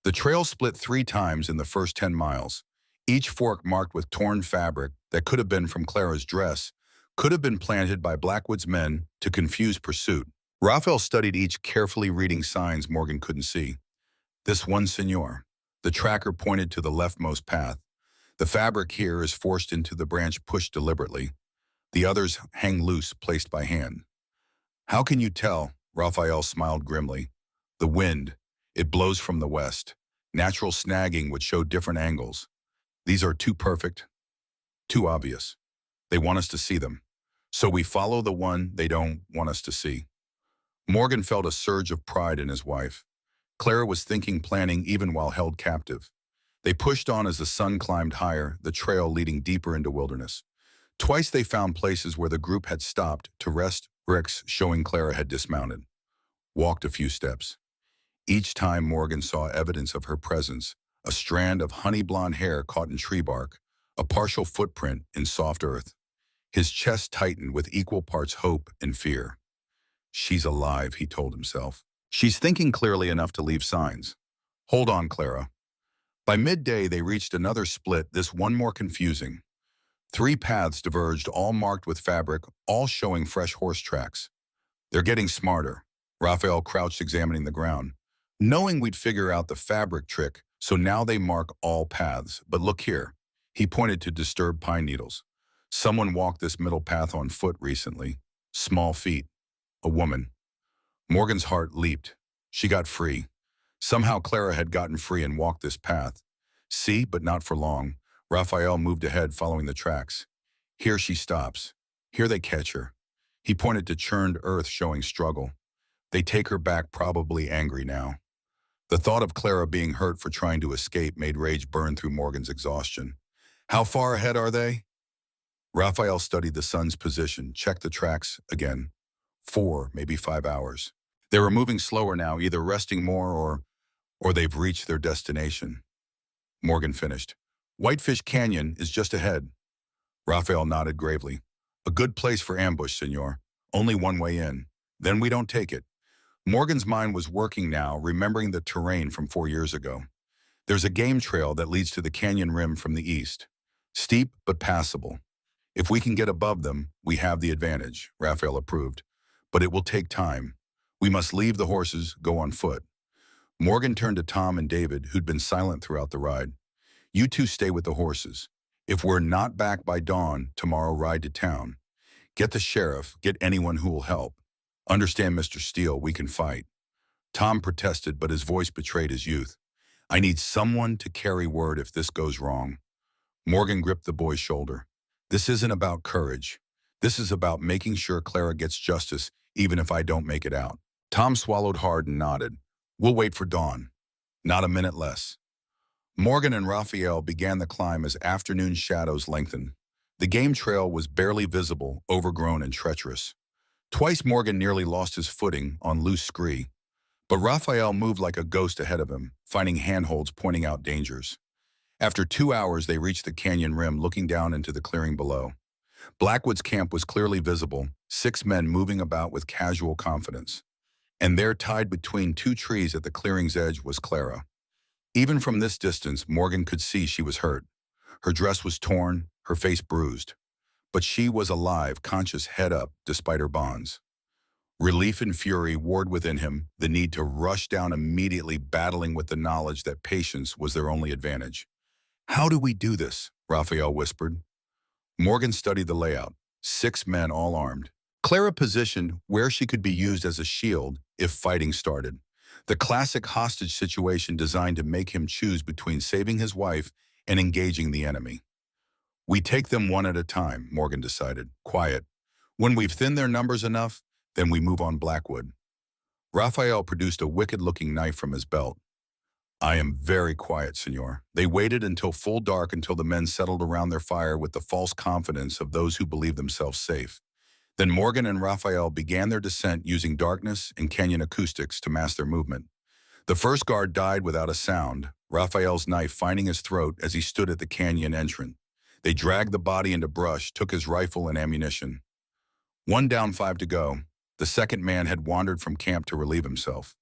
The trail split 3 times in the first 10 miles. Each fork marked with torn fabric that could have been from Clara's dress, could have been planted by Blackwood's men to confuse pursuit. Raphael studied each, carefully reading signs Morgan couldn't see. This one, senor. The tracker pointed to the leftmost path. The fabric here is forced into the branch, pushed deliberately. The others hang loose, placed by hand. How can you tell? Raphael smiled grimly. The wind. It blows from the west. Natural snagging would show different angles. These are too perfect, too obvious. They want us to see them. So we follow the one they don't want us to see. Morgan felt a surge of pride in his wife. Clara was thinking planning even while held captive. They pushed on as the sun climbed higher, the trail leading deeper into wilderness. Twice they found places where the group had stopped to rest, bricks showing Clara had dismounted. Walked a few steps. Each time Morgan saw evidence of her presence, a strand of honey blonde hair caught in tree bark, a partial footprint in soft earth. His chest tightened with equal parts hope and fear. She's alive, he told himself. She's thinking clearly enough to leave signs. Hold on, Clara. By midday, they reached another split, this one more confusing. Three paths diverged, all marked with fabric, all showing fresh horse tracks. They're getting smarter. Raphael crouched examining the ground. Knowing we'd figure out the fabric trick, so now they mark all paths. But look here. He pointed to disturbed pine needles. Someone walked this middle path on foot recently. Small feet. A woman. Morgan's heart leaped. She got free. Somehow Clara had gotten free and walked this path. See, but not for long. Raphael moved ahead following the tracks. Here she stops. Here they catch her. He pointed to churned earth showing struggle. They take her back, probably angry now. The thought of Clara being hurt for trying to escape made rage burn through Morgan's exhaustion. How far ahead are they? Raphael studied the sun's position, checked the tracks again. 4, maybe 5 hours. They were moving slower now, either resting more or they've reached their destination. Morgan finished. Whitefish Canyon is just ahead. Raphael nodded gravely. A good place for ambush, senor. Only one way in. Then we don't take it. Morgan's mind was working now, remembering the terrain from 4 years ago. There's a game trail that leads to the canyon rim from the east. Steep, but passable. If we can get above them, we have the advantage, Raphael approved. But it will take time. We must leave the horses, go on foot. Morgan turned to Tom and David, who'd been silent throughout the ride. You two stay with the horses. If we're not back by dawn, tomorrow ride to town. Get the sheriff, get anyone who will help. Understand, Mr. Steele, we can fight. Tom protested, but his voice betrayed his youth. I need someone to carry word if this goes wrong. Morgan gripped the boy's shoulder. This isn't about courage. This is about making sure Clara gets justice, even if I don't make it out. Tom swallowed hard and nodded. We'll wait for dawn. Not a minute less. Morgan and Raphael began the climb as afternoon shadows lengthened. The game trail was barely visible, overgrown and treacherous. Twice Morgan nearly lost his footing on loose scree, but Raphael moved like a ghost ahead of him, finding handholds pointing out dangers. After 2 hours, they reached the canyon rim, looking down into the clearing below. Blackwood's camp was clearly visible, 6 men moving about with casual confidence. And there, tied between 2 trees at the clearing's edge, was Clara. Even from this distance, Morgan could see she was hurt. Her dress was torn, her face bruised. But she was alive, conscious, head up, despite her bonds. Relief and fury warred within him, the need to rush down immediately, battling with the knowledge that patience was their only advantage. How do we do this? Raphael whispered. Morgan studied the layout, 6 men all armed. Clara positioned where she could be used as a shield if fighting started. The classic hostage situation designed to make him choose between saving his wife and engaging the enemy. We take them one at a time, Morgan decided. Quiet. When we've thinned their numbers enough, then we move on Blackwood. Raphael produced a wicked-looking knife from his belt. I am very quiet, senor. They waited until full dark until the men settled around their fire with the false confidence of those who believe themselves safe. Then Morgan and Raphael began their descent using darkness and canyon acoustics to mask their movement. The first guard died without a sound, Raphael's knife finding his throat as he stood at the canyon entrance. They dragged the body into brush, took his rifle and ammunition. 1 down, 5 to go. The second man had wandered from camp to relieve himself.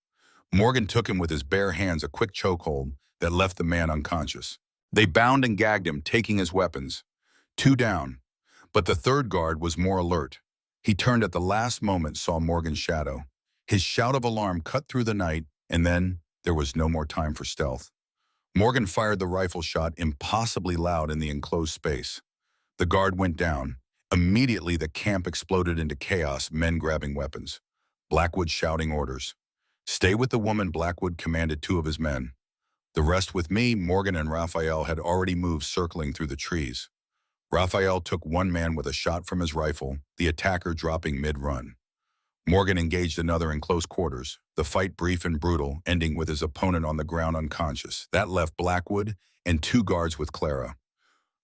Morgan took him with his bare hands, a quick chokehold that left the man unconscious. They bound and gagged him, taking his weapons. 2 down. But the third guard was more alert. He turned at the last moment, saw Morgan's shadow. His shout of alarm cut through the night, and then there was no more time for stealth. Morgan fired the rifle shot, impossibly loud in the enclosed space. The guard went down. Immediately, the camp exploded into chaos, men grabbing weapons. Blackwood shouting orders. Stay with the woman, Blackwood commanded 2 of his men. The rest with me. Morgan and Raphael had already moved, circling through the trees. Raphael took one man with a shot from his rifle, the attacker dropping mid-run. Morgan engaged another in close quarters, the fight brief and brutal, ending with his opponent on the ground unconscious. That left Blackwood and two guards with Clara.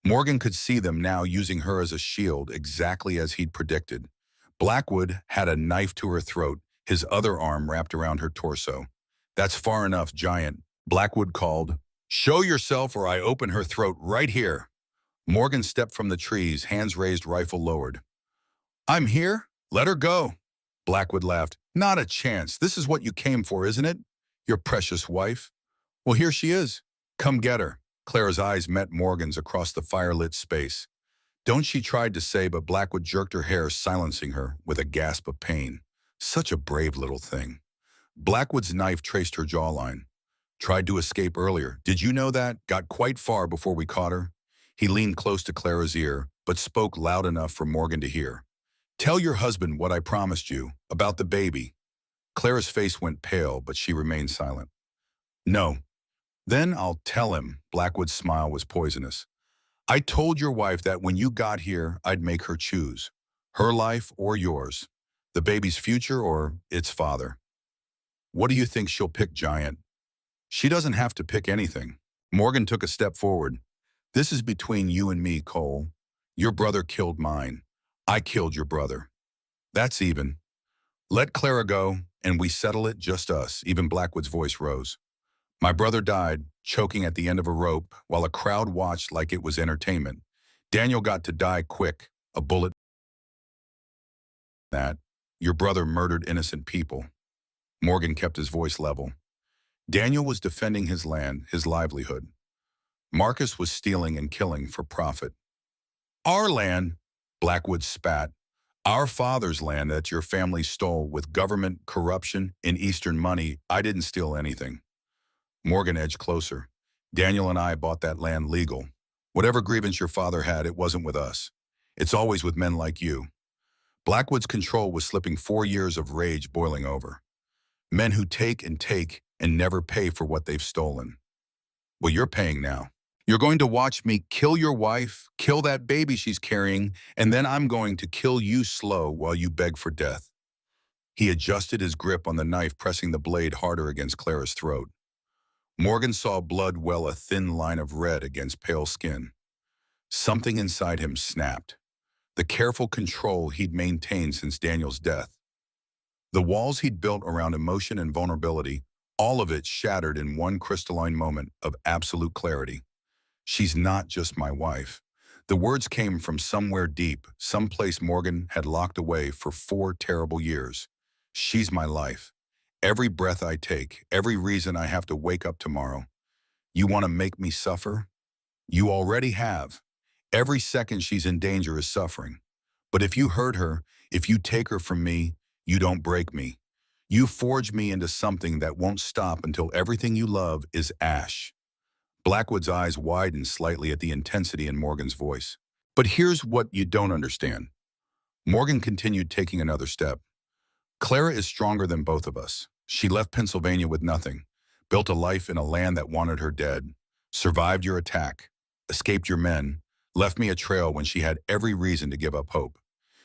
Morgan could see them now, using her as a shield, exactly as he'd predicted. Blackwood had a knife to her throat, his other arm wrapped around her torso. "That's far enough, giant," Blackwood called. "Show yourself or I open her throat right here." Morgan stepped from the trees, hands raised, rifle lowered. "I'm here. Let her go." Blackwood laughed. "Not a chance. This is what you came for, isn't it? Your precious wife. Well, here she is. Come get her." Clara's eyes met Morgan's across the firelit space. "Don't," she tried to say, but Blackwood jerked her hair, silencing her with a gasp of pain. Such a brave little thing. Blackwood's knife traced her jawline. "Tried to escape earlier. Did you know that? Got quite far before we caught her." He leaned close to Clara's ear, but spoke loud enough for Morgan to hear. "Tell your husband what I promised you, about the baby." Clara's face went pale, but she remained silent. "No." "Then I'll tell him." Blackwood's smile was poisonous. "I told your wife that when you got here, I'd make her choose. Her life or yours. The baby's future or its father. What do you think she'll pick, giant?" "She doesn't have to pick anything." Morgan took a step forward. "This is between you and me, Cole. Your brother killed mine. I killed your brother. That's even. Let Clara go, and we settle it, just us." Even Blackwood's voice rose. "My brother died, choking at the end of a rope, while a crowd watched like it was entertainment. Daniel got to die quick, a bullet. That. Your brother murdered innocent people." Morgan kept his voice level. "Daniel was defending his land, his livelihood. Marcus was stealing and killing for profit." "Our land," Blackwood spat. "Our father's land that your family stole with government corruption and Eastern money. I didn't steal anything." Morgan edged closer. "Daniel and I bought that land legal. Whatever grievance your father had, it wasn't with us. It's always with men like you." Blackwood's control was slipping, 4 years of rage boiling over. Men who take and never pay for what they've stolen. Well, you're paying now. You're going to watch me kill your wife, kill that baby she's carrying, and then I'm going to kill you slow while you beg for death." He adjusted his grip on the knife, pressing the blade harder against Clara's throat. Morgan saw blood well, a thin line of red against pale skin. Something inside him snapped. The careful control he'd maintained since Daniel's death. The walls he'd built around emotion and vulnerability, all of it shattered in one crystalline moment of absolute clarity. "She's not just my wife." The words came from somewhere deep, someplace Morgan had locked away for 4 terrible years. "She's my life. Every breath I take, every reason I have to wake up tomorrow. You want to make me suffer? You already have. Every second she's in danger is suffering. But if you hurt her, if you take her from me, you don't break me. You forge me into something that won't stop until everything you love is ash." Blackwood's eyes widened slightly at the intensity in Morgan's voice. "But here's what you don't understand." Morgan continued, taking another step. "Clara is stronger than both of us. She left Pennsylvania with nothing, built a life in a land that wanted her dead, survived your attack, escaped your men, left me a trail when she had every reason to give up hope.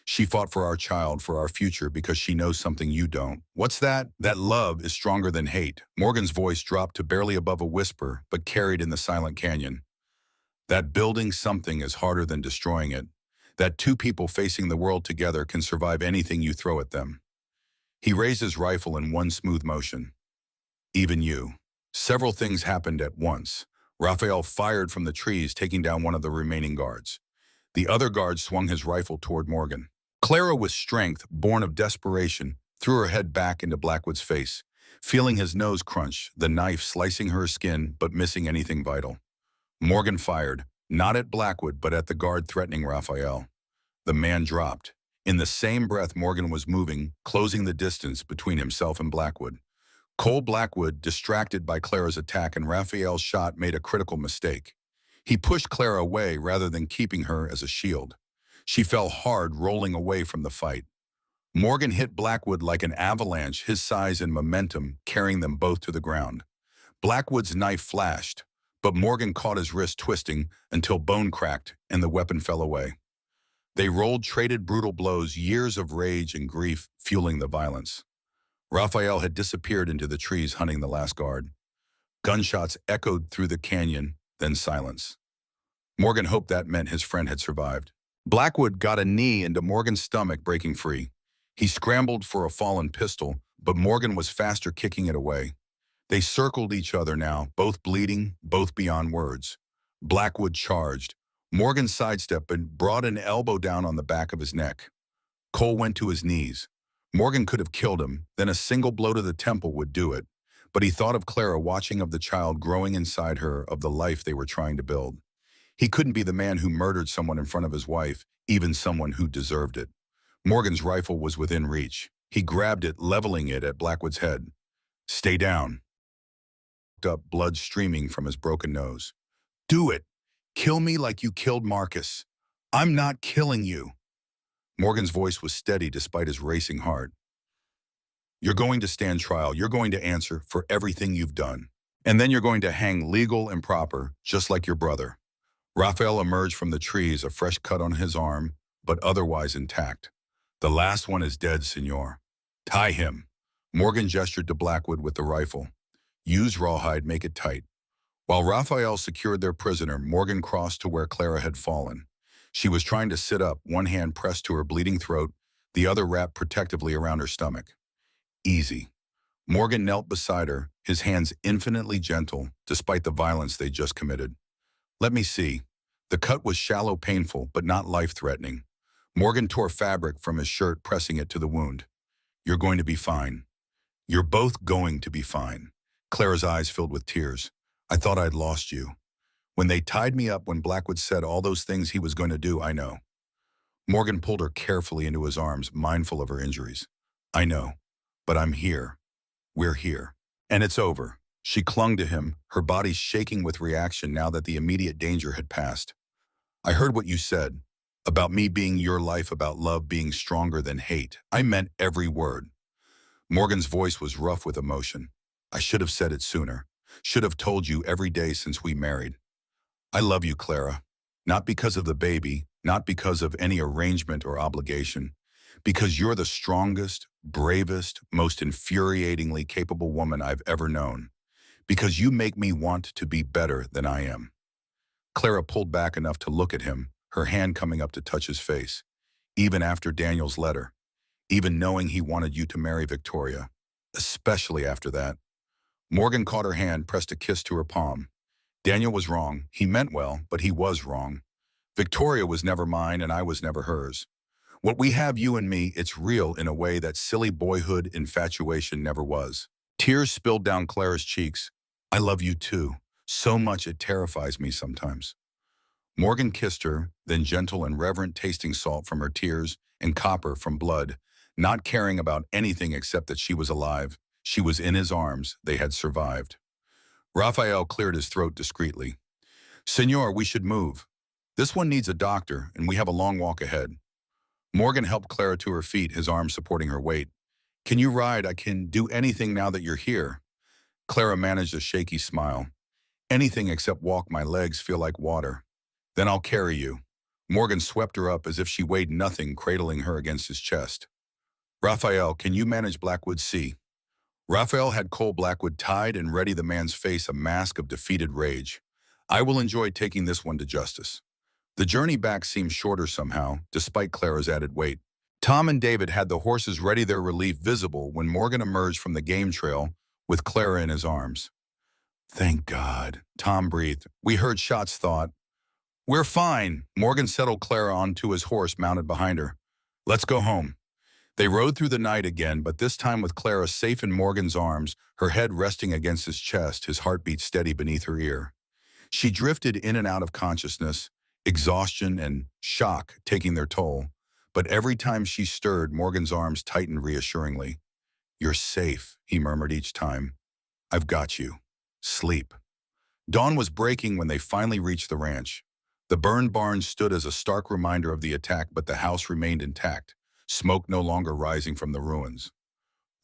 She fought for our child, for our future, because she knows something you don't. What's that? That love is stronger than hate." Morgan's voice dropped to barely above a whisper, but carried in the silent canyon. "That building something is harder than destroying it. That two people facing the world together can survive anything you throw at them." He raised his rifle in one smooth motion. "Even you." Several things happened at once. Raphael fired from the trees, taking down one of the remaining guards. The other guard swung his rifle toward Morgan. Clara, with strength born of desperation, threw her head back into Blackwood's face, feeling his nose crunch, the knife slicing her skin but missing anything vital. Morgan fired, not at Blackwood but at the guard threatening Raphael. The man dropped. In the same breath, Morgan was moving, closing the distance between himself and Blackwood. Cole Blackwood, distracted by Clara's attack and Raphael's shot, made a critical mistake. He pushed Clara away rather than keeping her as a shield. She fell hard, rolling away from the fight. Morgan hit Blackwood like an avalanche, his size and momentum carrying them both to the ground. Blackwood's knife flashed, but Morgan caught his wrist twisting until bone cracked and the weapon fell away. They rolled traded brutal blows, years of rage and grief fueling the violence. Raphael had disappeared into the trees hunting the last guard. Gunshots echoed through the canyon, then silence. Morgan hoped that meant his friend had survived. Blackwood got a knee into Morgan's stomach, breaking free. He scrambled for a fallen pistol, but Morgan was faster, kicking it away. They circled each other now, both bleeding, both beyond words. Blackwood charged. Morgan sidestepped and brought an elbow down on the back of his neck. Cole went to his knees. Morgan could have killed him, then a single blow to the temple would do it. But he thought of Clara, watching of the child growing inside her, of the life they were trying to build. He couldn't be the man who murdered someone in front of his wife, even someone who deserved it. Morgan's rifle was within reach. He grabbed it, leveling it at Blackwood's head. "Stay down." Up, blood streaming from his broken nose. "Do it. Kill me like you killed Marcus. I'm not killing you." Morgan's voice was steady despite his racing heart. "You're going to stand trial. You're going to answer for everything you've done. And then you're going to hang legal and proper, just like your brother." Raphael emerged from the trees, a fresh cut on his arm, but otherwise intact. "The last one is dead, senor. Tie him." Morgan gestured to Blackwood with the rifle. "Use rawhide, make it tight." While Raphael secured their prisoner, Morgan crossed to where Clara had fallen. She was trying to sit up, one hand pressed to her bleeding throat, the other wrapped protectively around her stomach. "Easy." Morgan knelt beside her, his hands infinitely gentle, despite the violence they just committed. "Let me see." The cut was shallow, painful, but not life-threatening. Morgan tore fabric from his shirt, pressing it to the wound. "You're going to be fine. You're both going to be fine." Clara's eyes filled with tears. "I thought I'd lost you. When they tied me up, when Blackwood said all those things he was going to do, I know." Morgan pulled her carefully into his arms, mindful of her injuries. "I know, but I'm here. We're here. And it's over." She clung to him, her body shaking with reaction now that the immediate danger had passed. "I heard what you said, about me being your life, about love being stronger than hate. I meant every word." Morgan's voice was rough with emotion. "I should have said it sooner. Should have told you every day since we married. I love you, Clara. Not because of the baby, not because of any arrangement or obligation. Because you're the strongest, bravest, most infuriatingly capable woman I've ever known. Because you make me want to be better than I am." Clara pulled back enough to look at him, her hand coming up to touch his face. "Even after Daniel's letter. Even knowing he wanted you to marry Victoria. Especially after that." Morgan caught her hand, pressed a kiss to her palm. "Daniel was wrong. He meant well, but he was wrong. Victoria was never mine and I was never hers. What we have, you and me, it's real in a way that silly boyhood infatuation never was." Tears spilled down Clara's cheeks. "I love you too. So much it terrifies me sometimes." Morgan kissed her, then gentle and reverent, tasting salt from her tears and copper from blood, not caring about anything except that she was alive. She was in his arms. They had survived. Raphael cleared his throat discreetly. "Senor, we should move. This one needs a doctor, and we have a long walk ahead." Morgan helped Clara to her feet, his arm supporting her weight. "Can you ride? I can do anything now that you're here." Clara managed a shaky smile. "Anything except walk. My legs feel like water." "Then I'll carry you." Morgan swept her up as if she weighed nothing, cradling her against his chest. "Raphael, can you manage Blackwood C?" Raphael had Cole Blackwood tied and ready, the man's face a mask of defeated rage. "I will enjoy taking this one to justice." The journey back seemed shorter somehow, despite Clara's added weight. Tom and David had the horses ready, their relief visible when Morgan emerged from the game trail with Clara in his arms. "Thank God," Tom breathed. "We heard shots, thought." "We're fine." Morgan settled Clara onto his horse mounted behind her. "Let's go home." They rode through the night again, but this time with Clara safe in Morgan's arms, her head resting against his chest, his heartbeat steady beneath her ear. She drifted in and out of consciousness, exhaustion and shock taking their toll. But every time she stirred, Morgan's arms tightened reassuringly. "You're safe," he murmured each time. "I've got you. Sleep." Dawn was breaking when they finally reached the ranch. The burned barn stood as a stark reminder of the attack, but the house remained intact, smoke no longer rising from the ruins.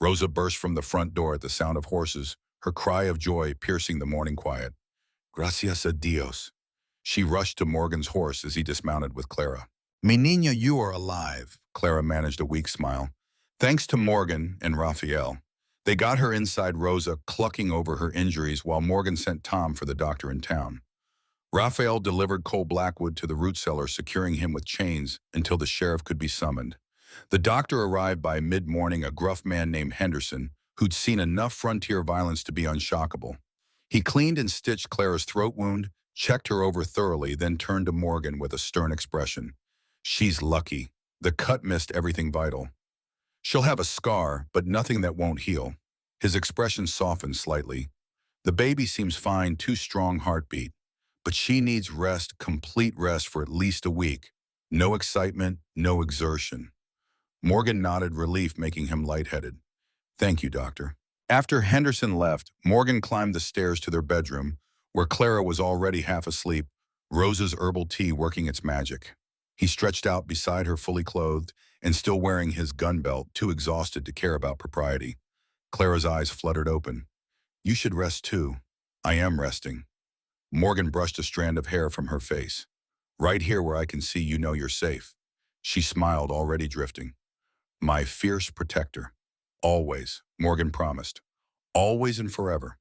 Rosa burst from the front door at the sound of horses, her cry of joy piercing the morning quiet. Gracias a Dios. She rushed to Morgan's horse as he dismounted with Clara. Mi niña, you are alive, Clara managed a weak smile. Thanks to Morgan and Raphael. They got her inside Rosa, clucking over her injuries while Morgan sent Tom for the doctor in town. Raphael delivered Cole Blackwood to the root cellar, securing him with chains until the sheriff could be summoned. The doctor arrived by mid-morning, a gruff man named Henderson, who'd seen enough frontier violence to be unshockable. He cleaned and stitched Clara's throat wound, checked her over thoroughly, then turned to Morgan with a stern expression. She's lucky. The cut missed everything vital. She'll have a scar, but nothing that won't heal. His expression softened slightly. The baby seems fine, too strong heartbeat. But she needs rest, complete rest for at least a week. No excitement, no exertion. Morgan nodded, relief making him lightheaded. Thank you, doctor. After Henderson left, Morgan climbed the stairs to their bedroom, where Clara was already half asleep, Rosa's herbal tea working its magic. He stretched out beside her, fully clothed and still wearing his gun belt, too exhausted to care about propriety. Clara's eyes fluttered open. You should rest too. I am resting. Morgan brushed a strand of hair from her face. Right here where I can see you know you're safe. She smiled, already drifting. My fierce protector. Always, Morgan promised. Always and forever.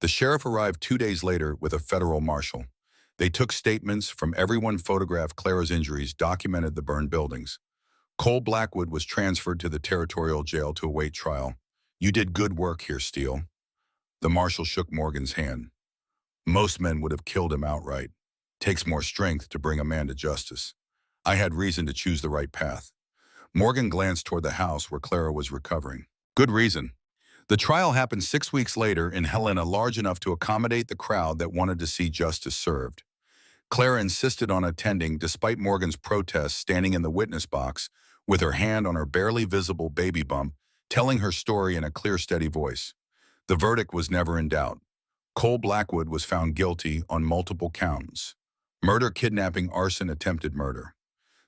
The sheriff arrived 2 days later with a federal marshal. They took statements from everyone, photographed Clara's injuries, documented the burned buildings. Cole Blackwood was transferred to the territorial jail to await trial. You did good work here, Steele. The marshal shook Morgan's hand. Most men would have killed him outright. Takes more strength to bring a man to justice. I had reason to choose the right path. Morgan glanced toward the house where Clara was recovering. Good reason. The trial happened 6 weeks later in Helena, large enough to accommodate the crowd that wanted to see justice served. Clara insisted on attending despite Morgan's protests, standing in the witness box with her hand on her barely visible baby bump, telling her story in a clear, steady voice. The verdict was never in doubt. Cole Blackwood was found guilty on multiple counts. Murder, kidnapping, arson, attempted murder.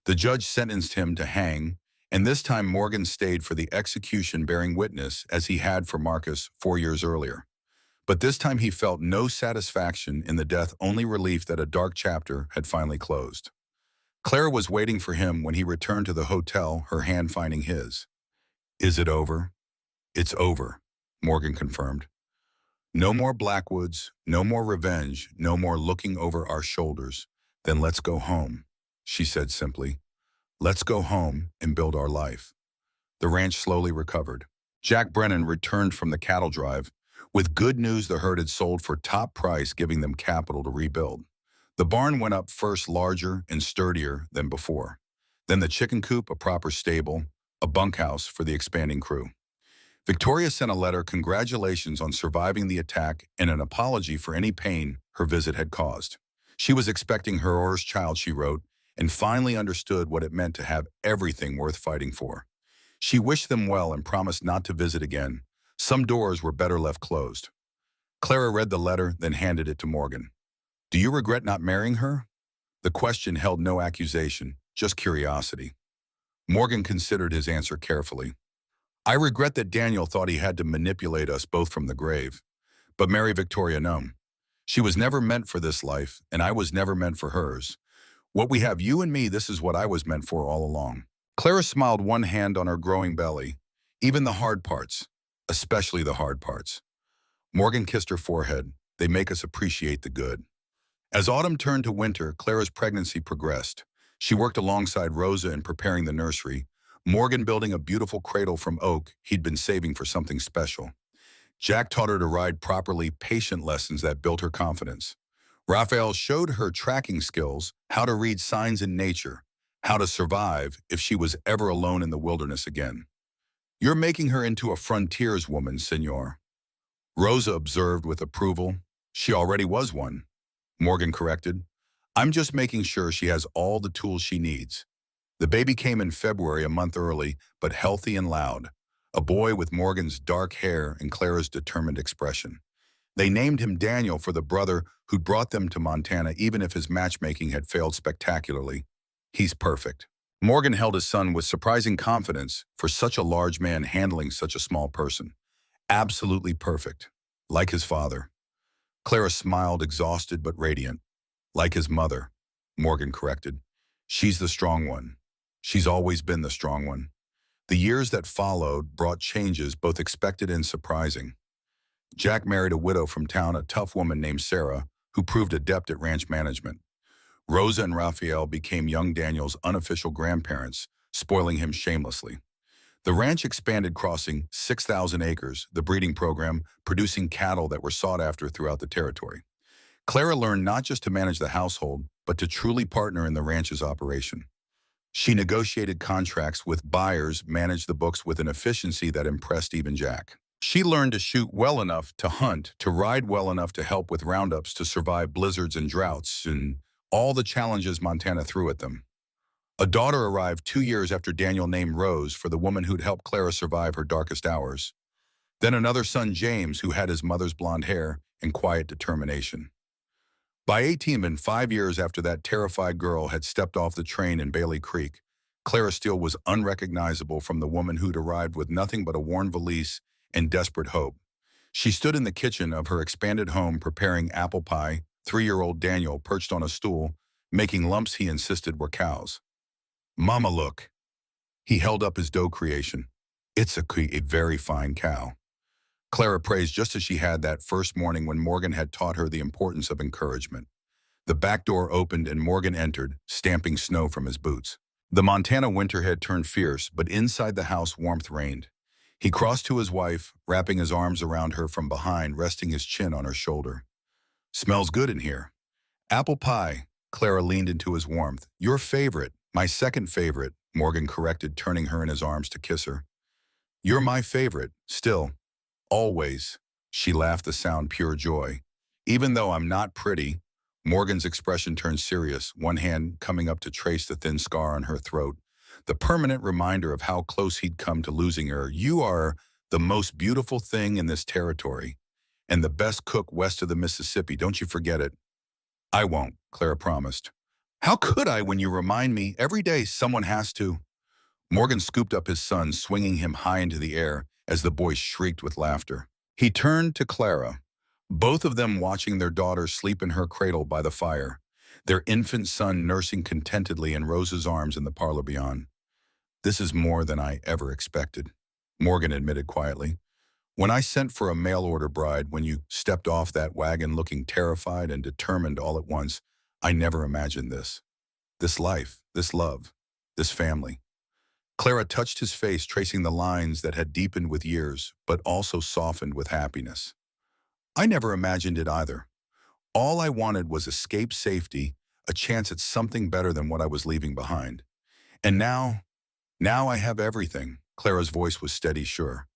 The judge sentenced him to hang, and this time Morgan stayed for the execution, bearing witness as he had for Marcus 4 years earlier. But this time he felt no satisfaction in the death, only relief that a dark chapter had finally closed. Clara was waiting for him when he returned to the hotel, her hand finding his. Is it over? It's over, Morgan confirmed. No more Blackwoods, no more revenge, no more looking over our shoulders. Then let's go home, she said simply. Let's go home and build our life. The ranch slowly recovered. Jack Brennan returned from the cattle drive. With good news, the herd had sold for top price, giving them capital to rebuild. The barn went up first, larger and sturdier than before. Then the chicken coop, a proper stable, a bunkhouse for the expanding crew. Victoria sent a letter, congratulations on surviving the attack and an apology for any pain her visit had caused. She was expecting her first child, she wrote, and finally understood what it meant to have everything worth fighting for. She wished them well and promised not to visit again. Some doors were better left closed. Clara read the letter, then handed it to Morgan. Do you regret not marrying her? The question held no accusation, just curiosity. Morgan considered his answer carefully. I regret that Daniel thought he had to manipulate us both from the grave. But Mary Victoria, no. She was never meant for this life, and I was never meant for hers. What we have, you and me, this is what I was meant for all along. Clara smiled, one hand on her growing belly. Even the hard parts, especially the hard parts. Morgan kissed her forehead. They make us appreciate the good. As autumn turned to winter, Clara's pregnancy progressed. She worked alongside Rosa in preparing the nursery, Morgan building a beautiful cradle from oak he'd been saving for something special. Jack taught her to ride properly, patient lessons that built her confidence. Raphael showed her tracking skills, how to read signs in nature, how to survive if she was ever alone in the wilderness again. You're making her into a frontierswoman, senor. Rosa observed with approval. She already was one. Morgan corrected. I'm just making sure she has all the tools she needs. The baby came in February, a month early, but healthy and loud. A boy with Morgan's dark hair and Clara's determined expression. They named him Daniel for the brother who'd brought them to Montana, even if his matchmaking had failed spectacularly. He's perfect. Morgan held his son with surprising confidence for such a large man handling such a small person. Absolutely perfect. Like his father. Clara smiled, exhausted but radiant. Like his mother, Morgan corrected. She's the strong one. She's always been the strong one. The years that followed brought changes both expected and surprising. Jack married a widow from town, a tough woman named Sarah, who proved adept at ranch management. Rosa and Raphael became young Daniel's unofficial grandparents, spoiling him shamelessly. The ranch expanded, crossing 6,000 acres, the breeding program producing cattle that were sought after throughout the territory. Clara learned not just to manage the household, but to truly partner in the ranch's operation. She negotiated contracts with buyers, managed the books with an efficiency that impressed even Jack. She learned to shoot well enough to hunt, to ride well enough to help with roundups, to survive blizzards and droughts, and all the challenges Montana threw at them. A daughter arrived 2 years after Daniel named Rose for the woman who'd helped Clara survive her darkest hours. Then another son, James, who had his mother's blonde hair and quiet determination. By 18 and 5 years after that terrified girl had stepped off the train in Bailey Creek, Clara Steele was unrecognizable from the woman who'd arrived with nothing but a worn valise and desperate hope. She stood in the kitchen of her expanded home preparing apple pie, 3-year-old Daniel perched on a stool, making lumps he insisted were cows. Mama, look. He held up his dough creation. It's a very fine cow. Clara praised just as she had that first morning when Morgan had taught her the importance of encouragement. The back door opened and Morgan entered, stamping snow from his boots. The Montana winter had turned fierce, but inside the house warmth reigned. He crossed to his wife, wrapping his arms around her from behind, resting his chin on her shoulder. Smells good in here. Apple pie. Clara leaned into his warmth. Your favorite, my second favorite, Morgan corrected, turning her in his arms to kiss her. You're my favorite, still. Always. She laughed, the sound pure joy. Even though I'm not pretty, Morgan's expression turned serious, one hand coming up to trace the thin scar on her throat, the permanent reminder of how close he'd come to losing her. You are the most beautiful thing in this territory, and the best cook west of the Mississippi. Don't you forget it. I won't, Clara promised. How could I when you remind me? Every day someone has to. Morgan scooped up his son, swinging him high into the air as the boy shrieked with laughter. He turned to Clara, both of them watching their daughter sleep in her cradle by the fire, their infant son nursing contentedly in Rose's arms in the parlor beyond. This is more than I ever expected, Morgan admitted quietly. When I sent for a mail-order bride, when you stepped off that wagon looking terrified and determined all at once, I never imagined this. This life, this love, this family. Clara touched his face, tracing the lines that had deepened with years, but also softened with happiness. I never imagined it either. All I wanted was escape, safety, a chance at something better than what I was leaving behind. And now I have everything. Clara's voice was steady, sure.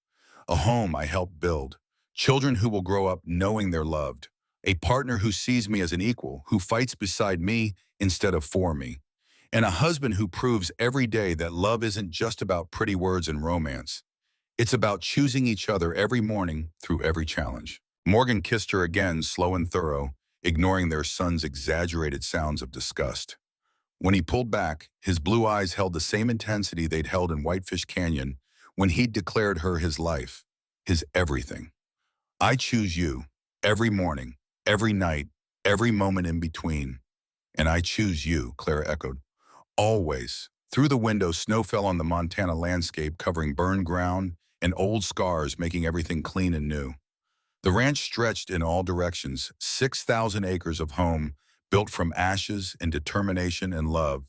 A home I helped build, children who will grow up knowing they're loved, a partner who sees me as an equal, who fights beside me instead of for me, and a husband who proves every day that love isn't just about pretty words and romance. It's about choosing each other every morning through every challenge. Morgan kissed her again, slow and thorough, ignoring their son's exaggerated sounds of disgust. When he pulled back, his blue eyes held the same intensity they'd held in Whitefish Canyon when he'd declared her his life, his everything. I choose you, every morning, every night, every moment in between. And I choose you, Clara echoed. Always. Through the window, snow fell on the Montana landscape, covering burned ground and old scars, making everything clean and new. The ranch stretched in all directions, 6,000 acres of home, built from ashes and determination and love,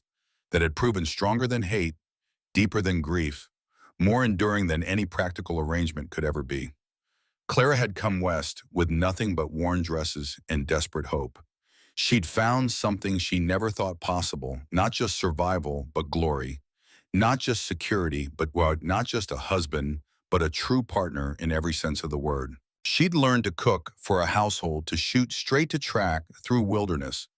that had proven stronger than hate, deeper than grief, more enduring than any practical arrangement could ever be. Clara had come west with nothing but worn dresses and desperate hope. She'd found something she never thought possible, not just survival, but glory. Not just security, but not just a husband, but a true partner in every sense of the word. She'd learned to cook for a household, to shoot straight to track through wilderness,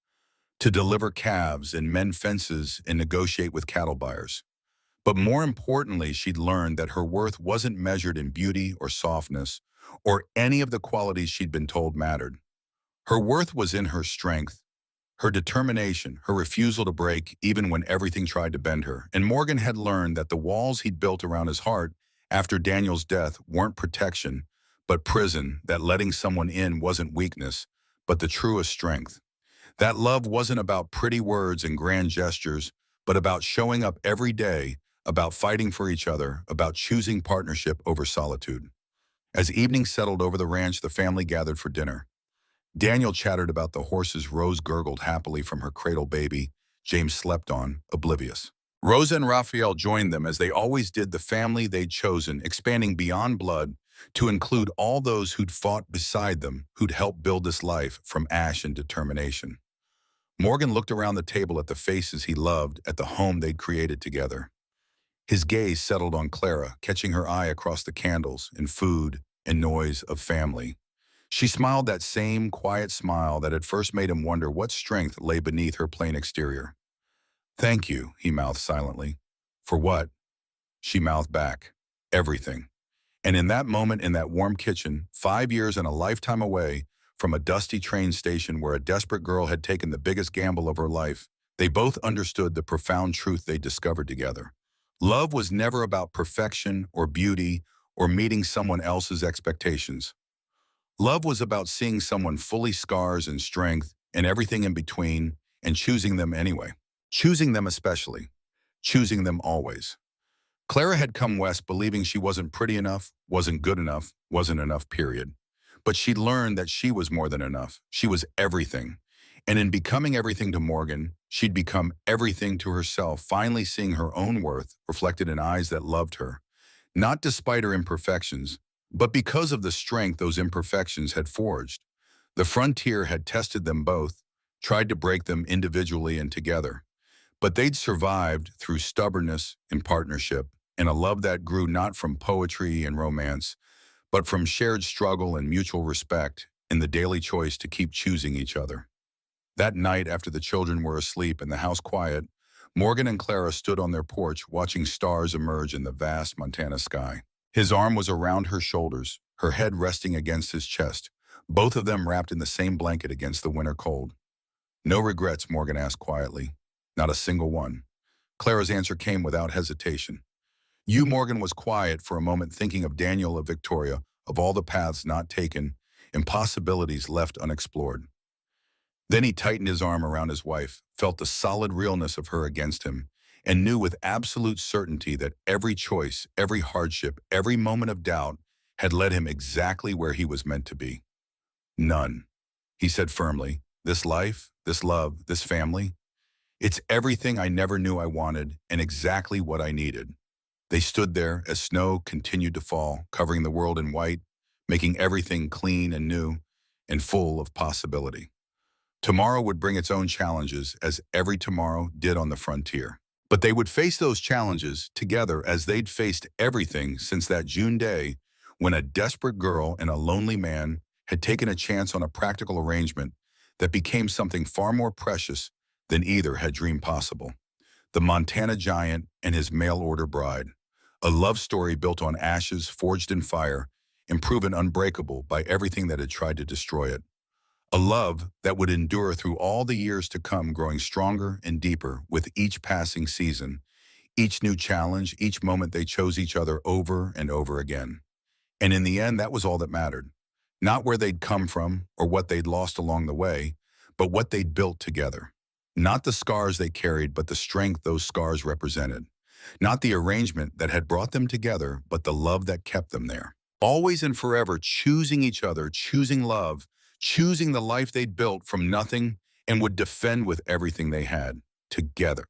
to deliver calves and mend fences and negotiate with cattle buyers. But more importantly, she'd learned that her worth wasn't measured in beauty or softness or any of the qualities she'd been told mattered. Her worth was in her strength, her determination, her refusal to break even when everything tried to bend her. And Morgan had learned that the walls he'd built around his heart after Daniel's death weren't protection, but prison, that letting someone in wasn't weakness, but the truest strength. That love wasn't about pretty words and grand gestures, but about showing up every day, about fighting for each other, about choosing partnership over solitude. As evening settled over the ranch, the family gathered for dinner. Daniel chattered about the horses Rose gurgled happily from her cradle baby. James slept on, oblivious. Rosa and Raphael joined them as they always did, the family they'd chosen, expanding beyond blood to include all those who'd fought beside them, who'd helped build this life from ash and determination. Morgan looked around the table at the faces he loved, at the home they'd created together. His gaze settled on Clara, catching her eye across the candles and food and noise of family. She smiled, that same quiet smile that had first made him wonder what strength lay beneath her plain exterior. "Thank you," he mouthed silently. "For what?" She mouthed back. "Everything." And in that moment, in that warm kitchen, 5 years and a lifetime away from a dusty train station where a desperate girl had taken the biggest gamble of her life, they both understood the profound truth they discovered together. Love was never about perfection or beauty or meeting someone else's expectations. Love was about seeing someone fully, scars and strength and everything in between, and choosing them anyway. Choosing them especially. Choosing them always. Clara had come west believing she wasn't pretty enough, wasn't good enough, wasn't enough, period. But she learned that she was more than enough. She was everything. And in becoming everything to Morgan, she'd become everything to herself, finally seeing her own worth reflected in eyes that loved her. Not despite her imperfections, but because of the strength those imperfections had forged. The frontier had tested them both, tried to break them individually and together. But they'd survived through stubbornness and partnership, and a love that grew not from poetry and romance, but from shared struggle and mutual respect in the daily choice to keep choosing each other. That night, after the children were asleep and the house quiet, Morgan and Clara stood on their porch watching stars emerge in the vast Montana sky. His arm was around her shoulders, her head resting against his chest, both of them wrapped in the same blanket against the winter cold. "No regrets?" Morgan asked quietly. "Not a single one." Clara's answer came without hesitation. You Morgan was quiet for a moment, thinking of Daniel, of Victoria, of all the paths not taken, impossibilities left unexplored. Then he tightened his arm around his wife, felt the solid realness of her against him, and knew with absolute certainty that every choice, every hardship, every moment of doubt had led him exactly where he was meant to be. "None," he said firmly. "This life, this love, this family, it's everything I never knew I wanted and exactly what I needed." They stood there as snow continued to fall, covering the world in white, making everything clean and new and full of possibility. Tomorrow would bring its own challenges, as every tomorrow did on the frontier. But they would face those challenges together as they'd faced everything since that June day when a desperate girl and a lonely man had taken a chance on a practical arrangement that became something far more precious than either had dreamed possible. The Montana giant and his mail-order bride. A love story built on ashes, forged in fire, and proven unbreakable by everything that had tried to destroy it. A love that would endure through all the years to come, growing stronger and deeper with each passing season, each new challenge, each moment they chose each other over and over again. And in the end, that was all that mattered. Not where they'd come from or what they'd lost along the way, but what they'd built together. Not the scars they carried, but the strength those scars represented. Not the arrangement that had brought them together, but the love that kept them there. Always and forever choosing each other, choosing love, choosing the life they'd built from nothing and would defend with everything they had, together.